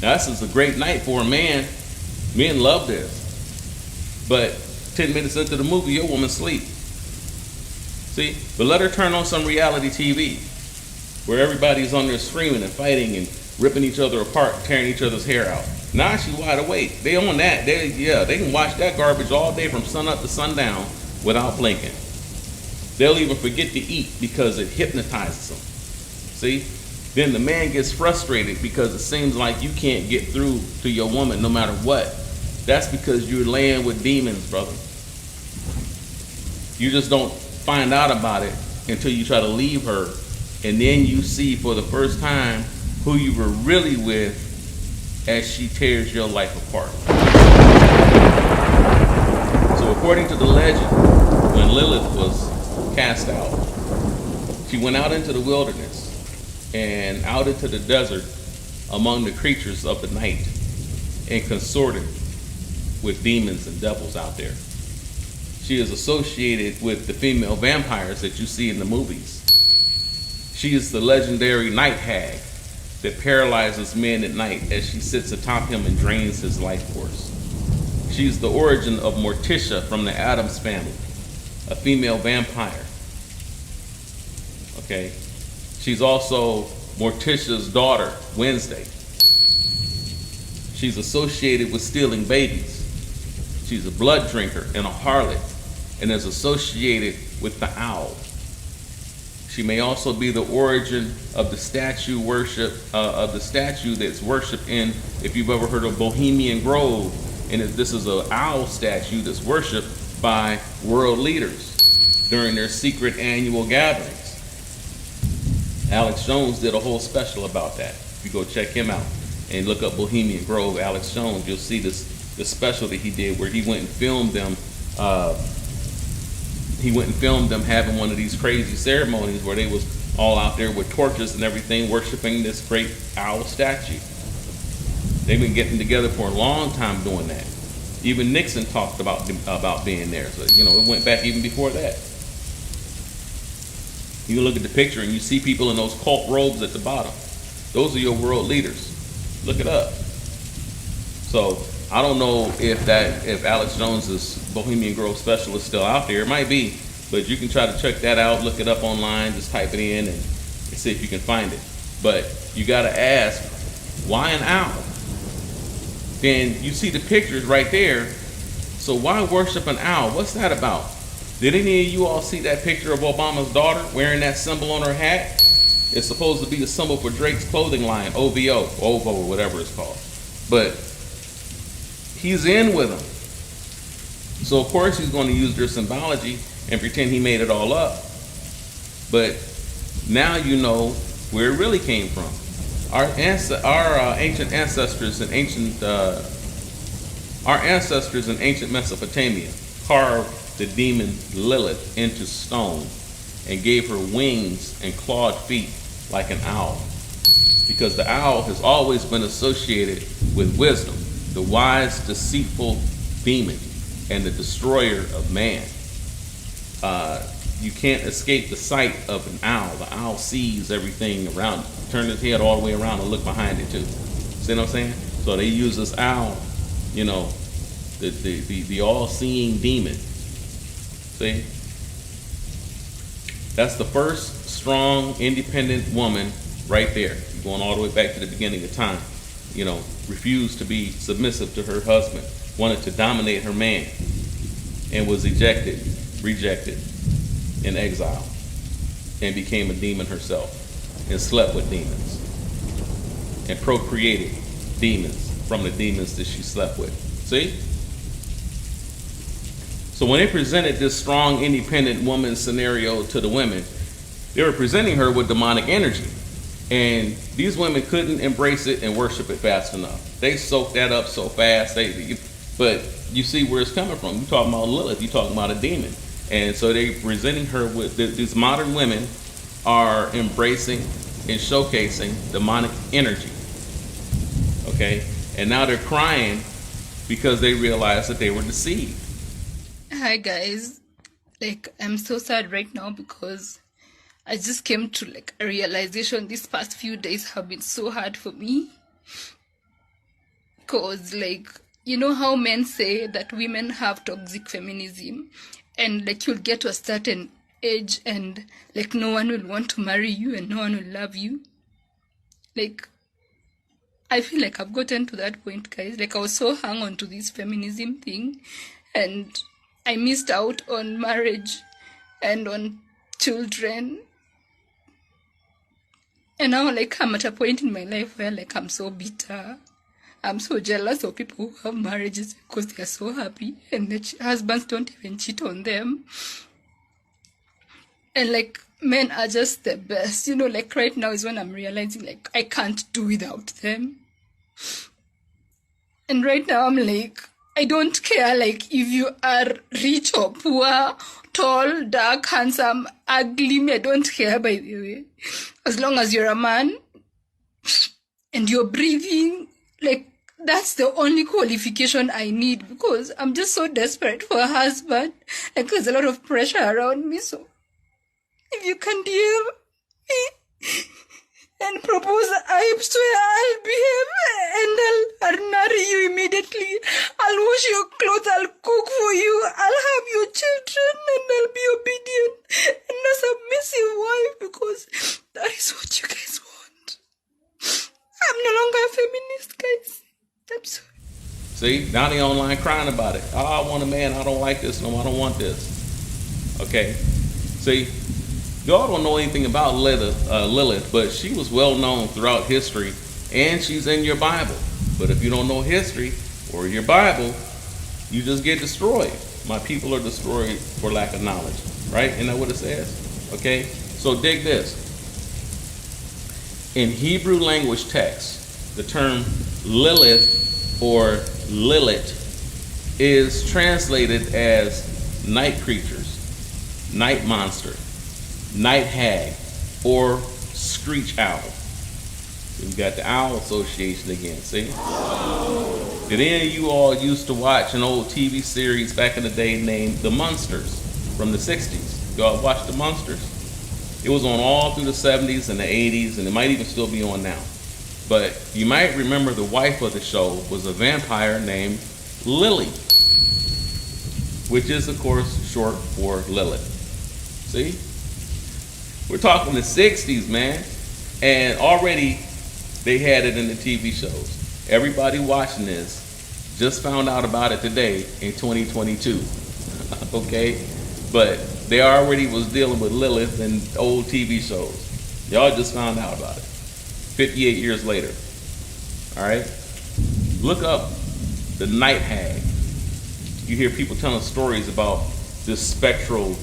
Now, this is a great night for a man. Men love this. But 10 minutes into the movie, your woman's asleep. See? But let her turn on some reality TV where everybody's on there screaming and fighting and ripping each other apart, tearing each other's hair out. Now she's wide awake. They own that. They can watch that garbage all day from sun up to sundown without blinking. They'll even forget to eat because it hypnotizes them. See? Then the man gets frustrated because it seems like you can't get through to your woman no matter what. That's because you're laying with demons, brother. You just don't find out about it until you try to leave her, and then you see for the first time who you were really with as she tears your life apart. So according to the legend, when Lilith was cast out, she went out into the wilderness and out into the desert among the creatures of the night and consorted with demons and devils out there. She is associated with the female vampires that you see in the movies. She is the legendary night hag that paralyzes men at night as she sits atop him and drains his life force. She's the origin of Morticia from the Addams family, a female vampire. Okay? She's also Morticia's daughter, Wednesday. She's associated with stealing babies. She's a blood drinker and a harlot, and is associated with the owl. She may also be the origin of the statue worship, of the statue that's worshipped in, if you've ever heard of Bohemian Grove, and this is an owl statue that's worshipped by world leaders during their secret annual gatherings. Alex Jones did a whole special about that. If you go check him out and look up Bohemian Grove, Alex Jones, you'll see this special that he did where he went and filmed them. He went and filmed them having one of these crazy ceremonies where they was all out there with torches and everything worshiping this great owl statue. They've been getting together for a long time doing that. Even Nixon talked about being there. So, you know, it went back even before that. You look at the picture and you see people in those cult robes at the bottom. Those are your world leaders. Look it up. So I don't know if Alex Jones's Bohemian Grove special is still out there. It might be, but you can try to check that out, look it up online, just type it in and see if you can find it. But you gotta ask, why an owl? Then you see the pictures right there. So why worship an owl? What's that about? Did any of you all see that picture of Obama's daughter wearing that symbol on her hat? It's supposed to be the symbol for Drake's clothing line, OVO, or whatever it's called. But he's in with them. So of course he's going to use their symbology and pretend he made it all up. But now you know where it really came from. Our ancient ancestors in ancient Mesopotamia carved the demon Lilith into stone and gave her wings and clawed feet like an owl, because the owl has always been associated with wisdom, the wise, deceitful demon, and the destroyer of man. You can't escape the sight of an owl. The owl sees everything around it. Turn his head all the way around and look behind it too. See what I'm saying? So they use this owl, you know, the all-seeing demon. See? That's the first strong, independent woman right there. You're going all the way back to the beginning of time. You know, refused to be submissive to her husband, wanted to dominate her man, and was rejected, in exile, and became a demon herself, and slept with demons, and procreated demons from the demons that she slept with. See? So when they presented this strong, independent woman scenario to the women, they were presenting her with demonic energy. And these women couldn't embrace it and worship it fast enough. They soaked that up so fast. But you see where it's coming from. You're talking about Lilith. You're talking about a demon. And so they're presenting her with, these modern women are embracing and showcasing demonic energy. Okay? And now they're crying because they realize that they were deceived. Hi guys, I'm so sad right now because I just came to a realization. These past few days have been so hard for me, because you know how men say that women have toxic feminism, and you'll get to a certain age and no one will want to marry you and no one will love you. I feel like I've gotten to that point, guys. I was so hung on to this feminism thing, and I missed out on marriage and on children. And now I'm at a point in my life where I'm so bitter. I'm so jealous of people who have marriages because they are so happy and their husbands don't even cheat on them. And men are just the best. Right now is when I'm realizing I can't do without them. And right now I'm like, I don't care like if you are rich or poor, tall, dark, handsome, ugly, me, I don't care, by the way. As long as you're a man and you're breathing, like, that's the only qualification I need, because I'm just so desperate for a husband. Like, there's a lot of pressure around me, so if you can DM me and propose, I swear I'll behave and I'll marry you immediately. I'll wash your clothes, I'll cook for you, I'll have your children, and I'll be obedient and a submissive wife, because that is what you guys want. I'm no longer a feminist, guys. I'm sorry. See, now they online crying about it. Oh, I want a man, I don't like this, no, I don't want this. Okay, see, y'all don't know anything about Lilith, but she was well known throughout history, and she's in your Bible. But if you don't know history or your Bible, you just get destroyed. My people are destroyed for lack of knowledge, right? Isn't that what it says? Okay, so dig this. In Hebrew language text, the term Lilith or Lilith is translated as night creatures, night monster, night hag, or screech owl. We've got the Owl Association again, see? Did any of you all used to watch an old TV series back in the day named The Munsters from the 60s? Y'all watch The Munsters? It was on all through the 70s and the 80s, and it might even still be on now. But you might remember the wife of the show was a vampire named Lily, which is, of course, short for Lilith. See? We're talking the 60s, man. And already they had it in the TV shows. Everybody watching this just found out about it today in 2022. Okay? But they already was dealing with Lilith in old TV shows. Y'all just found out about it 58 years later. All right? Look up the night hag. You hear people telling stories about this spectral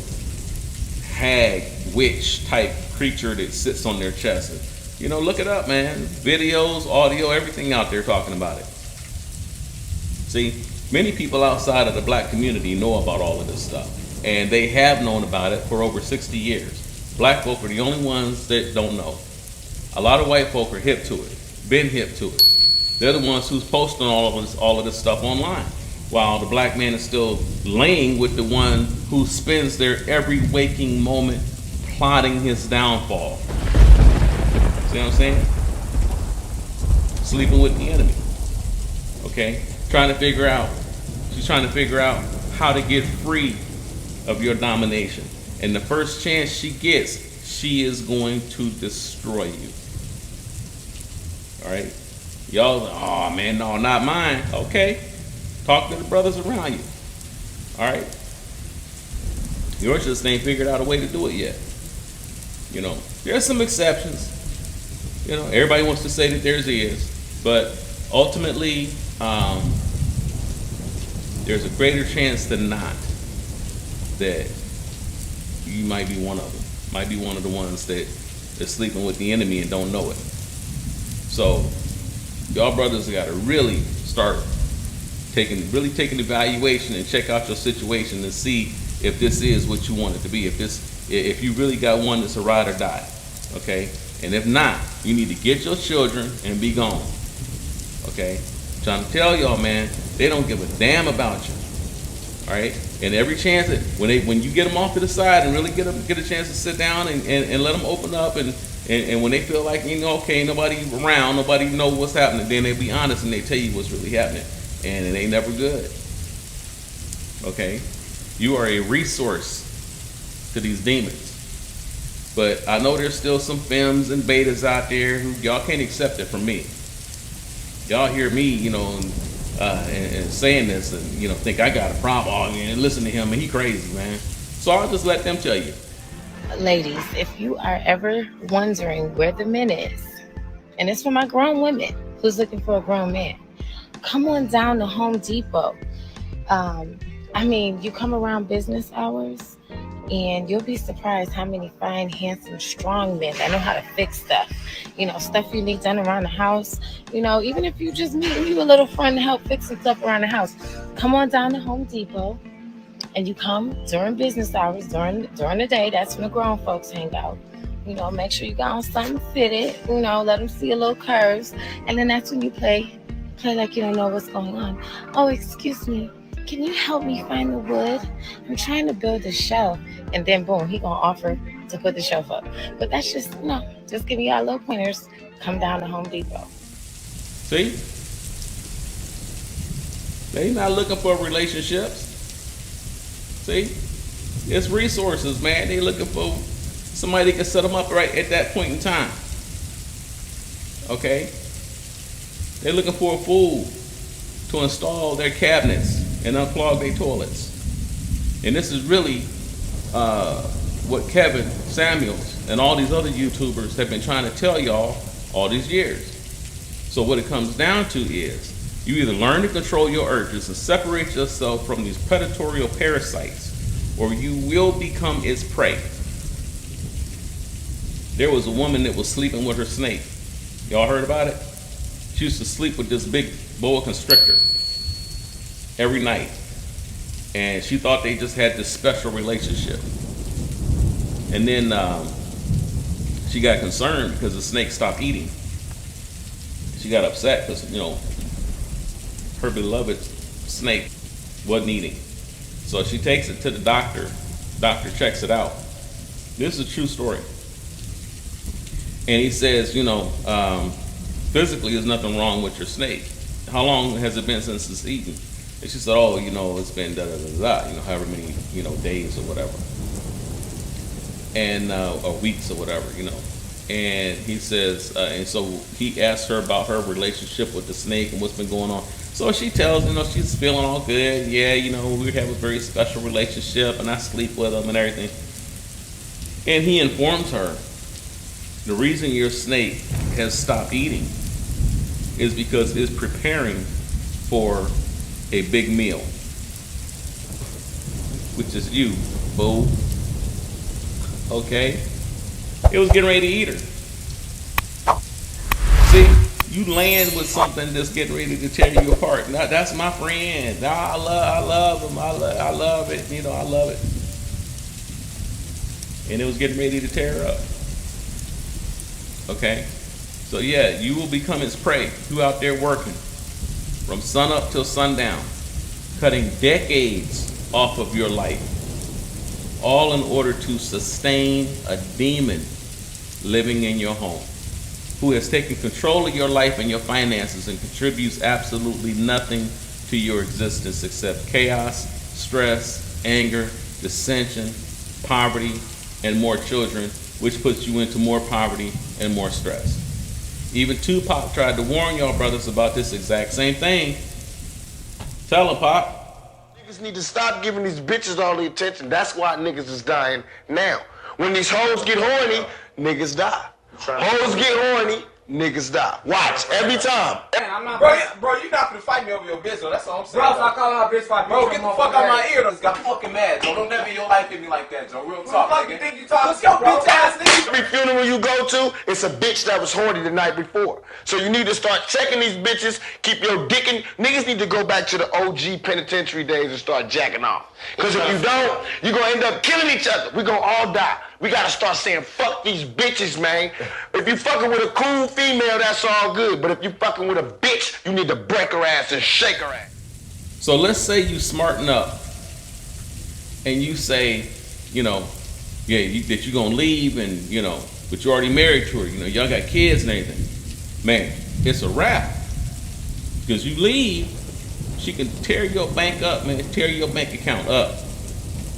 hag, witch type creature that sits on their chest. You know, look it up, man. Videos, audio, everything out there talking about it. See, many people outside of the black community know about all of this stuff, and they have known about it for over 60 years. Black folk are the only ones that don't know. A lot of white folk are hip to it, been hip to it. They're the ones who's posting all of this stuff online, while the black man is still laying with the one who spends their every waking moment plotting his downfall. See what I'm saying? Sleeping with the enemy. Okay? She's trying to figure out how to get free of your domination. And the first chance she gets, she is going to destroy you. All right? Y'all, oh man, no, not mine. Okay. Talk to the brothers around you. All right? Yours just ain't figured out a way to do it yet. You know, there's some exceptions. You know, everybody wants to say that theirs is, but ultimately, there's a greater chance than not that you might be one of them. Might be one of the ones that is sleeping with the enemy and don't know it. So, y'all brothers got to really start taking evaluation and check out your situation and see if this is what you want it to be. If you really got one that's a ride or die, okay? And if not, you need to get your children and be gone, okay? I'm trying to tell y'all, man, they don't give a damn about you, all right? And every chance that when you get them off to the side and really get a chance to sit down and let them open up and when they feel like, you know, okay, nobody around, nobody know what's happening, then they be honest and they tell you what's really happening, and it ain't never good, okay? You are a resource to these demons. But I know there's still some femmes and betas out there who y'all can't accept it from me. Y'all hear me, you know, and saying this and, you know, think I got a problem. Oh, and listen to him and he crazy, man. So I'll just let them tell you. Ladies, if you are ever wondering where the men is, and it's for my grown women who's looking for a grown man, come on down to Home Depot. I mean, you come around business hours, And you'll be surprised how many fine, handsome, strong men that know how to fix stuff. You know, stuff you need done around the house. You know, even if you just meet you a little friend to help fix some stuff around the house, come on down to Home Depot. And you come during business hours, during the day. That's when the grown folks hang out. You know, make sure you got on something fitted. You know, let them see a little curves. And then that's when you play like you don't know what's going on. Oh, excuse me. Can you help me find the wood? I'm trying to build a shelf. And then boom, he gonna offer to put the shelf up. But that's just, just giving y'all little pointers. Come down to Home Depot. See? They not looking for relationships. See? It's resources, man. They looking for somebody that can set them up right at that point in time. Okay? They're looking for a fool to install their cabinets and unclog their toilets. And this is really what Kevin Samuels and all these other YouTubers have been trying to tell y'all all these years. So what it comes down to is you either learn to control your urges and separate yourself from these predatory parasites, or you will become its prey. There was a woman that was sleeping with her snake. Y'all heard about it? She used to sleep with this big boa constrictor every night. And she thought they just had this special relationship. And then she got concerned because the snake stopped eating. She got upset because, her beloved snake wasn't eating. So she takes it to the doctor. Doctor checks it out. This is a true story. And he says, physically there's nothing wrong with your snake. How long has it been since it's eaten? And she said, it's been however many, days or whatever. And, or weeks or whatever, And he says, and so he asked her about her relationship with the snake and what's been going on. So she tells, she's feeling all good. Yeah, we have a very special relationship and I sleep with him and everything. And he informs her, the reason your snake has stopped eating is because it's preparing for a big meal, which is you, boo. Okay? It was getting ready to eat her. See, you land with something that's getting ready to tear you apart. Now, that's my friend. Now, I love him. I love it. I love it. And it was getting ready to tear her up. Okay? So yeah, you will become its prey. You out there working from sun up till sundown, cutting decades off of your life, all in order to sustain a demon living in your home, who has taken control of your life and your finances and contributes absolutely nothing to your existence except chaos, stress, anger, dissension, poverty, and more children, which puts you into more poverty and more stress. Even Tupac tried to warn y'all brothers about this exact same thing. Tell him, Pop. Niggas need to stop giving these bitches all the attention. That's why niggas is dying now. When these hoes get horny, niggas die. Hoes get horny, niggas die. Watch, every time. Man, I'm not bro, you not gonna fight me over your bitch, though. That's all I'm saying. Bro, if I call out bitch fight, bro, get the fuck out my ear. Though. Got fucking mad, Joe. Don't never in your life hit me like that, Joe. Real talk, nigga. You think you talking? Let's go, bitch ass nigga. Every funeral you go to, it's a bitch that was horny the night before. So you need to start checking these bitches, keep your dick in. Niggas need to go back to the OG penitentiary days and start jacking off. Because if you don't, you're gonna end up killing each other. We're gonna all die. We gotta start saying, fuck these bitches, man. If you fucking with a cool female, that's all good. But if you fucking with a bitch, you need to break her ass and shake her ass. So let's say you smarten up and you say, that you're gonna leave and, but you're already married to her, y'all got kids and everything. Man, it's a wrap. Because you leave, she can tear your bank up, man, tear your bank account up.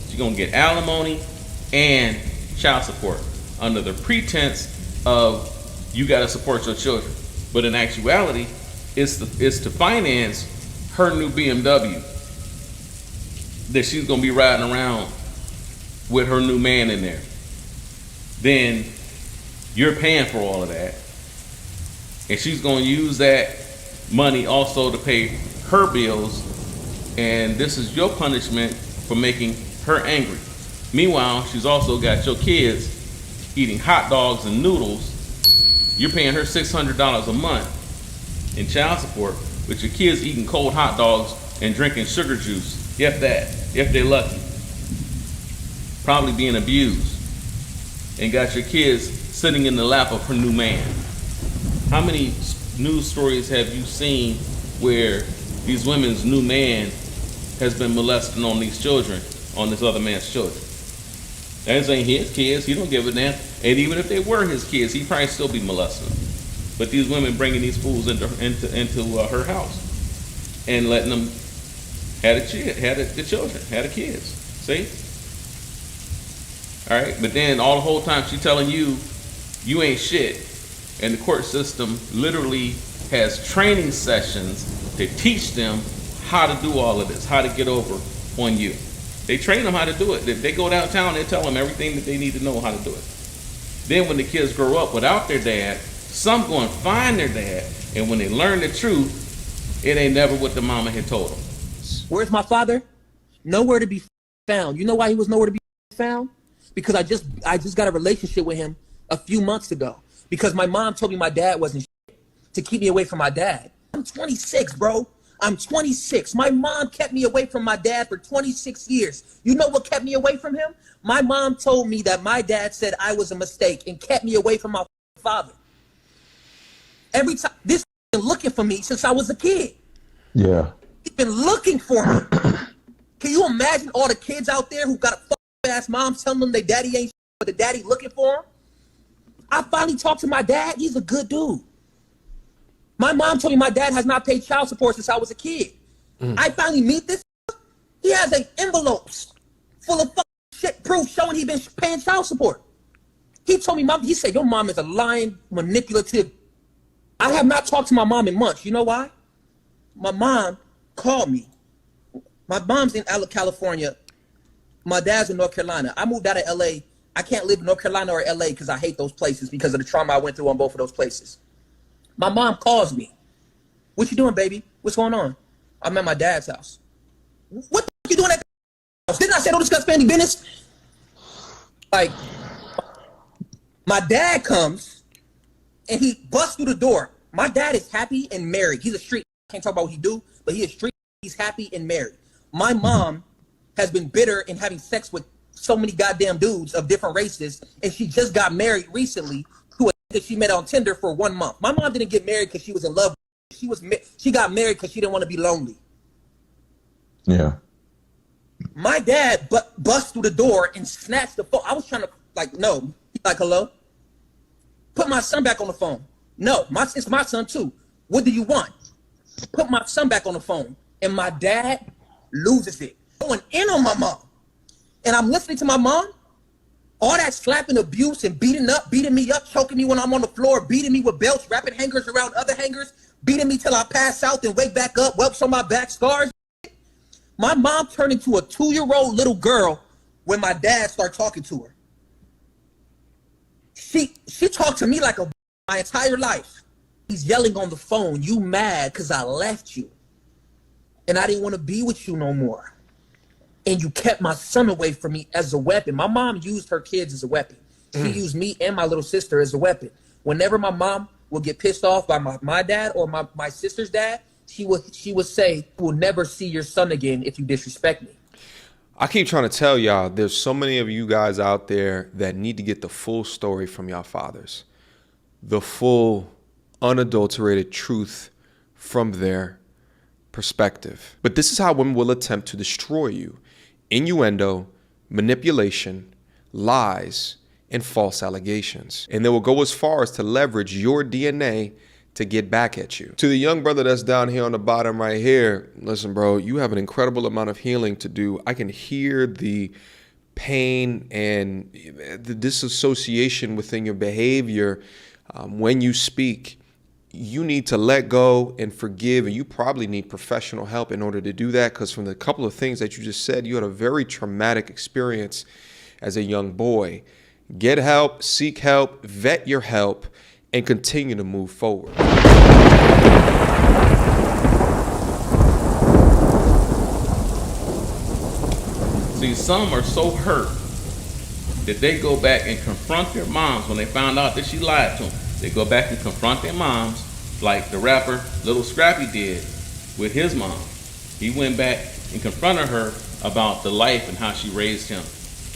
She's gonna get alimony and child support under the pretense of you got to support your children, but in actuality it's to finance her new BMW that she's going to be riding around with her new man in there. Then you're paying for all of that, and she's going to use that money also to pay her bills, and this is your punishment for making her angry. Meanwhile, she's also got your kids eating hot dogs and noodles. You're paying her $600 a month in child support, with your kids eating cold hot dogs and drinking sugar juice, if they're lucky. Probably being abused. And got your kids sitting in the lap of her new man. How many news stories have you seen where these women's new man has been molesting on these children, on this other man's children? Those ain't his kids. He don't give a damn. And even if they were his kids, he'd probably still be molesting them. But these women bringing these fools into her house and letting them have the children, have the kids. See? All right, but then all the whole time she telling you, you ain't shit. And the court system literally has training sessions to teach them how to do all of this, how to get over on you. They train them how to do it. If they go downtown, they tell them everything that they need to know how to do it. Then when the kids grow up without their dad, some go and find their dad, and when they learn the truth, it ain't never what the mama had told them. Where's my father? Nowhere to be found. You know why he was nowhere to be found? Because I just got a relationship with him a few months ago. Because my mom told me my dad wasn't shit, to keep me away from my dad. I'm 26, bro. I'm 26. My mom kept me away from my dad for 26 years. You know what kept me away from him? My mom told me that my dad said I was a mistake and kept me away from my father. Every time, this been looking for me since I was a kid. Yeah. He's been looking for me. Can you imagine all the kids out there who got a fucking ass mom telling them their daddy ain't shit, but the daddy looking for them? I finally talked to my dad. He's a good dude. My mom told me my dad has not paid child support since I was a kid. I finally meet this. He has envelopes full of fucking shit proof showing he been paying child support. He told me, he said, your mom is a lying, manipulative. I have not talked to my mom in months. You know why? My mom called me. My mom's in California. My dad's in North Carolina. I moved out of LA. I can't live in North Carolina or LA because I hate those places because of the trauma I went through on both of those places. My mom calls me. What you doing, baby? What's going on? I'm at my dad's house. What the fuck you doing at the house? Didn't I say don't discuss family business? Like, my dad comes and he busts through the door. My dad is happy and married. He's a street. I can't talk about what he do, but he is street. He's happy and married. My mom has been bitter and having sex with so many goddamn dudes of different races, and she just got married recently to a that she met on Tinder for 1 month. My mom didn't get married because she was in love. She got married because she didn't want to be lonely. Yeah. My dad bust through the door and snatched the phone. I was trying to no. He's like, hello? Put my son back on the phone. No, it's my son too. What do you want? Put my son back on the phone. And my dad loses it. Going in on my mom. And I'm listening to my mom. All that slapping, abuse, and beating me up, choking me when I'm on the floor, beating me with belts, wrapping hangers around other hangers, beating me till I pass out and wake back up, whelps on my back, scars. My mom turned into a 2-year-old little girl when my dad started talking to her. She talked to me like my entire life. He's yelling on the phone, you mad because I left you. And I didn't want to be with you no more. And you kept my son away from me as a weapon. My mom used her kids as a weapon. She used me and my little sister as a weapon. Whenever my mom would get pissed off by my dad or my sister's dad, she would say, we'll never see your son again if you disrespect me. I keep trying to tell y'all, there's so many of you guys out there that need to get the full story from y'all fathers. The full, unadulterated truth from their perspective. But this is how women will attempt to destroy you. Innuendo, manipulation, lies, and false allegations. And they will go as far as to leverage your DNA to get back at you. To the young brother that's down here on the bottom right here, listen, bro, you have an incredible amount of healing to do. I can hear the pain and the disassociation within your behavior when you speak. You need to let go and forgive, and you probably need professional help in order to do that, because from the couple of things that you just said, you had a very traumatic experience as a young boy. Get help, seek help, vet your help, and continue to move forward. See, some are so hurt that they go back and confront their moms when they found out that she lied to them. They go back and confront their moms like the rapper Little Scrappy did with his mom. He went back and confronted her about the life and how she raised him.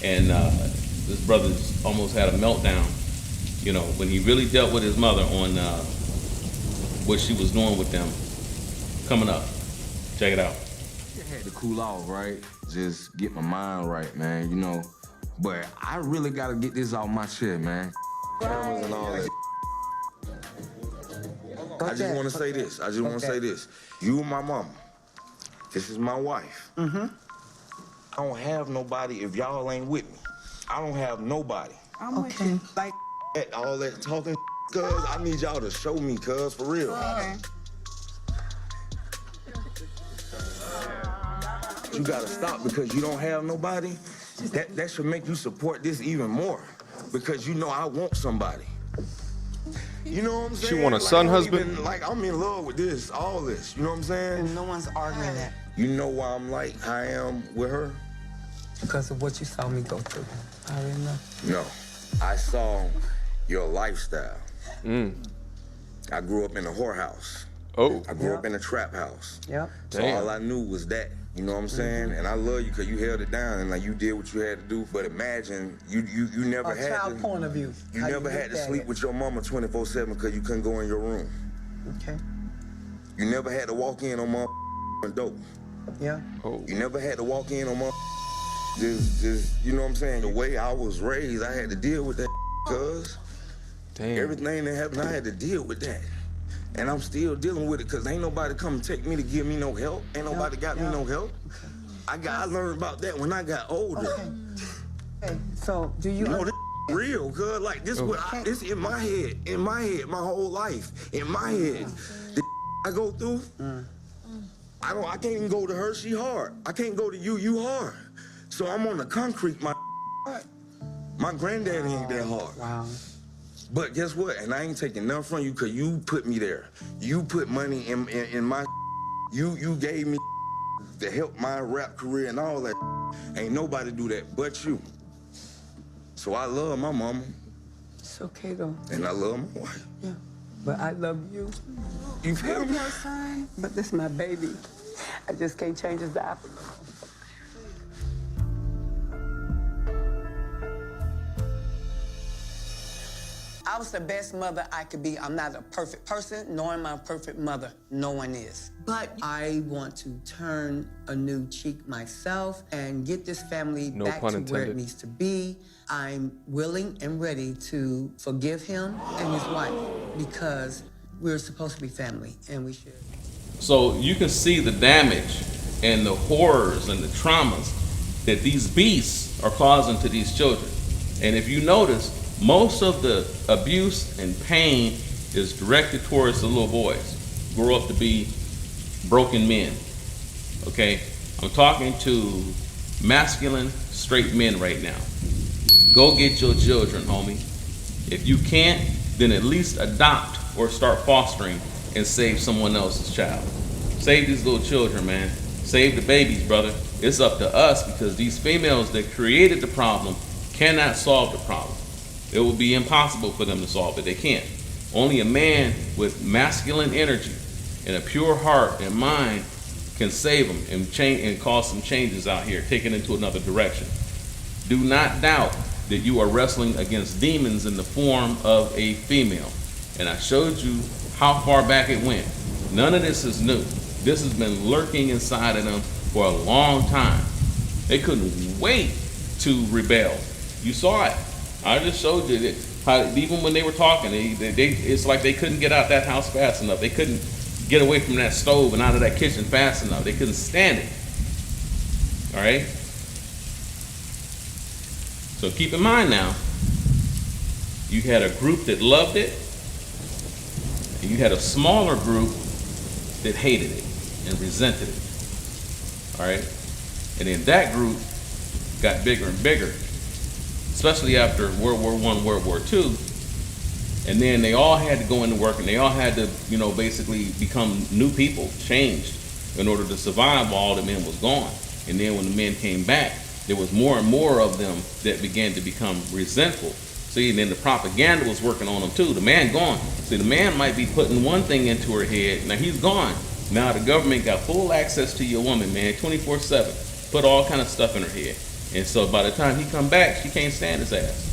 And this brother almost had a meltdown, you know, when he really dealt with his mother on what she was doing with them. Coming up. Check it out. I had to cool off, right? Just get my mind right, man, you know. But I really gotta get this off my chest, man. Cameras and all that. I just wanna say this. I just wanna say this. You and my mama. This is my wife. Mm-hmm. I don't have nobody if y'all ain't with me. I don't have nobody. I'm with you. Like all that talking, cuz I need y'all to show me, cuz, for real. Okay. You gotta stop because you don't have nobody. That should make you support this even more. Because you know I want somebody. You know what I'm saying? She want a son, husband? Like I'm in love with this, all this. You know what I'm saying? And no one's arguing that. You know why I'm like how I am with her? Because of what you saw me go through. I already know. No. I saw your lifestyle. I grew up in a whorehouse. Oh. I grew up in a trap house. Yep. So all I knew was that. You know what I'm saying? And I love you because you held it down and like you did what you had to do. But imagine you never had child to. point of view. You never had to sleep with your mama 24/7 because you couldn't go in your room. Okay. You never had to walk in on my dope. Yeah. Oh. You never had to walk in on my just you know what I'm saying? The way I was raised, I had to deal with that cuz. Damn. Everything that happened, I had to deal with that. And I'm still dealing with it because ain't nobody come and take me to give me no help. Ain't nobody got me no help. I learned about that when I got older. Okay. So do you? No, this real, cuz like this this in my head, my whole life, in my head. The I go through, I can't even go to her, she hard. I can't go to you hard. So I'm on the concrete, my granddaddy ain't that hard. Wow. But guess what? And I ain't taking nothing from you because you put me there. You put money in my you gave me to help my rap career and all that. Ain't nobody do that but you. So I love my mama. It's okay though. And I love my wife. Yeah. But I love you. You feel me? Son, but this is my baby. I just can't change his diaper. I was the best mother I could be. I'm not a perfect person, nor am I a perfect mother. No one is. But I want to turn a new cheek myself and get this family back to where it needs to be. I'm willing and ready to forgive him and his wife because we're supposed to be family and we should. So you can see the damage and the horrors and the traumas that these beasts are causing to these children. And if you notice, most of the abuse and pain is directed towards the little boys who grow up to be broken men. Okay? I'm talking to masculine, straight men right now. Go get your children, homie. If you can't, then at least adopt or start fostering and save someone else's child. Save these little children, man. Save the babies, brother. It's up to us because these females that created the problem cannot solve the problem. It will be impossible for them to solve it. They can't. Only a man with masculine energy and a pure heart and mind can save them and change and cause some changes out here, take it into another direction. Do not doubt that you are wrestling against demons in the form of a female. And I showed you how far back it went. None of this is new. This has been lurking inside of them for a long time. They couldn't wait to rebel. You saw it. I just showed you that how even when they were talking, it's like they couldn't get out that house fast enough. They couldn't get away from that stove and out of that kitchen fast enough. They couldn't stand it. All right? So keep in mind now, you had a group that loved it, and you had a smaller group that hated it and resented it. All right? And then that group got bigger and bigger, especially after World War I, World War II. And then they all had to go into work and they all had to, basically become new people, changed in order to survive while all the men was gone. And then when the men came back, there was more and more of them that began to become resentful. See, and then the propaganda was working on them too. The man gone. See, the man might be putting one thing into her head. Now he's gone. Now the government got full access to your woman, man, 24/7. Put all kind of stuff in her head. And so by the time he come back, she can't stand his ass.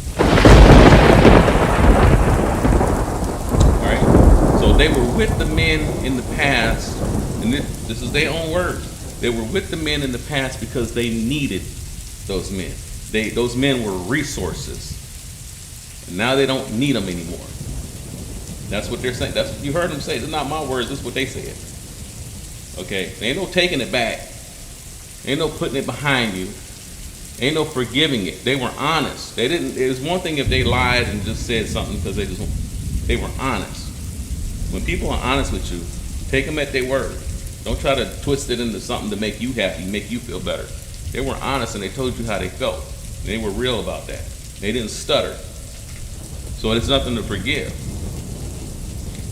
All right. So they were with the men in the past, and this is their own words. They were with the men in the past because they needed those men. Those men were resources. And now they don't need them anymore. That's what they're saying. That's what you heard them say. This is not my words. This is what they said. Okay. There ain't no taking it back. Ain't no putting it behind you. Ain't no forgiving it. They were honest. They didn't. It was one thing if they lied and just said something because they were honest. When people are honest with you, take them at their word. Don't try to twist it into something to make you happy, make you feel better. They were honest and they told you how they felt. They were real about that. They didn't stutter. So it's nothing to forgive.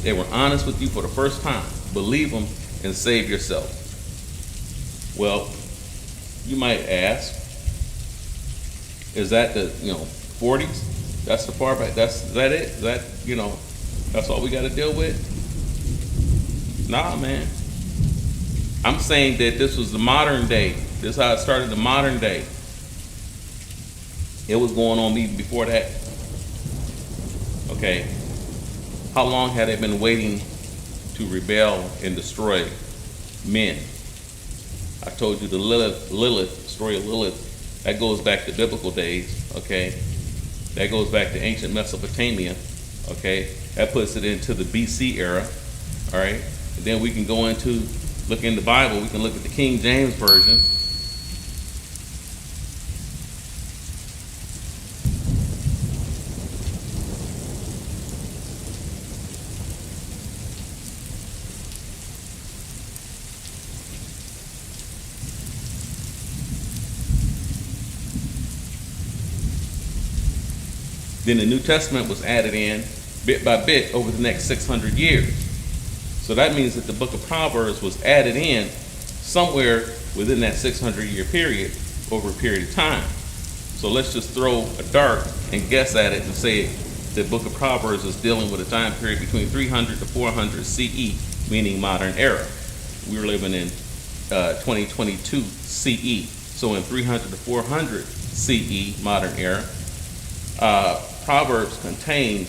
They were honest with you for the first time. Believe them and save yourself. Well, you might ask, is that the 40s? That's the far back. Is that it? Is that that's all we got to deal with? Nah, man. I'm saying that this was the modern day. This is how it started. The modern day. It was going on even before that. Okay. How long had they been waiting to rebel and destroy men? I told you the Lilith story of Lilith. That goes back to biblical days, okay? That goes back to ancient Mesopotamia, okay? That puts it into the BC era, all right? And then we can go into, look in the Bible, we can look at the King James Version. Then the New Testament was added in bit by bit over the next 600 years. So that means that the book of Proverbs was added in somewhere within that 600-year period over a period of time. So let's just throw a dart and guess at it and say the book of Proverbs is dealing with a time period between 300 to 400 CE, meaning modern era. We were living in 2022 CE. So in 300 to 400 CE, modern era, Proverbs contains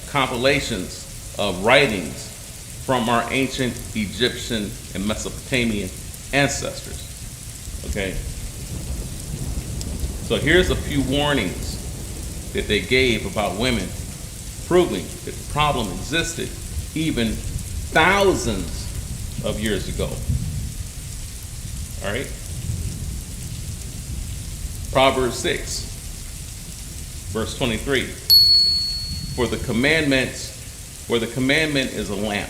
compilations of writings from our ancient Egyptian and Mesopotamian ancestors. Okay? So here's a few warnings that they gave about women, proving that the problem existed even thousands of years ago. All right? Proverbs 6, verse 23. For the commandment is a lamp,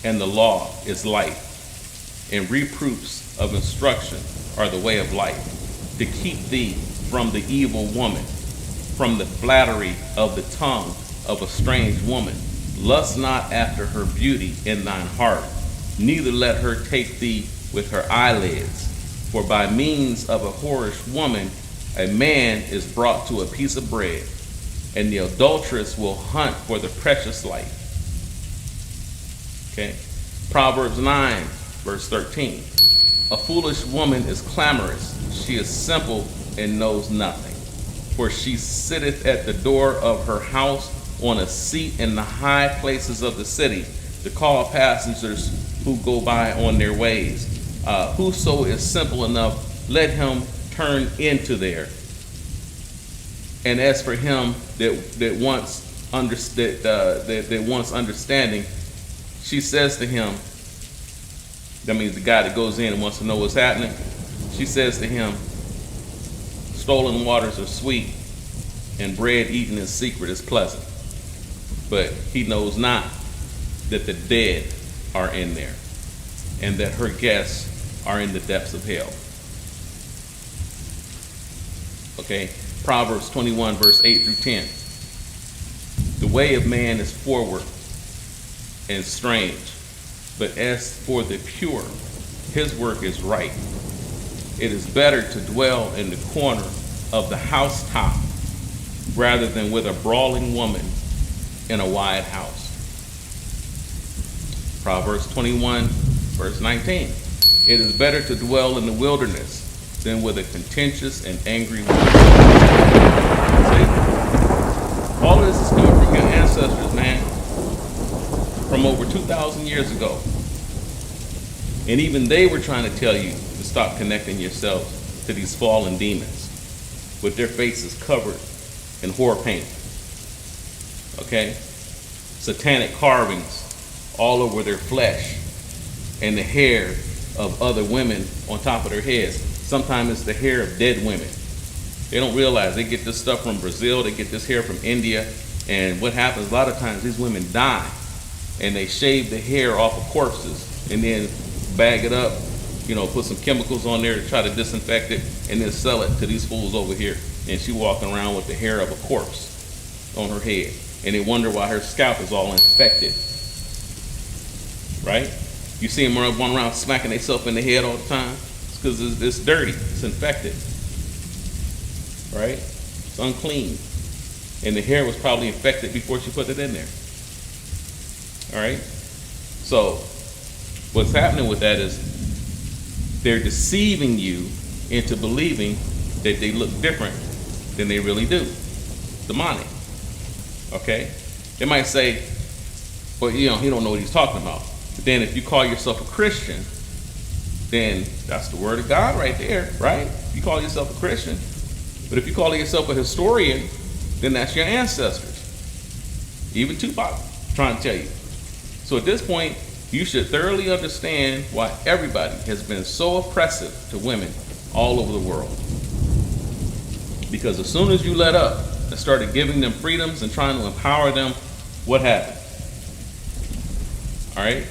and the law is light, and reproofs of instruction are the way of life, to keep thee from the evil woman, from the flattery of the tongue of a strange woman. Lust not after her beauty in thine heart, neither let her take thee with her eyelids. For by means of a whorish woman, a man is brought to a piece of bread, and the adulteress will hunt for the precious life. Okay. Proverbs 9, verse 13. A foolish woman is clamorous. She is simple and knows nothing. For she sitteth at the door of her house on a seat in the high places of the city, to call passengers who go by on their ways. Whoso is simple enough, let him turn into there. And as for him that wants understanding, she says to him, that means the guy that goes in and wants to know what's happening, she says to him, stolen waters are sweet, and bread eaten in secret is pleasant. But he knows not that the dead are in there, and that her guests are in the depths of hell. Okay, Proverbs 21, verse 8 through 10. The way of man is forward and strange, but as for the pure, his work is right. it is better to dwell in the corner of the housetop rather than with a brawling woman in a wide house. Proverbs 21, verse 19. It is better to dwell in the wilderness than with a contentious and angry woman. See? All of this is coming from your ancestors, man, from over 2,000 years ago. And even they were trying to tell you to stop connecting yourselves to these fallen demons with their faces covered in horror paint. Okay? Satanic carvings all over their flesh and the hair of other women on top of their heads. Sometimes it's the hair of dead women. They don't realize they get this stuff from Brazil, they get this hair from India, and what happens a lot of times, these women die and they shave the hair off of corpses and then bag it up, you know, put some chemicals on there to try to disinfect it and then sell it to these fools over here. And she walking around with the hair of a corpse on her head. And they wonder why her scalp is all infected. Right? You see them running around smacking themselves in the head all the time. It's because it's dirty. It's infected. Right? It's unclean. And the hair was probably infected before she put it in there. All right? So, what's happening with that is they're deceiving you into believing that they look different than they really do. Demonic. Okay? They might say, well, you know, he don't know what he's talking about. But then if you call yourself a Christian, then that's the word of God right there, right? You call yourself a Christian. But if you call yourself a historian, then that's your ancestors. Even Tupac trying to tell you. So at this point, you should thoroughly understand why everybody has been so oppressive to women all over the world. Because as soon as you let up and started giving them freedoms and trying to empower them, what happened? All right?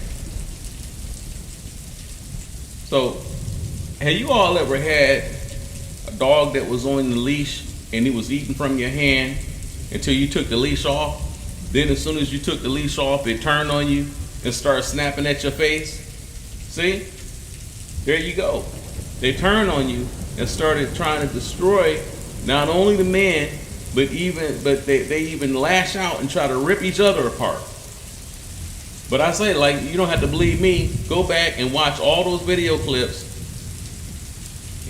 So, have you all ever had a dog that was on the leash and he was eating from your hand until you took the leash off? Then as soon as you took the leash off, it turned on you and started snapping at your face? See? There you go. They turned on you and started trying to destroy not only the man, but they even lash out and try to rip each other apart. But I say, like, you don't have to believe me. Go back and watch all those video clips.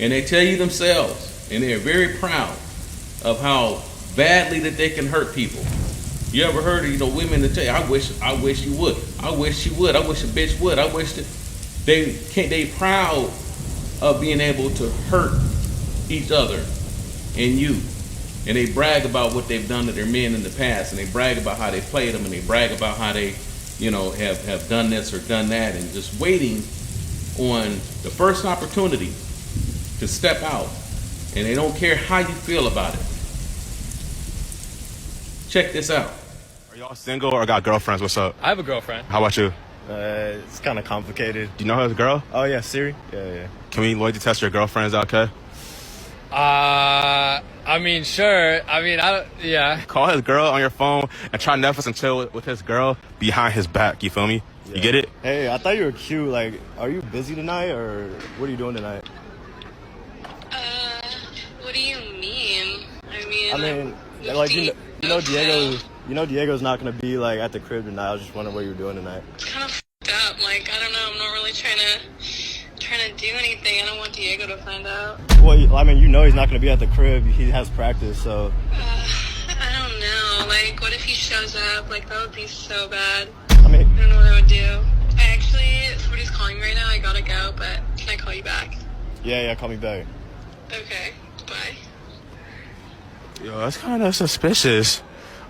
And they tell you themselves, and they're very proud of how badly that they can hurt people. You ever heard of, you know, women that tell you, I wish you would. I wish you would. I wish a bitch would. I wish that they proud of being able to hurt each other and you. And they brag about what they've done to their men in the past, and they brag about how they played them, and they brag about how they, you know, have done this or done that, and just waiting on the first opportunity to step out. And they don't care how you feel about it. Check this out. Are y'all single or got girlfriends? What's up? I have a girlfriend. How about you? It's kind of complicated. Do you know her as a girl? Oh, yeah, Siri? Yeah. Can we loyalty test your girlfriends out, okay? I mean, sure. I mean, yeah. Call his girl on your phone and try Netflix and chill with his girl behind his back. You feel me? Yeah. You get it? Hey, I thought you were cute. Like, are you busy tonight or what are you doing tonight? What do you mean? I mean, like, you know Diego's not gonna be like at the crib tonight. I was just wondering what you were doing tonight. It's kind of f***ed up. Like, I don't know. I'm not really trying to do anything. I don't want Diego to find out. Well, I mean, you know he's not gonna be at the crib. He has practice, so. I don't know. Like, what if he shows up? Like, that would be so bad. I mean, I don't know what I would do. Somebody's calling me right now. I gotta go, but can I call you back? Yeah, call me back. Okay. Bye. Yo, that's kind of suspicious.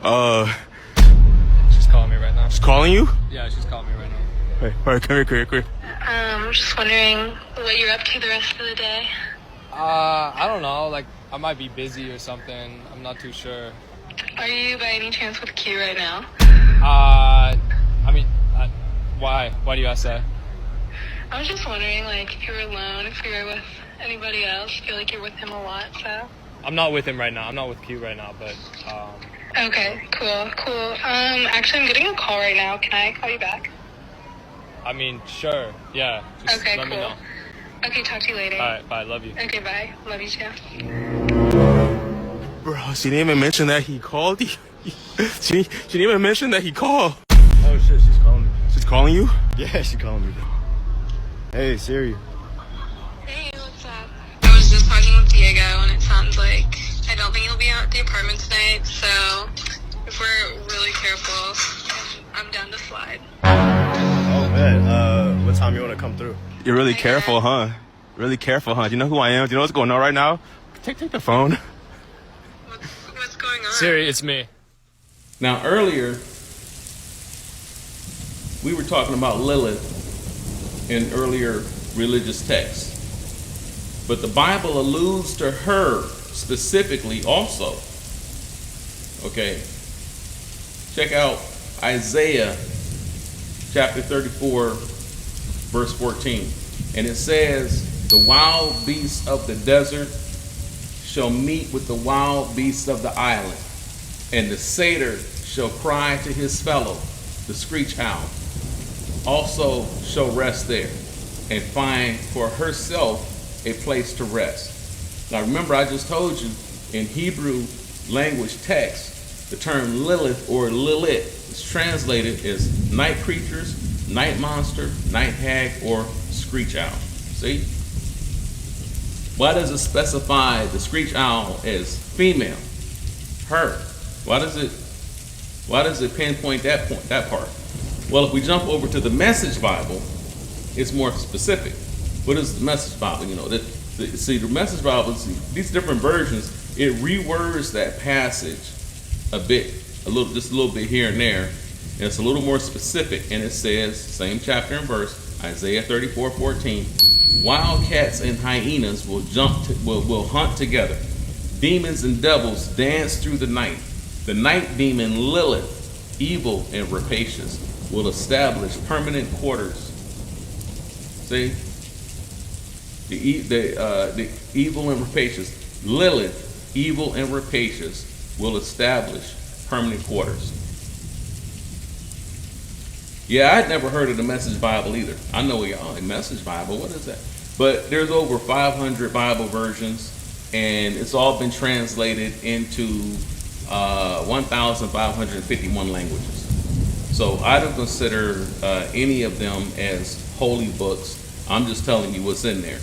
She's calling me right now. She's calling you? Yeah, she's calling me right now. Hey, all right, come here. I'm just wondering what you're up to the rest of the day. I don't know. Like, I might be busy or something. I'm not too sure. Are you by any chance with Q right now? I mean, why? Why do you ask that? I was just wondering, like, if you were alone, if you were with anybody else. I feel like you're with him a lot, so. I'm not with him right now. I'm not with Q right now, but, Okay, cool. Actually, I'm getting a call right now. Can I call you back? I mean, sure. Yeah. Just okay, let cool. me know. Okay, talk to you later. All right, bye. Love you. Okay, bye. Love you too. Bro, she didn't even mention that he called you. She didn't even mention that he called. Oh shit, she's calling me. She's calling you? Yeah, she's calling me. Hey, Siri. Hey, what's up? I was just talking with Diego, and it sounds like I don't think he'll be out at the apartment tonight, so if we're really careful, I'm down to slide. Oh, man. What time you want to come through? You're really careful, huh? Really careful, huh? Do you know who I am? Do you know what's going on right now? Take the phone. What's going on? Siri, it's me. Now, earlier, we were talking about Lilith in earlier religious texts. But the Bible alludes to her specifically also. Okay. Check out Isaiah chapter 34, verse 14. And it says, the wild beasts of the desert shall meet with the wild beasts of the island, and the satyr shall cry to his fellow, the screech owl, also shall rest there, and find for herself a place to rest. Now remember, I just told you, in Hebrew language text, the term Lilith or Lilith is translated as night creatures, night monster, night hag, or screech owl. See? Why does it specify the screech owl as female? Her. Why does it pinpoint that part? Well, if we jump over to the Message Bible, it's more specific. What is the Message Bible? You know, the Message Bible, these different versions, it rewords that passage just a little bit here and there, and it's a little more specific. And it says, same chapter and verse, Isaiah 34:14, wildcats and hyenas will hunt together. Demons and devils dance through the night. The night demon Lilith, evil and rapacious, will establish permanent quarters. See? The evil and rapacious. Lilith, evil and rapacious, will establish permanent quarters. Yeah, I'd never heard of the Message Bible either. I know the Message Bible, what is that? But there's over 500 Bible versions, and it's all been translated into 1,551 languages. So I don't consider any of them as holy books. I'm just telling you what's in there,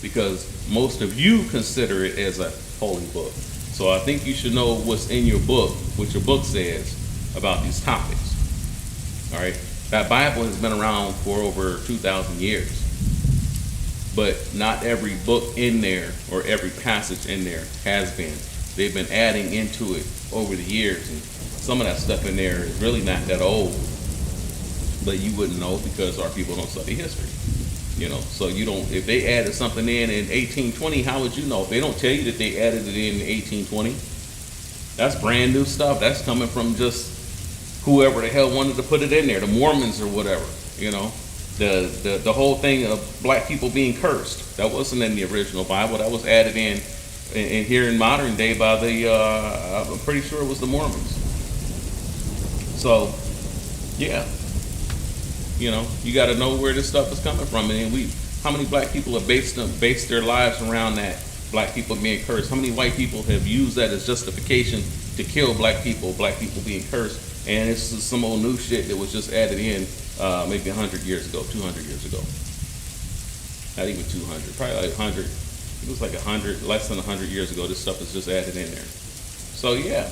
because most of you consider it as a holy book. So I think you should know what's in your book, what your book says about these topics. All right? That Bible has been around for over 2,000 years. But not every book in there or every passage in there has been. They've been adding into it over the years, and some of that stuff in there is really not that old. But you wouldn't know because our people don't study history. You know, so you don't, if they added something in 1820, how would you know? If they don't tell you that they added it in 1820, that's brand new stuff. That's coming from just whoever the hell wanted to put it in there, the Mormons or whatever, you know. The whole thing of black people being cursed, that wasn't in the original Bible. That was added in here in modern day by I'm pretty sure it was the Mormons. So, yeah. You know, you got to know where this stuff is coming from. And how many black people have based their lives around that, black people being cursed? How many white people have used that as justification to kill black people being cursed? And it's just some old new shit that was just added in maybe 100 years ago, 200 years ago. Not even 200, probably like 100. It was like 100, less than 100 years ago, this stuff is just added in there. So yeah,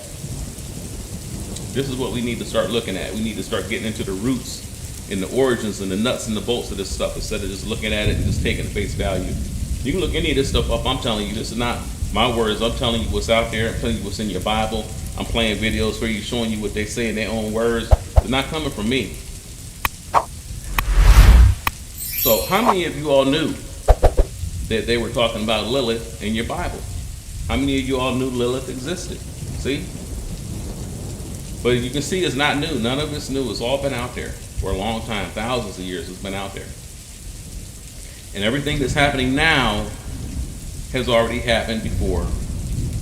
this is what we need to start looking at. We need to start getting into the roots and the origins and the nuts and the bolts of this stuff instead of just looking at it and just taking the face value. You can look any of this stuff up. I'm telling you, this is not my words. I'm telling you what's out there. I'm telling you what's in your Bible. I'm playing videos for you, showing you what they say in their own words. They're not coming from me. So how many of you all knew that they were talking about Lilith in your Bible? How many of you all knew Lilith existed? See? But you can see it's not new. None of it's new. It's all been out there for a long time. Thousands of years it's been out there. And everything that's happening now has already happened before.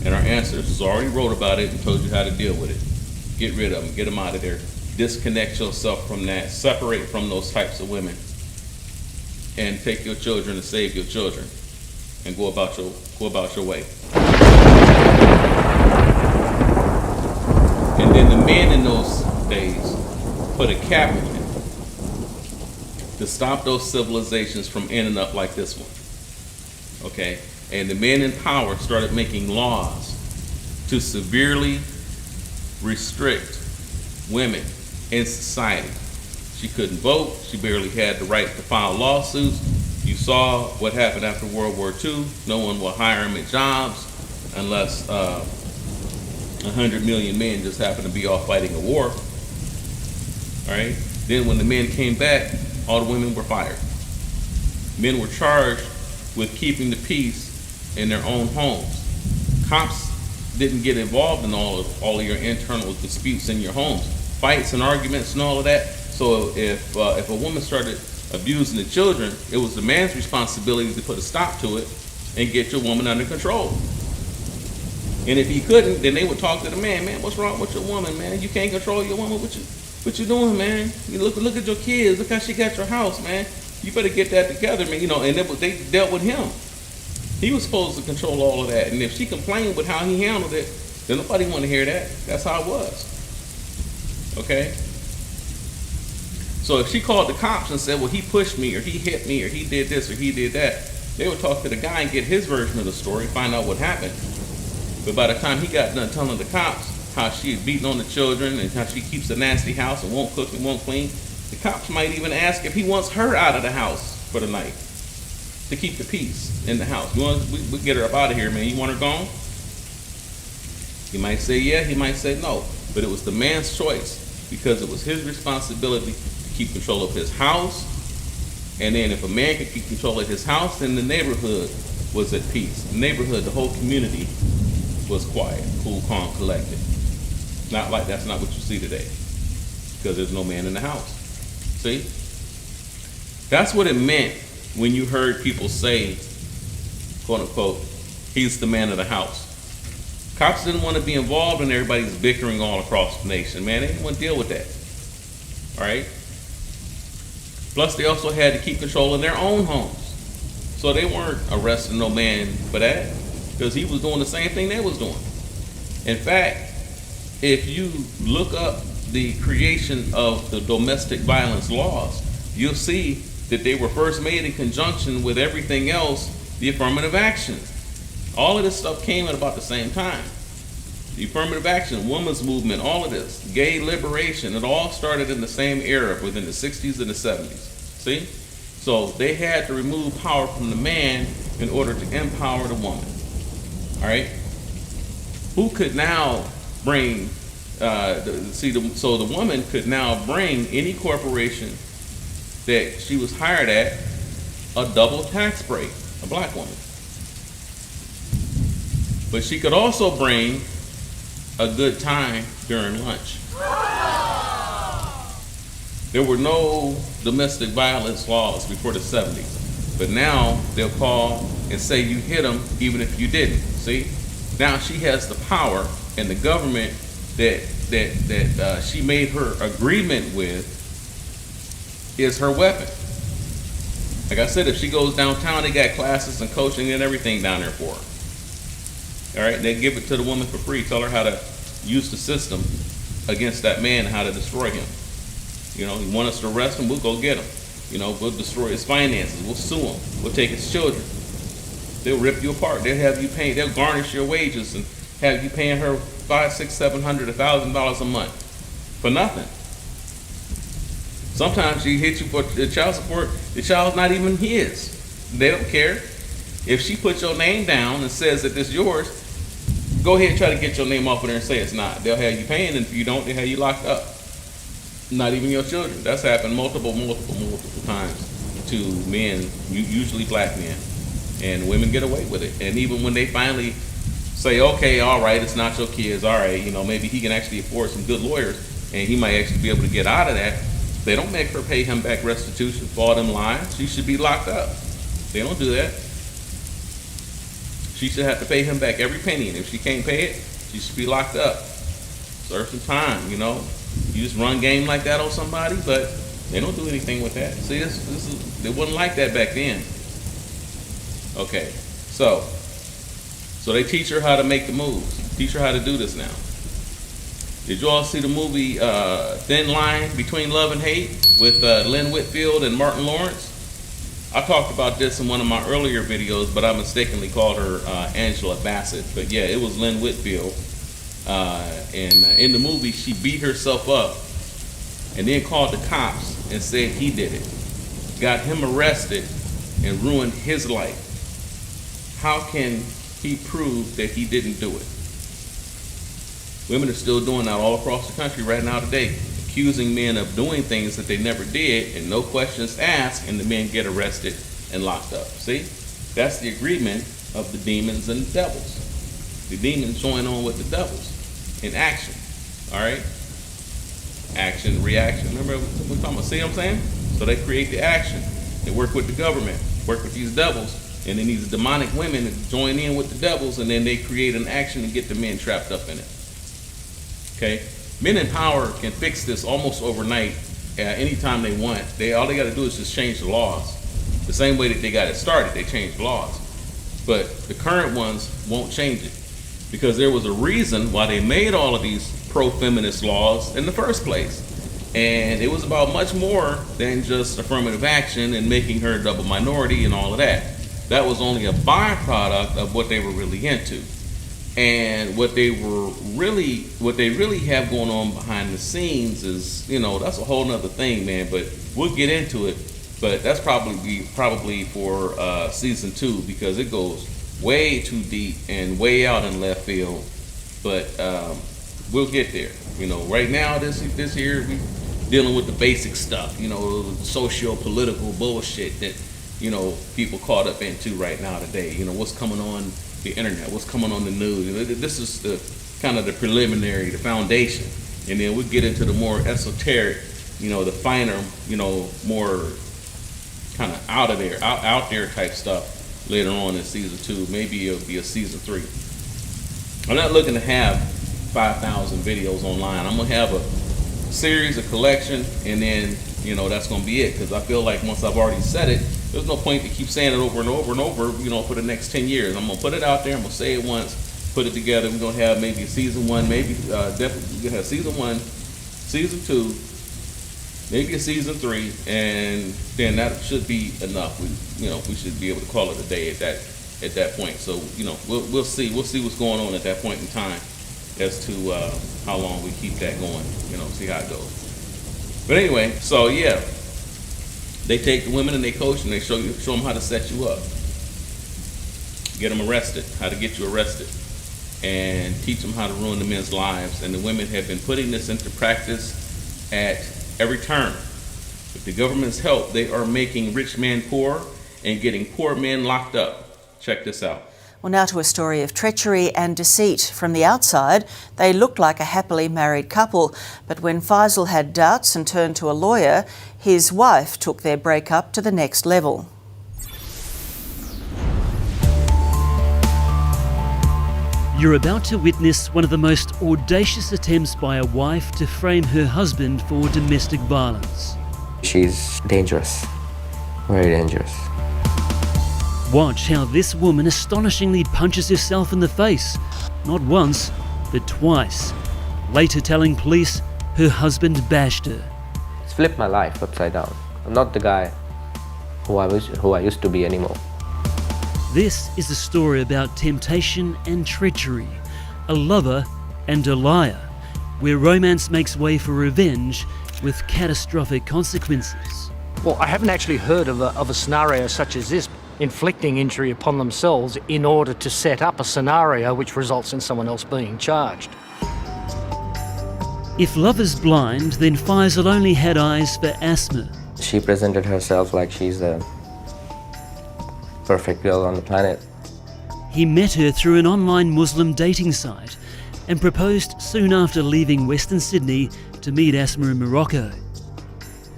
And our ancestors already wrote about it and told you how to deal with it. Get rid of them. Get them out of there. Disconnect yourself from that. Separate from those types of women. and take your children and save your children and go about your way. And then the men in those days put a cap on it to stop those civilizations from ending up like this one. Okay? And the men in power started making laws to severely restrict women in society. She couldn't vote. She barely had the right to file lawsuits. You saw what happened after World War II. No one will hire them at jobs unless 100 million men just happen to be off fighting a war. All right? Then when the men came back, all the women were fired. Men were charged with keeping the peace in their own homes. Cops didn't get involved in all of your internal disputes in your homes, fights and arguments and all of that. So if a woman started abusing the children, it was the man's responsibility to put a stop to it and get your woman under control. And if he couldn't, then they would talk to the man. Man, what's wrong with your woman, man? You can't control your woman. What you doing, man? You look at your kids. Look how she got your house, man. You better get that together, man. You know, and they dealt with him. He was supposed to control all of that. And if she complained with how he handled it, then nobody wanted to hear that. That's how it was. Okay? So if she called the cops and said, well, he pushed me, or he hit me, or he did this, or he did that, they would talk to the guy and get his version of the story, find out what happened. But by the time he got done telling the cops how she had beaten on the children and how she keeps a nasty house and won't cook and won't clean, the cops might even ask if he wants her out of the house for the night to keep the peace in the house. We get her up out of here, man. You want her gone? He might say yeah, he might say no. But it was the man's choice because it was his responsibility to keep control of his house. And then if a man could keep control of his house, then the neighborhood was at peace. The neighborhood, the whole community was quiet, cool, calm, collected. Not like that's not what you see today because there's no man in the house. See? That's what it meant when you heard people say, quote unquote, he's the man of the house. Cops didn't want to be involved in everybody's bickering all across the nation, man. They didn't want to deal with that. All right? Plus, they also had to keep control of their own homes. So they weren't arresting no man for that because he was doing the same thing they was doing. In fact, if you look up the creation of the domestic violence laws, you'll see that they were first made in conjunction with everything else, the affirmative action. All of this stuff came at about the same time. The affirmative action, women's movement, all of this, gay liberation, it all started in the same era within the 60s and the 70s. See? So they had to remove power from the man in order to empower the woman. All right? Who could now bring, so the woman could now bring any corporation that she was hired at a double tax break, a black woman. But she could also bring a good time during lunch. There were no domestic violence laws before the 70s, but now they'll call and say you hit them even if you didn't. See? Now she has the power, and the government that she made her agreement with is her weapon. Like I said, if she goes downtown, they got classes and coaching and everything down there for her. All right, they give it to the woman for free. Tell her how to use the system against that man, how to destroy him. You know, you want us to arrest him, we'll go get him. You know, we'll destroy his finances, we'll sue him, we'll take his children. They'll rip you apart. They'll have you paying, they'll garnish your wages and have you paying her $500, $600, $700, $1,000 a month for nothing. Sometimes she hits you for child support, the child's not even his. They don't care. If she puts your name down and says that this is yours, go ahead and try to get your name off of there and say it's not. They'll have you paying, and if you don't, they'll have you locked up. Not even your children. That's happened multiple times to men, usually black men. And women get away with it. And even when they finally say, okay, all right, it's not your kids, all right, you know, maybe he can actually afford some good lawyers and he might actually be able to get out of that, they don't make her pay him back restitution for all them lies. She should be locked up. They don't do that. She should have to pay him back every penny, and if she can't pay it, she should be locked up. Serve some time, you know. You just run game like that on somebody, but They don't do anything with that. See, it wasn't like that back then. Okay, so they teach her how to make the moves. Teach her how to do this now. Did you all see the movie Thin Line Between Love and Hate with Lynn Whitfield and Martin Lawrence? I talked about this in one of my earlier videos, but I mistakenly called her Angela Bassett. But yeah, it was Lynn Whitfield. And in the movie, she beat herself up and then called the cops and said he did it. Got him arrested and ruined his life. How can he prove that he didn't do it? Women are still doing that all across the country right now today, accusing men of doing things that they never did, and no questions asked, and the men get arrested and locked up. See? That's the agreement of the demons and the devils. The demons join on with the devils in action. All right? Action, reaction. Remember what we're talking about? See what I'm saying? So they create the action. They work with the government, work with these devils, and then these demonic women join in with the devils, and then they create an action to get the men trapped up in it. Okay? Men in power can fix this almost overnight, anytime they want. All they got to do is just change the laws. The same way that they got it started, they changed the laws. But the current ones won't change it, because there was a reason why they made all of these pro-feminist laws in the first place. And it was about much more than just affirmative action and making her a double minority and all of that. That was only a byproduct of what they were really into. And what they really have going on behind the scenes is, that's a whole nother thing, man. But we'll get into it. But that's probably for season 2, because it goes way too deep and way out in left field. But we'll get there. Right now, this here, we dealing with the basic stuff. Socio-political bullshit that people caught up into right now today. What's coming on the internet, what's coming on the news. This is the kind of the preliminary, the foundation, and then we'll get into the more esoteric, the finer, more kind of out there type stuff later on in season 2. Maybe it'll be a season 3. I'm not looking to have 5,000 videos online. I'm gonna have a series, a collection, and then that's gonna be it, because I feel like once I've already said it, there's no point to keep saying it over and over and over, for the next 10 years. I'm gonna put it out there, I'm gonna say it once, put it together. We're gonna have maybe a season 1, maybe definitely we're gonna have season 1, season 2, maybe a season 3, and then that should be enough. We should be able to call it a day at that point. So we'll see what's going on at that point in time as to how long we keep that going. See how it goes. But anyway, so yeah. They take the women and they coach and they show them how to set you up. Get them arrested, how to get you arrested, and teach them how to ruin the men's lives. And the women have been putting this into practice at every turn. With the government's help, they are making rich men poor and getting poor men locked up. Check this out. Well, now to a story of treachery and deceit. From the outside, they looked like a happily married couple, but when Faisal had doubts and turned to a lawyer, his wife took their breakup to the next level. You're about to witness one of the most audacious attempts by a wife to frame her husband for domestic violence. She's dangerous, very dangerous. Watch how this woman astonishingly punches herself in the face, not once, but twice, later telling police her husband bashed her. It's flipped my life upside down. I'm not the guy who I used to be anymore. This is a story about temptation and treachery, a lover and a liar, where romance makes way for revenge with catastrophic consequences. Well, I haven't actually heard of a scenario such as this, inflicting injury upon themselves in order to set up a scenario which results in someone else being charged. If love is blind, then Faisal only had eyes for Asma. She presented herself like she's the perfect girl on the planet. He met her through an online Muslim dating site and proposed soon after leaving Western Sydney to meet Asma in Morocco.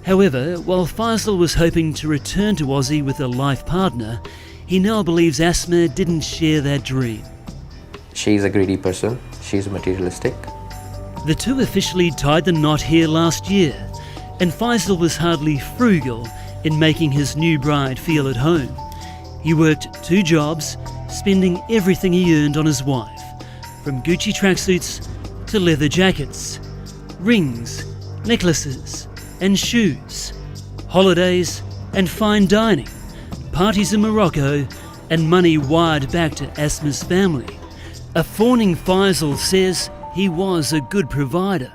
However, while Faisal was hoping to return to Aussie with a life partner, he now believes Asma didn't share that dream. She's a greedy person. She's materialistic. The two officially tied the knot here last year, And Faisal was hardly frugal in making his new bride feel at home. He worked 2 jobs, spending everything he earned on his wife, from Gucci tracksuits to leather jackets, rings, necklaces and shoes, holidays and fine dining, parties in Morocco and money wired back to Asma's family. A fawning Faisal says he was a good provider.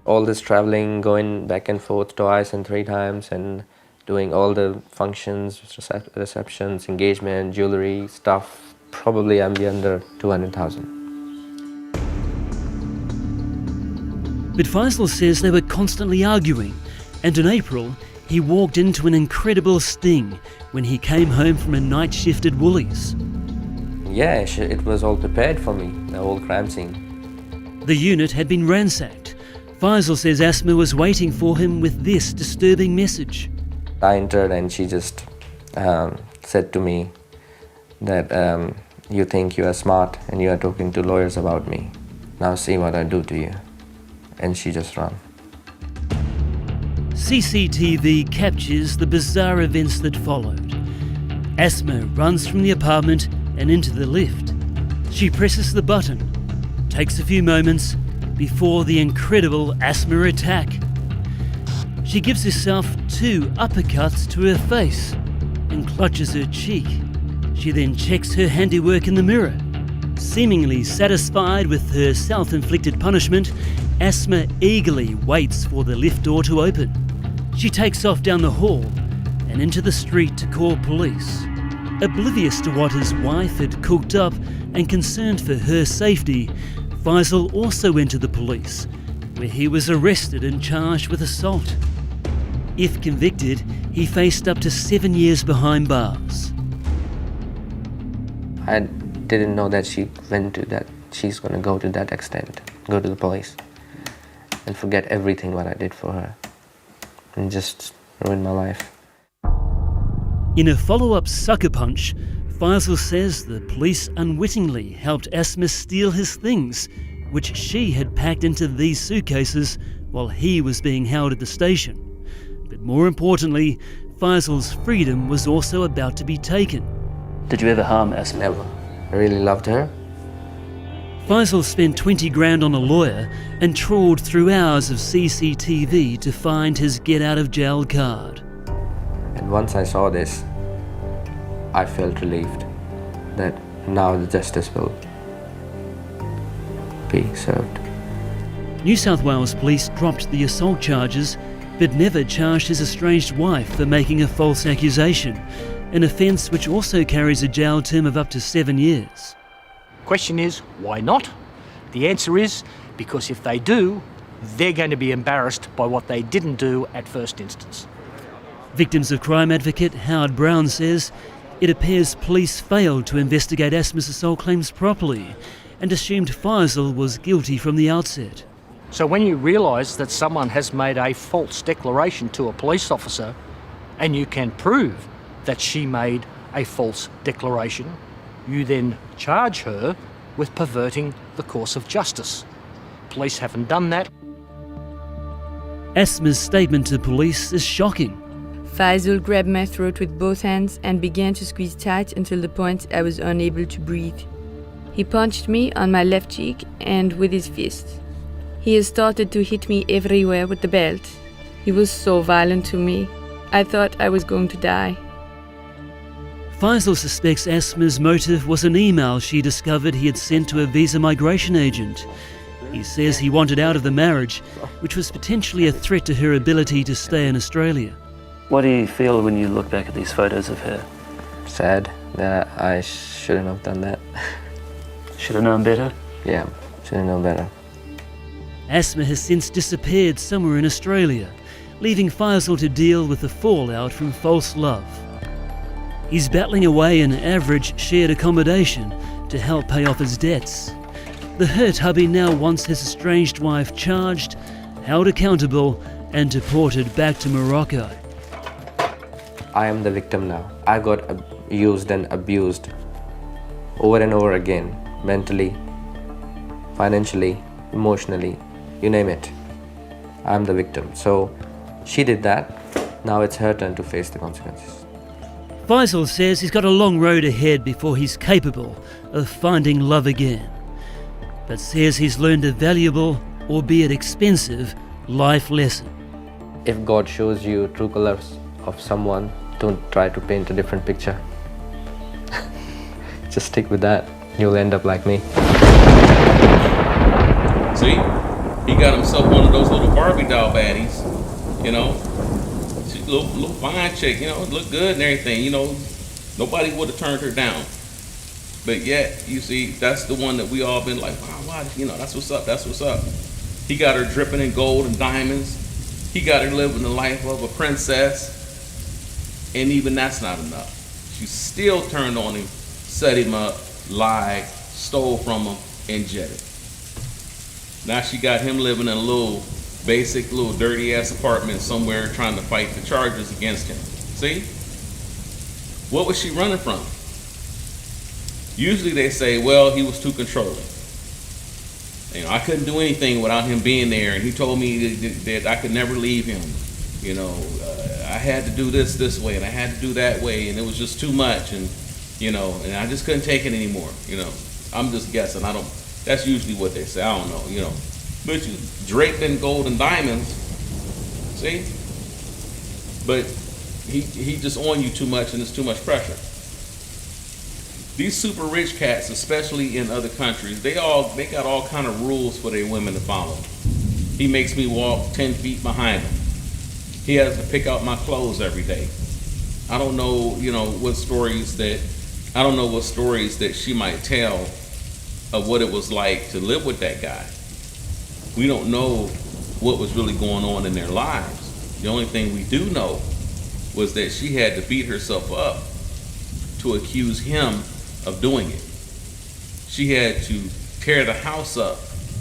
All this traveling, going back and forth twice and 3 times and doing all the functions, receptions, engagement, jewelry, stuff, probably I'm under 200,000. But Faisal says they were constantly arguing, and in April he walked into an incredible sting when he came home from a night shift at Woolies. Yeah, it was all prepared for me, the whole crime scene. The unit had been ransacked. Faisal says Asma was waiting for him with this disturbing message. I entered and she just said to me that you think you are smart and you are talking to lawyers about me. Now see what I do to you. And she just ran. CCTV captures the bizarre events that followed. Asma runs from the apartment and into the lift. She presses the button, takes a few moments before the incredible Asma attack. She gives herself 2 uppercuts to her face and clutches her cheek. She then checks her handiwork in the mirror. Seemingly satisfied with her self-inflicted punishment, Asma eagerly waits for the lift door to open. She takes off down the hall and into the street to call police. Oblivious to what his wife had cooked up and concerned for her safety, Faisal also went to the police, where he was arrested and charged with assault. If convicted, he faced up to 7 years behind bars. I didn't know that she's going to go to that extent, go to the police and forget everything what I did for her and just ruin my life. In a follow-up sucker punch, Faisal says the police unwittingly helped Asma steal his things, which she had packed into these suitcases while he was being held at the station. But more importantly, Faisal's freedom was also about to be taken. Did you ever harm Asma? Never. I really loved her. Faisal spent 20 grand on a lawyer and trawled through hours of CCTV to find his get-out-of-jail card. And once I saw this, I felt relieved that now the justice will be served. New South Wales police dropped the assault charges, but never charged his estranged wife for making a false accusation, an offence which also carries a jail term of up to 7 years. Question is, why not? The answer is, because if they do, they're going to be embarrassed by what they didn't do at first instance. Victims of crime advocate Howard Brown says it appears police failed to investigate Asma's assault claims properly and assumed Faisal was guilty from the outset. So when you realise that someone has made a false declaration to a police officer and you can prove that she made a false declaration, you then charge her with perverting the course of justice. Police haven't done that. Asma's statement to police is shocking. Faisal grabbed my throat with both hands and began to squeeze tight until the point I was unable to breathe. He punched me on my left cheek and with his fist. He has started to hit me everywhere with the belt. He was so violent to me. I thought I was going to die. Faisal suspects Asma's motive was an email she discovered he had sent to a visa migration agent. He says he wanted out of the marriage, which was potentially a threat to her ability to stay in Australia. What do you feel when you look back at these photos of her? Sad that I shouldn't have done that. Should have known better? Yeah, should have known better. Asma has since disappeared somewhere in Australia, leaving Faisal to deal with the fallout from false love. He's battling away in average shared accommodation to help pay off his debts. The hurt hubby now wants his estranged wife charged, held accountable, and deported back to Morocco. I am the victim now. I got used and abused over and over again, mentally, financially, emotionally, you name it. I'm the victim. So She did that. Now it's her turn to face the consequences. Faisal says he's got a long road ahead before he's capable of finding love again, but says he's learned a valuable, albeit expensive, life lesson. If God shows you true colors of someone, don't try to paint a different picture. Just stick with that. You'll end up like me. See? He got himself one of those little Barbie doll baddies, you know? She's a little fine chick, you know, look good and everything, you know? Nobody would have turned her down. But yet, you see, that's the one that we all been like, wow, you know, that's what's up, that's what's up. He got her dripping in gold and diamonds. He got her living the life of a princess. And even that's not enough. She still turned on him, set him up, lied, stole from him, and jetted. Now she got him living in a little basic, little dirty ass apartment somewhere trying to fight the charges against him. See? What was she running from? Usually they say, well, he was too controlling. You know, I couldn't do anything without him being there, and he told me that I could never leave him. You know, I had to do this way, and I had to do that way, and it was just too much, and you know, and I just couldn't take it anymore. You know, I'm just guessing. That's usually what they say. I don't know. You know, but you draped in gold and diamonds. See, but he just on you too much, and it's too much pressure. These super rich cats, especially in other countries, they got all kind of rules for their women to follow. He makes me walk 10 feet behind him. He has to pick out my clothes every day. I don't know, you know, what stories that she might tell of what it was like to live with that guy. We don't know what was really going on in their lives. The only thing we do know was that she had to beat herself up to accuse him of doing it. She had to tear the house up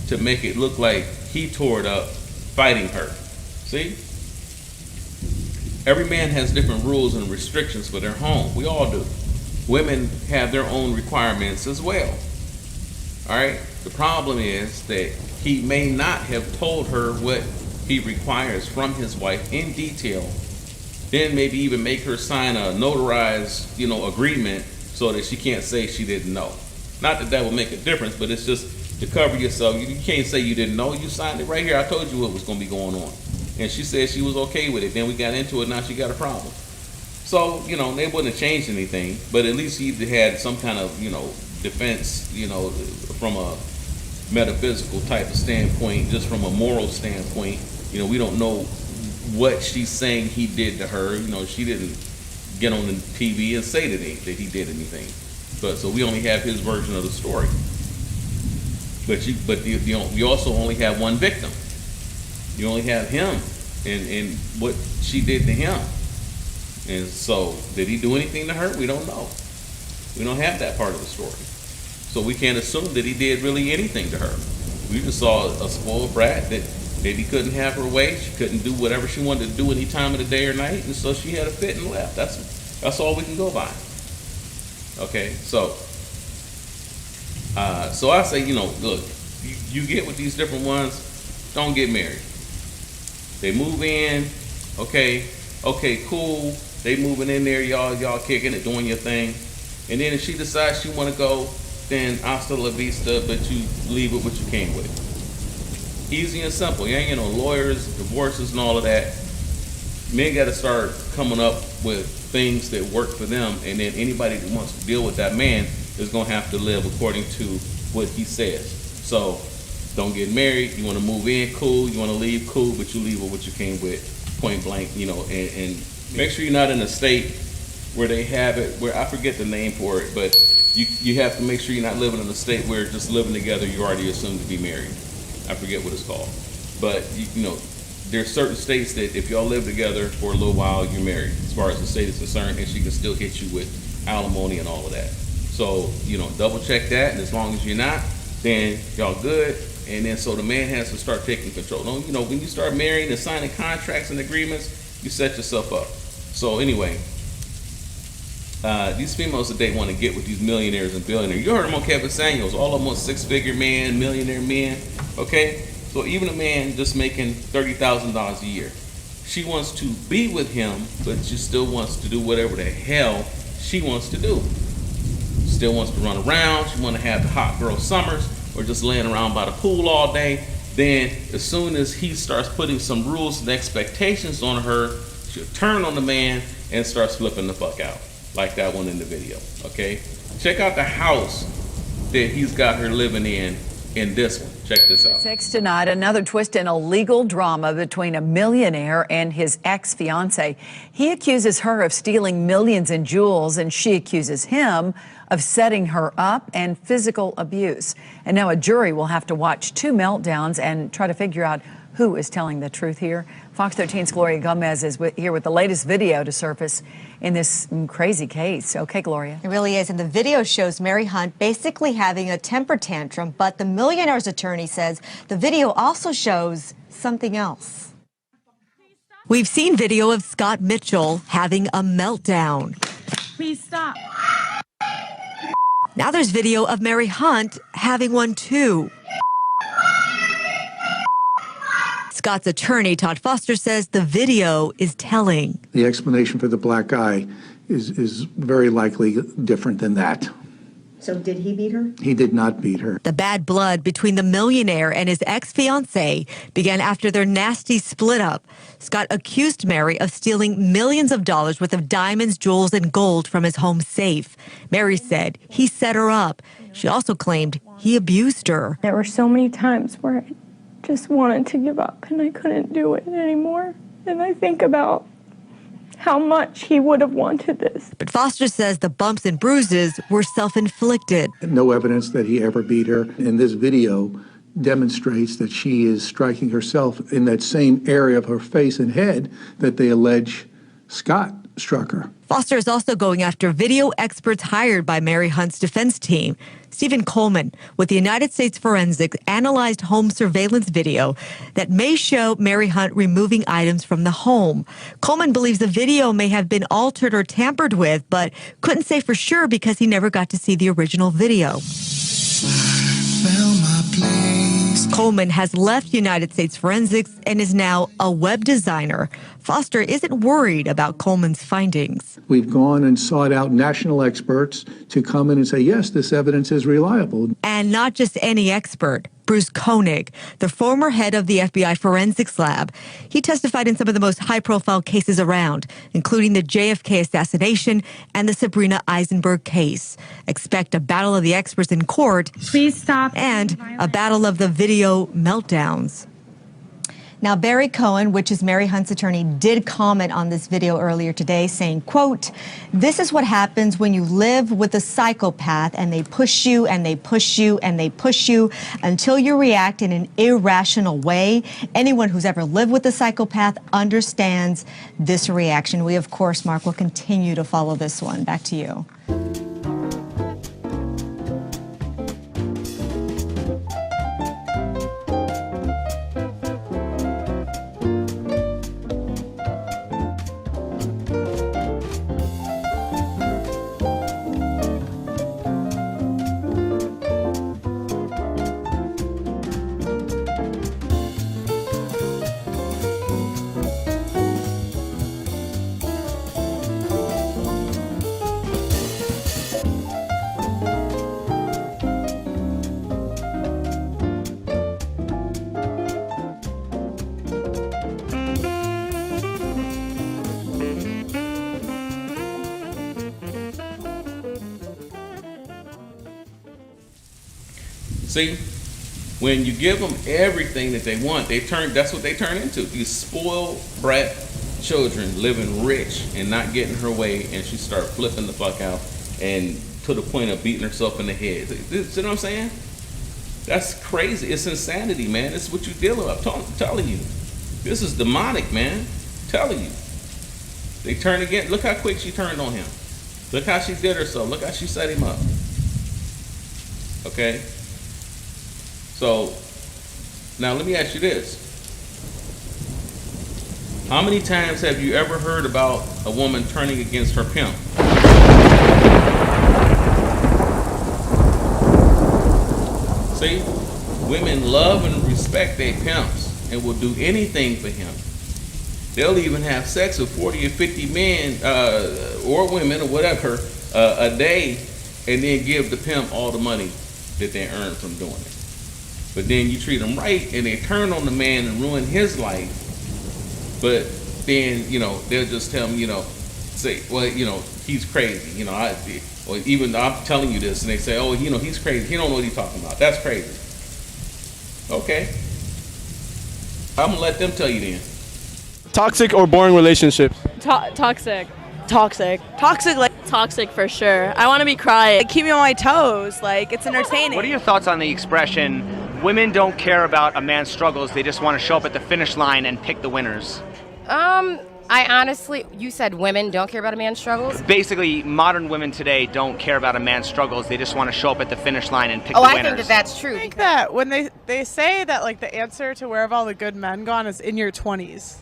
to make it look like he tore it up fighting her. See? Every man has different rules and restrictions for their home. We all do. Women have their own requirements as well. All right? The problem is that he may not have told her what he requires from his wife in detail, then maybe even make her sign a notarized, you know, agreement so that she can't say she didn't know. Not that would make a difference, but it's just to cover yourself. You can't say you didn't know. You signed it right here. I told you what was going to be going on. And she said she was okay with it. Then we got into it. Now she got a problem. So, you know, they wouldn't have changed anything, but at least he had some kind of, you know, defense, you know, from a metaphysical type of standpoint, just from a moral standpoint. You know, we don't know what she's saying he did to her. You know, she didn't get on the TV and say that he did anything. But so we only have his version of the story. But you also only have one victim. You only have him and what she did to him. And so, did he do anything to her? We don't know. We don't have that part of the story. So we can't assume that he did really anything to her. We just saw a spoiled brat that maybe couldn't have her way. She couldn't do whatever she wanted to do any time of the day or night, and so she had a fit and left. That's all we can go by. Okay, so I say, you know, look, you get with these different ones, don't get married. They move in, okay, cool. They moving in there, y'all kicking it, doing your thing. And then if she decides she want to go, then hasta la vista, but you leave it what you came with. Easy and simple. You ain't get no lawyers, divorces, and all of that. Men got to start coming up with things that work for them, and then anybody that wants to deal with that man is going to have to live according to what he says. So don't get married. You want to move in, cool. You want to leave, cool, but you leave with what you came with, point blank, you know, and make sure you're not in a state where they have it, where I forget the name for it, but you have to make sure you're not living in a state where just living together, you already assumed to be married. I forget what it's called. But, you know, there's certain states that if y'all live together for a little while, you're married, as far as the state is concerned, and she can still hit you with alimony and all of that. So, you know, double check that, and as long as you're not, then y'all good. And then so the man has to start taking control. Don't, you know, when you start marrying and signing contracts and agreements, you set yourself up. So anyway, these females that they want to get with these millionaires and billionaires. You heard them on Kevin Samuels. All of them want six-figure men, millionaire men. Okay, so even a man just making $30,000 a year, She wants to be with him, but she still wants to do whatever the hell she wants to do. Still wants to run around. She want to have the hot girl summers or just laying around by the pool all day. Then as soon as he starts putting some rules and expectations on her, she'll turn on the man and starts flipping the fuck out. Like that one in the video, okay? Check out the house that he's got her living in this one. Check this out. 6 tonight, another twist in a legal drama between a millionaire and his ex-fiancée. He accuses her of stealing millions in jewels, and she accuses him of setting her up and physical abuse. And now a jury will have to watch 2 meltdowns and try to figure out who is telling the truth here. Fox 13's Gloria Gomez is here with the latest video to surface in this crazy case. Okay, Gloria. It really is. And the video shows Mary Hunt basically having a temper tantrum, but the millionaire's attorney says the video also shows something else. We've seen video of Scott Mitchell having a meltdown. Please stop. Now there's video of Mary Hunt having one too. Scott's attorney, Todd Foster, says the video is telling. The explanation for the black eye is very likely different than that. So did he beat her? He did not beat her. The bad blood between the millionaire and his ex-fiancée began after their nasty split up. Scott accused Mary of stealing millions of dollars worth of diamonds, jewels, and gold from his home safe. Mary said he set her up. She also claimed he abused her. There were so many times where I just wanted to give up and I couldn't do it anymore. And I think about how much he would have wanted this. But Foster says the bumps and bruises were self-inflicted. No evidence that he ever beat her. And this video demonstrates that she is striking herself in that same area of her face and head that they allege Scott struck her. Foster is also going after video experts hired by Mary Hunt's defense team. Stephen Coleman with the United States Forensics analyzed home surveillance video that may show Mary Hunt removing items from the home. Coleman believes the video may have been altered or tampered with, but couldn't say for sure because he never got to see the original video. Coleman has left United States Forensics and is now a web designer. Foster isn't worried about Coleman's findings. We've gone and sought out national experts to come in and say, yes, this evidence is reliable. And not just any expert. Bruce Koenig, the former head of the FBI Forensics Lab. He testified in some of the most high-profile cases around, including the JFK assassination and the Sabrina Eisenberg case. Expect a battle of the experts in court. Please stop. And a battle of the video meltdowns. Now, Barry Cohen, which is Mary Hunt's attorney, did comment on this video earlier today saying, quote, "This is what happens when you live with a psychopath and they push you and they push you and they push you until you react in an irrational way. Anyone who's ever lived with a psychopath understands this reaction." We, of course, Mark, will continue to follow this one. Back to you. See, when you give them everything that they want, that's what they turn into. These spoiled brat children living rich and not getting her way, and she start flipping the fuck out and to the point of beating herself in the head. See what I'm saying? That's crazy. It's insanity, man. It's what you're dealing with. I'm telling you. This is demonic, man. I'm telling you. They turn again. Look how quick she turned on him. Look how she did herself. Look how she set him up. Okay? So, now let me ask you this. How many times have you ever heard about a woman turning against her pimp? See, women love and respect their pimps and will do anything for him. They'll even have sex with 40 or 50 men or women or whatever a day, and then give the pimp all the money that they earn from doing it. But then you treat them right, and they turn on the man and ruin his life. But then, they'll just tell him, say, well, he's crazy. Or even I'm telling you this, and they say, oh, he's crazy. He don't know what he's talking about. That's crazy. Okay. I'm gonna let them tell you then. Toxic or boring relationships? Toxic. Toxic for sure. I want to be crying. Keep me on my toes. Like, it's entertaining. What are your thoughts on the expression, women don't care about a man's struggles, they just want to show up at the finish line and pick the winners? I honestly, you said women don't care about a man's struggles? Basically, modern women today don't care about a man's struggles, they just want to show up at the finish line and pick the winners. I think that's true. I think that when they say that, like, the answer to where have all the good men gone is in your 20s.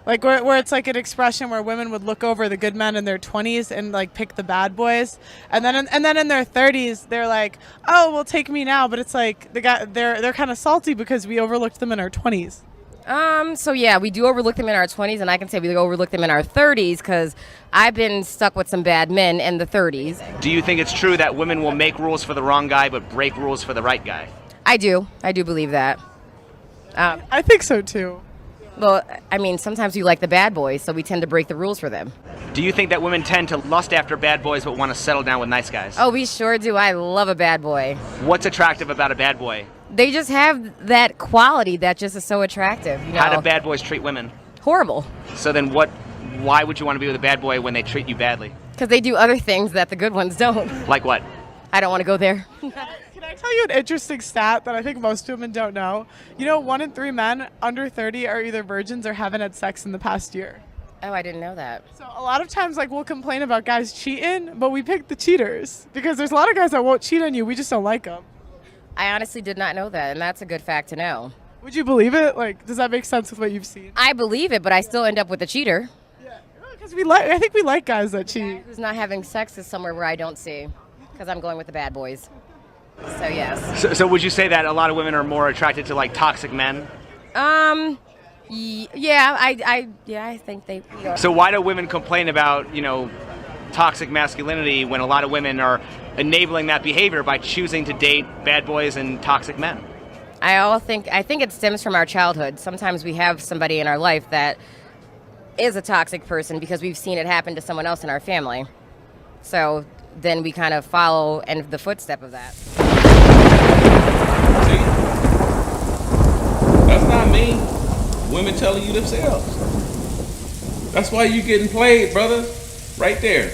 Like, where it's like an expression where women would look over the good men in their 20s and, like, pick the bad boys, and then in their 30s they're like, oh, well, take me now. But it's like they're kind of salty because we overlooked them in our 20s. So yeah, we do overlook them in our 20s, and I can say we overlook them in our 30s because I've been stuck with some bad men in the 30s. Do you think it's true that women will make rules for the wrong guy but break rules for the right guy? I do believe that. I think so too. Well, I mean, sometimes we like the bad boys, so we tend to break the rules for them. Do you think that women tend to lust after bad boys but want to settle down with nice guys? Oh, we sure do. I love a bad boy. What's attractive about a bad boy? They just have that quality that just is so attractive. How do bad boys treat women? Horrible. So then why would you want to be with a bad boy when they treat you badly? Because they do other things that the good ones don't. Like what? I don't want to go there. Can I tell you an interesting stat that I think most women don't know? 1 in 3 men under 30 are either virgins or haven't had sex in the past year. Oh, I didn't know that. So a lot of times, like, we'll complain about guys cheating, but we pick the cheaters because there's a lot of guys that won't cheat on you. We just don't like them. I honestly did not know that, and that's a good fact to know. Would you believe it? Like, does that make sense with what you've seen? I believe it, but I still end up with a cheater. Yeah, because I think we like guys that cheat. Who's not having sex is somewhere where I don't see, because I'm going with the bad boys. So yes. So would you say that a lot of women are more attracted to, like, toxic men? Yeah, I think they are. So why do women complain about, toxic masculinity when a lot of women are enabling that behavior by choosing to date bad boys and toxic men? I think it stems from our childhood. Sometimes we have somebody in our life that is a toxic person because we've seen it happen to someone else in our family. So then we kind of follow in the footstep of that. See? That's not me. Women telling you themselves. That's why you getting played, brother. Right there.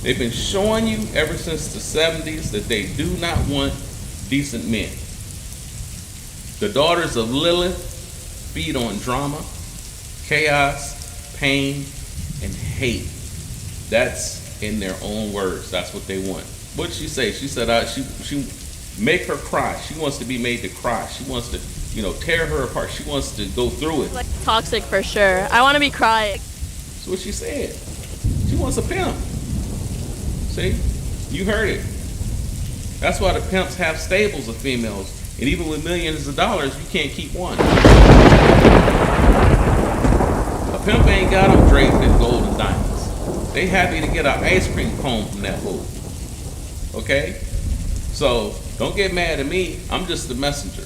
They've been showing you ever since the 70s that they do not want decent men. The daughters of Lilith feed on drama, chaos, pain, and hate. That's in their own words. That's what they want. What did she say? She said she make her cry. She wants to be made to cry. She wants to, tear her apart. She wants to go through it. Toxic for sure. I want to be crying. That's what she said. She wants a pimp. See? You heard it. That's why the pimps have stables of females. And even with millions of dollars, you can't keep one. A pimp ain't got them draped in gold and diamonds. They happy to get an ice cream cone from that fool. Okay? So, don't get mad at me. I'm just the messenger.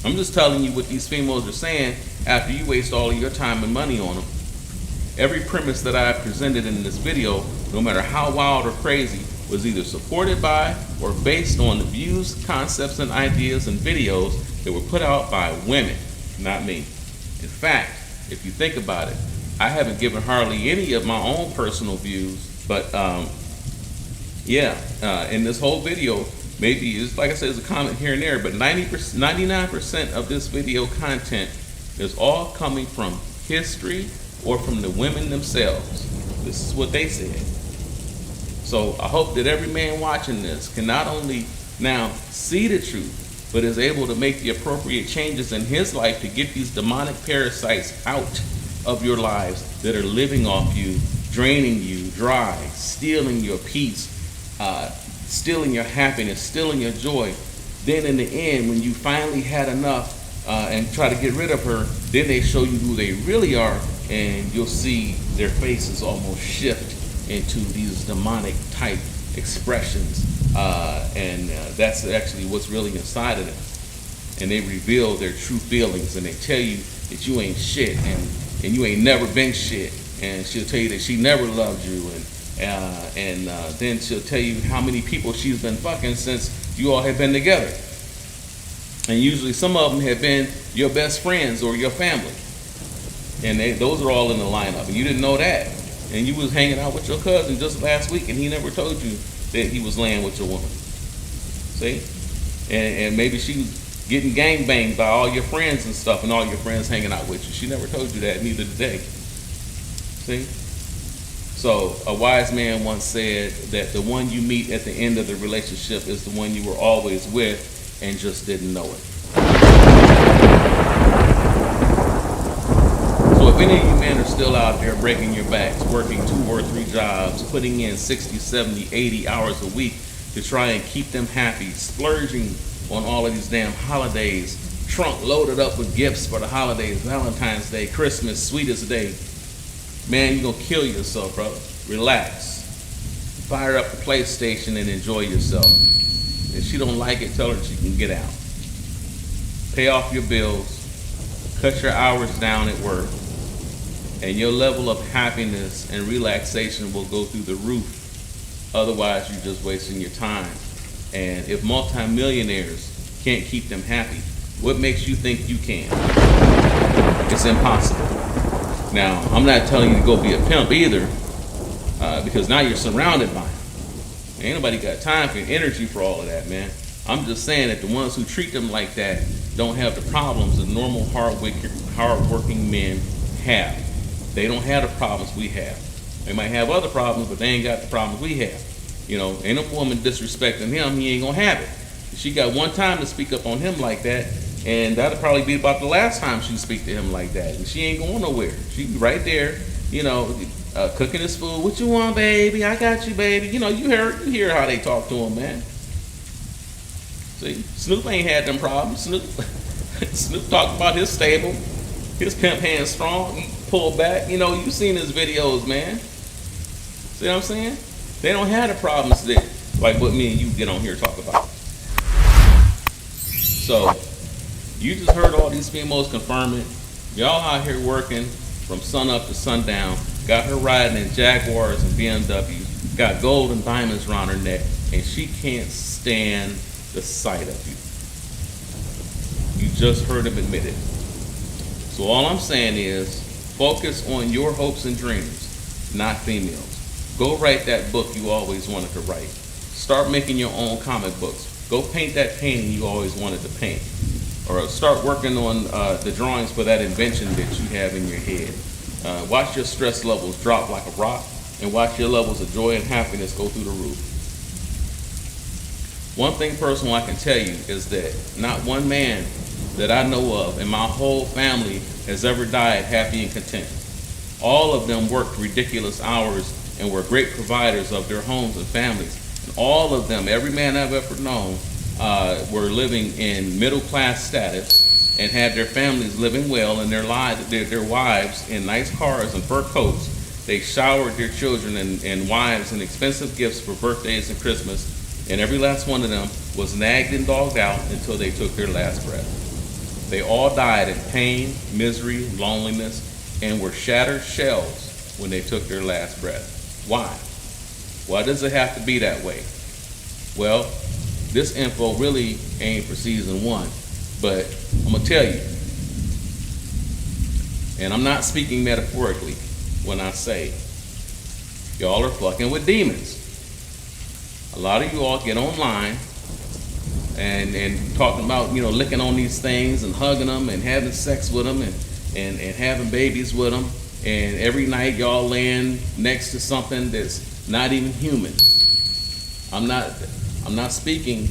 I'm just telling you what these females are saying after you waste all of your time and money on them. Every premise that I presented in this video, no matter how wild or crazy, was either supported by or based on the views, concepts, and ideas and videos that were put out by women, not me. In fact, if you think about it, I haven't given hardly any of my own personal views, but in this whole video, maybe it's like I said, there's a comment here and there, but 99% of this video content is all coming from history or from the women themselves. This is what they said. So I hope that every man watching this can not only now see the truth, but is able to make the appropriate changes in his life to get these demonic parasites out of your lives that are living off you, draining you dry, stealing your peace, stealing your happiness, stealing your joy. Then in the end, when you finally had enough and try to get rid of her. Then they show you who they really are, and you'll see their faces almost shift into these demonic type expressions, and that's actually what's really inside of them. And they reveal their true feelings, and they tell you that you ain't shit, and you ain't never been shit, and she'll tell you that she never loved you, and then she'll tell you how many people she's been fucking since you all have been together. And usually some of them have been your best friends or your family, and those are all in the lineup, and you didn't know that. And you was hanging out with your cousin just last week, and he never told you that he was laying with your woman. See? And maybe she was getting gangbanged by all your friends and stuff, and all your friends hanging out with you. She never told you that, neither did they. See? So a wise man once said that the one you meet at the end of the relationship is the one you were always with and just didn't know it. So if any of you men are still out there breaking your backs, working 2 or 3 jobs, putting in 60, 70, 80 hours a week to try and keep them happy, splurging on all of these damn holidays, trunk loaded up with gifts for the holidays, Valentine's Day, Christmas, sweetest day, man, you're gonna kill yourself, brother. Relax. Fire up the PlayStation and enjoy yourself. If she don't like it, tell her she can get out. Pay off your bills, cut your hours down at work, and your level of happiness and relaxation will go through the roof. Otherwise, you're just wasting your time. And if multimillionaires can't keep them happy, what makes you think you can? It's impossible. Now, I'm not telling you to go be a pimp either, because now you're surrounded by them. Ain't nobody got time for energy for all of that, man. I'm just saying that the ones who treat them like that don't have the problems that normal hard-working men have. They don't have the problems we have. They might have other problems, but they ain't got the problems we have. You know, ain't no woman disrespecting him, he ain't gonna have it. She got one time to speak up on him like that, and that'll probably be about the last time she speak to him like that. And she ain't going nowhere. She be right there, you know, cooking his food. What you want, baby? I got you, baby. You know, you hear how they talk to him, man. See, Snoop ain't had them problems. Snoop talked about his stable, his pimp hand strong, he pulled back. You know, you seen his videos, man. See what I'm saying? They don't have the problems that, like what me and you get on here talk about. So, you just heard all these females confirm it. Y'all out here working from sun up to sundown, got her riding in Jaguars and BMWs, got gold and diamonds around her neck, and she can't stand the sight of you. You just heard him admit it. So all I'm saying is, focus on your hopes and dreams, not females. Go write that book you always wanted to write. Start making your own comic books. Go paint that painting you always wanted to paint. Or start working on the drawings for that invention that you have in your head. Watch your stress levels drop like a rock, and watch your levels of joy and happiness go through the roof. One thing personal I can tell you is that not one man that I know of in my whole family has ever died happy and content. All of them worked ridiculous hours and were great providers of their homes and families. And all of them, every man I've ever known, were living in middle class status and had their families living well and their wives in nice cars and fur coats. They showered their children and wives in expensive gifts for birthdays and Christmas, and every last one of them was nagged and dogged out until they took their last breath. They all died in pain, misery, loneliness, and were shattered shells when they took their last breath. Why? Why does it have to be that way? Well, this info really ain't for season 1, but I'm gonna tell you, and I'm not speaking metaphorically when I say y'all are fucking with demons. A lot of you all get online and talking about, you know, licking on these things and hugging them and having sex with them and having babies with them, and every night y'all laying next to something that's not even human. I'm not speaking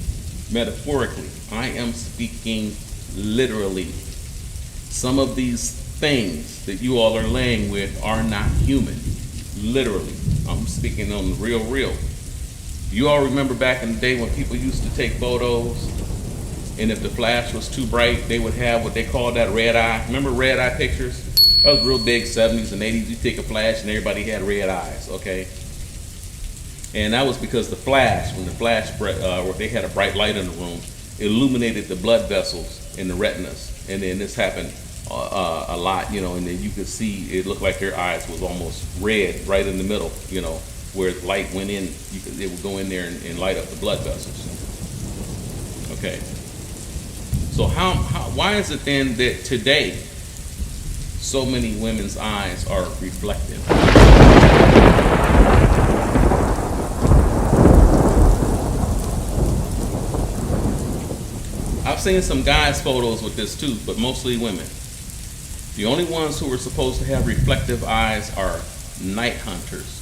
metaphorically. I am speaking literally. Some of these things that you all are laying with are not human. Literally. I'm speaking on the real. You all remember back in the day when people used to take photos And if the flash was too bright, they would have what they call that red eye. Remember red eye pictures? That was real big, 70s and 80s. You take a flash and everybody had red eyes, okay? And that was because the flash, when the flash, or they had a bright light in the room, illuminated the blood vessels in the retinas. And then this happened a lot, you know, and then you could see it looked like their eyes was almost red right in the middle, you know, where the light went in, it would go in there and light up the blood vessels. Okay. So why is it then that today so many women's eyes are reflective? I've seen some guys' photos with this too, but mostly women. The only ones who are supposed to have reflective eyes are night hunters,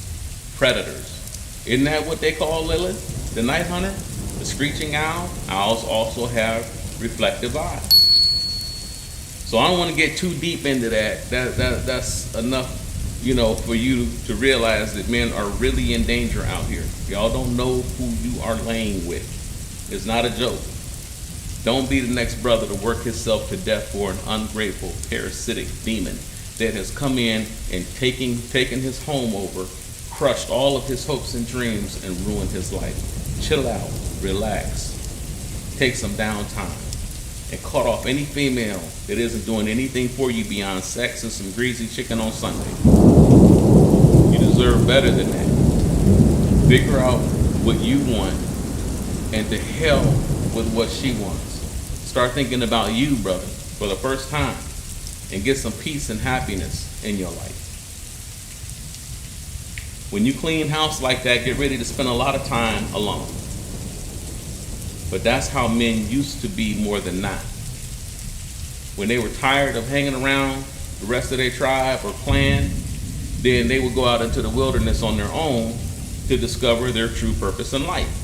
predators. Isn't that what they call Lilith? The night hunter? The screeching owl? Owls also have reflective eyes. So I don't want to get too deep into that. That's enough, you know, for you to realize that men are really in danger out here. Y'all don't know who you are laying with. It's not a joke. Don't be the next brother to work himself to death for an ungrateful, parasitic demon that has come in and taken his home over, crushed all of his hopes and dreams, and ruined his life. Chill out, relax, take some downtime, and cut off any female that isn't doing anything for you beyond sex and some greasy chicken on Sunday. You deserve better than that. Figure out what you want, and to hell with what she wants. Start thinking about you, brother, for the first time, and get some peace and happiness in your life. When you clean house like that, get ready to spend a lot of time alone. But that's how men used to be more than not. When they were tired of hanging around the rest of their tribe or clan, then they would go out into the wilderness on their own to discover their true purpose in life.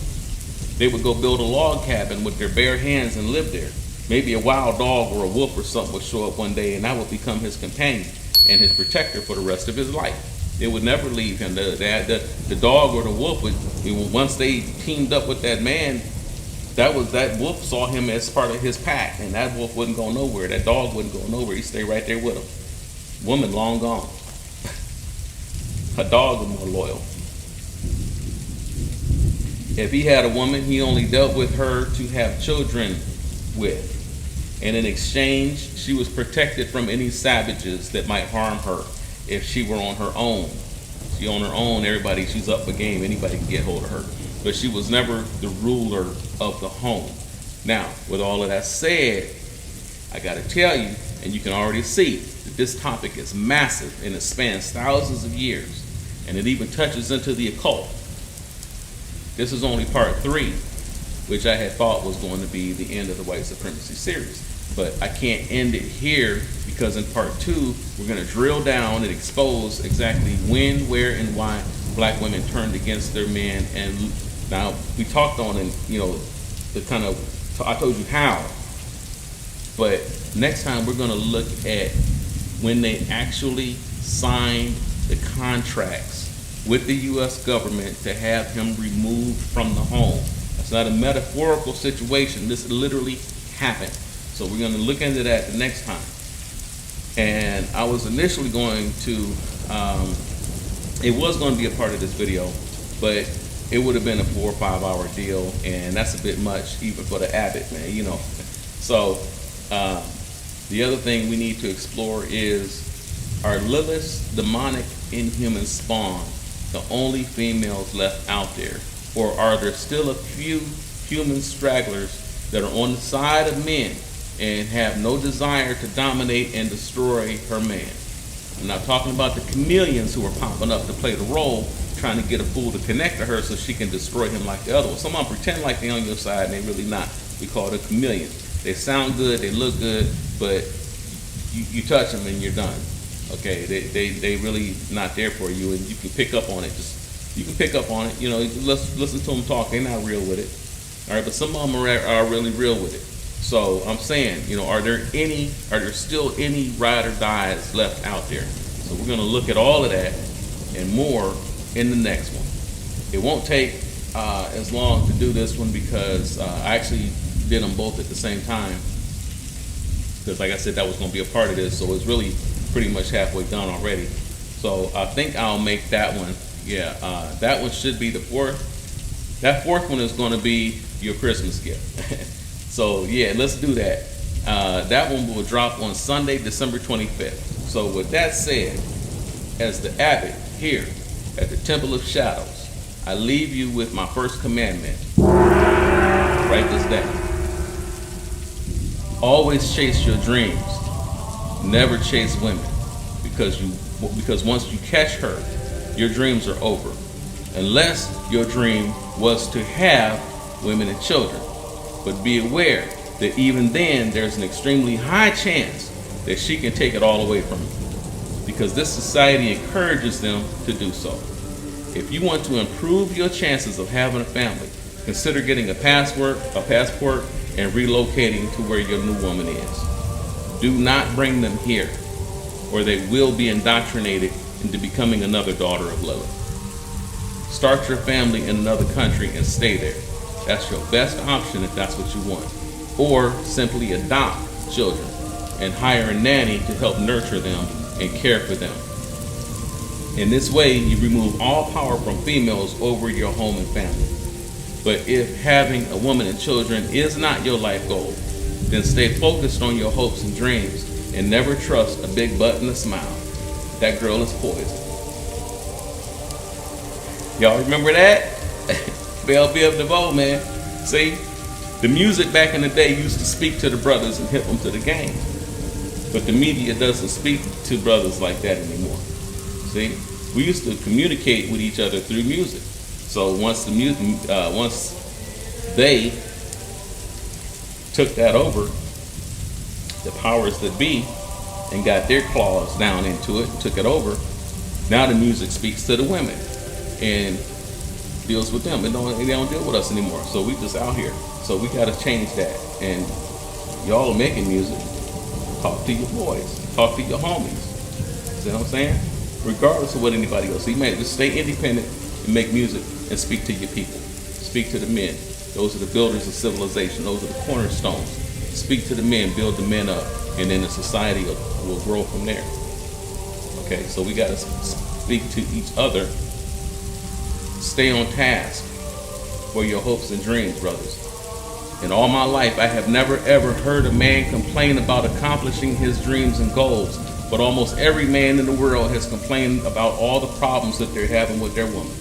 They would go build a log cabin with their bare hands and live there. Maybe a wild dog or a wolf or something would show up one day, and that would become his companion and his protector for the rest of his life. It would never leave him. The dog or the wolf would, once they teamed up with that man, that wolf saw him as part of his pack, and that wolf wouldn't go nowhere. That dog wouldn't go nowhere. He'd stay right there with him. Woman long gone. A dog was more loyal. If he had a woman, he only dealt with her to have children with. And in exchange, she was protected from any savages that might harm her if she were on her own. She on her own, she's up for game. Anybody can get hold of her. But she was never the ruler of the home. Now, with all of that said, I got to tell you, and you can already see, that this topic is massive and it spans thousands of years. And it even touches into the occult. This is only part 3, which I had thought was going to be the end of the White Supremacy series. But I can't end it here because in part 2, we're going to drill down and expose exactly when, where, and why black women turned against their men. And now we talked on, and the kind of, I told you how. But next time we're going to look at when they actually signed the contracts with the U.S. government to have him removed from the home. That's not a metaphorical situation. This literally happened. So we're going to look into that the next time. And I was initially going to, it was going to be a part of this video, but it would have been a 4 or 5 hour deal, and that's a bit much even for the Abbott, man, So the other thing we need to explore is, are Lilith's demonic inhuman spawn the only females left out there? Or are there still a few human stragglers that are on the side of men and have no desire to dominate and destroy her man? I'm not talking about the chameleons who are popping up to play the role, trying to get a fool to connect to her so she can destroy him like the other one. Some of them pretend like they're on your side and they're really not. We call it a chameleon. They sound good, they look good, but you touch them and you're done. Okay, they really not there for you, and you can pick up on it. You can pick up on it. Let's listen to them talk. They're not real with it. All right, but some of them are really real with it. So I'm saying, are there still any ride or dies left out there? So we're going to look at all of that and more in the next one. It won't take as long to do this one because I actually did them both at the same time. Because like I said, that was going to be a part of this, so it's really pretty much halfway done already. So I think I'll make that one. Yeah, that one should be the fourth. That fourth one is going to be your Christmas gift. So yeah, let's do that. That one will drop on Sunday, December 25th. So with that said, as the abbot here at the Temple of Shadows, I leave you with my first commandment. Write this down. Always chase your dreams. Never chase women, because once you catch her, your dreams are over. Unless your dream was to have women and children. But be aware that even then, there's an extremely high chance that she can take it all away from you, because this society encourages them to do so. If you want to improve your chances of having a family, consider getting a passport, and relocating to where your new woman is. Do not bring them here, or they will be indoctrinated into becoming another daughter of Lilith. Start your family in another country and stay there. That's your best option if that's what you want. Or simply adopt children and hire a nanny to help nurture them and care for them. In this way, you remove all power from females over your home and family. But if having a woman and children is not your life goal, then stay focused on your hopes and dreams and never trust a big butt and a smile. That girl is poison. Y'all remember that? Belle Biv DeVoe, man. See, the music back in the day used to speak to the brothers and hit them to the game. But the media doesn't speak to brothers like that anymore. See, we used to communicate with each other through music. So once they took that over, the powers that be, and got their claws down into it, took it over, now the music speaks to the women and deals with them. They don't deal with us anymore. So we just out here. So we got to change that. And y'all are making music. Talk to your boys. Talk to your homies. See what I'm saying? Regardless of what anybody else. So you may just stay independent and make music and speak to your people. Speak to the men. Those are the builders of civilization. Those are the cornerstones. Speak to the men, build the men up, and then the society will grow from there. Okay, so we got to speak to each other. Stay on task for your hopes and dreams, brothers. In all my life, I have never ever heard a man complain about accomplishing his dreams and goals, but almost every man in the world has complained about all the problems that they're having with their woman.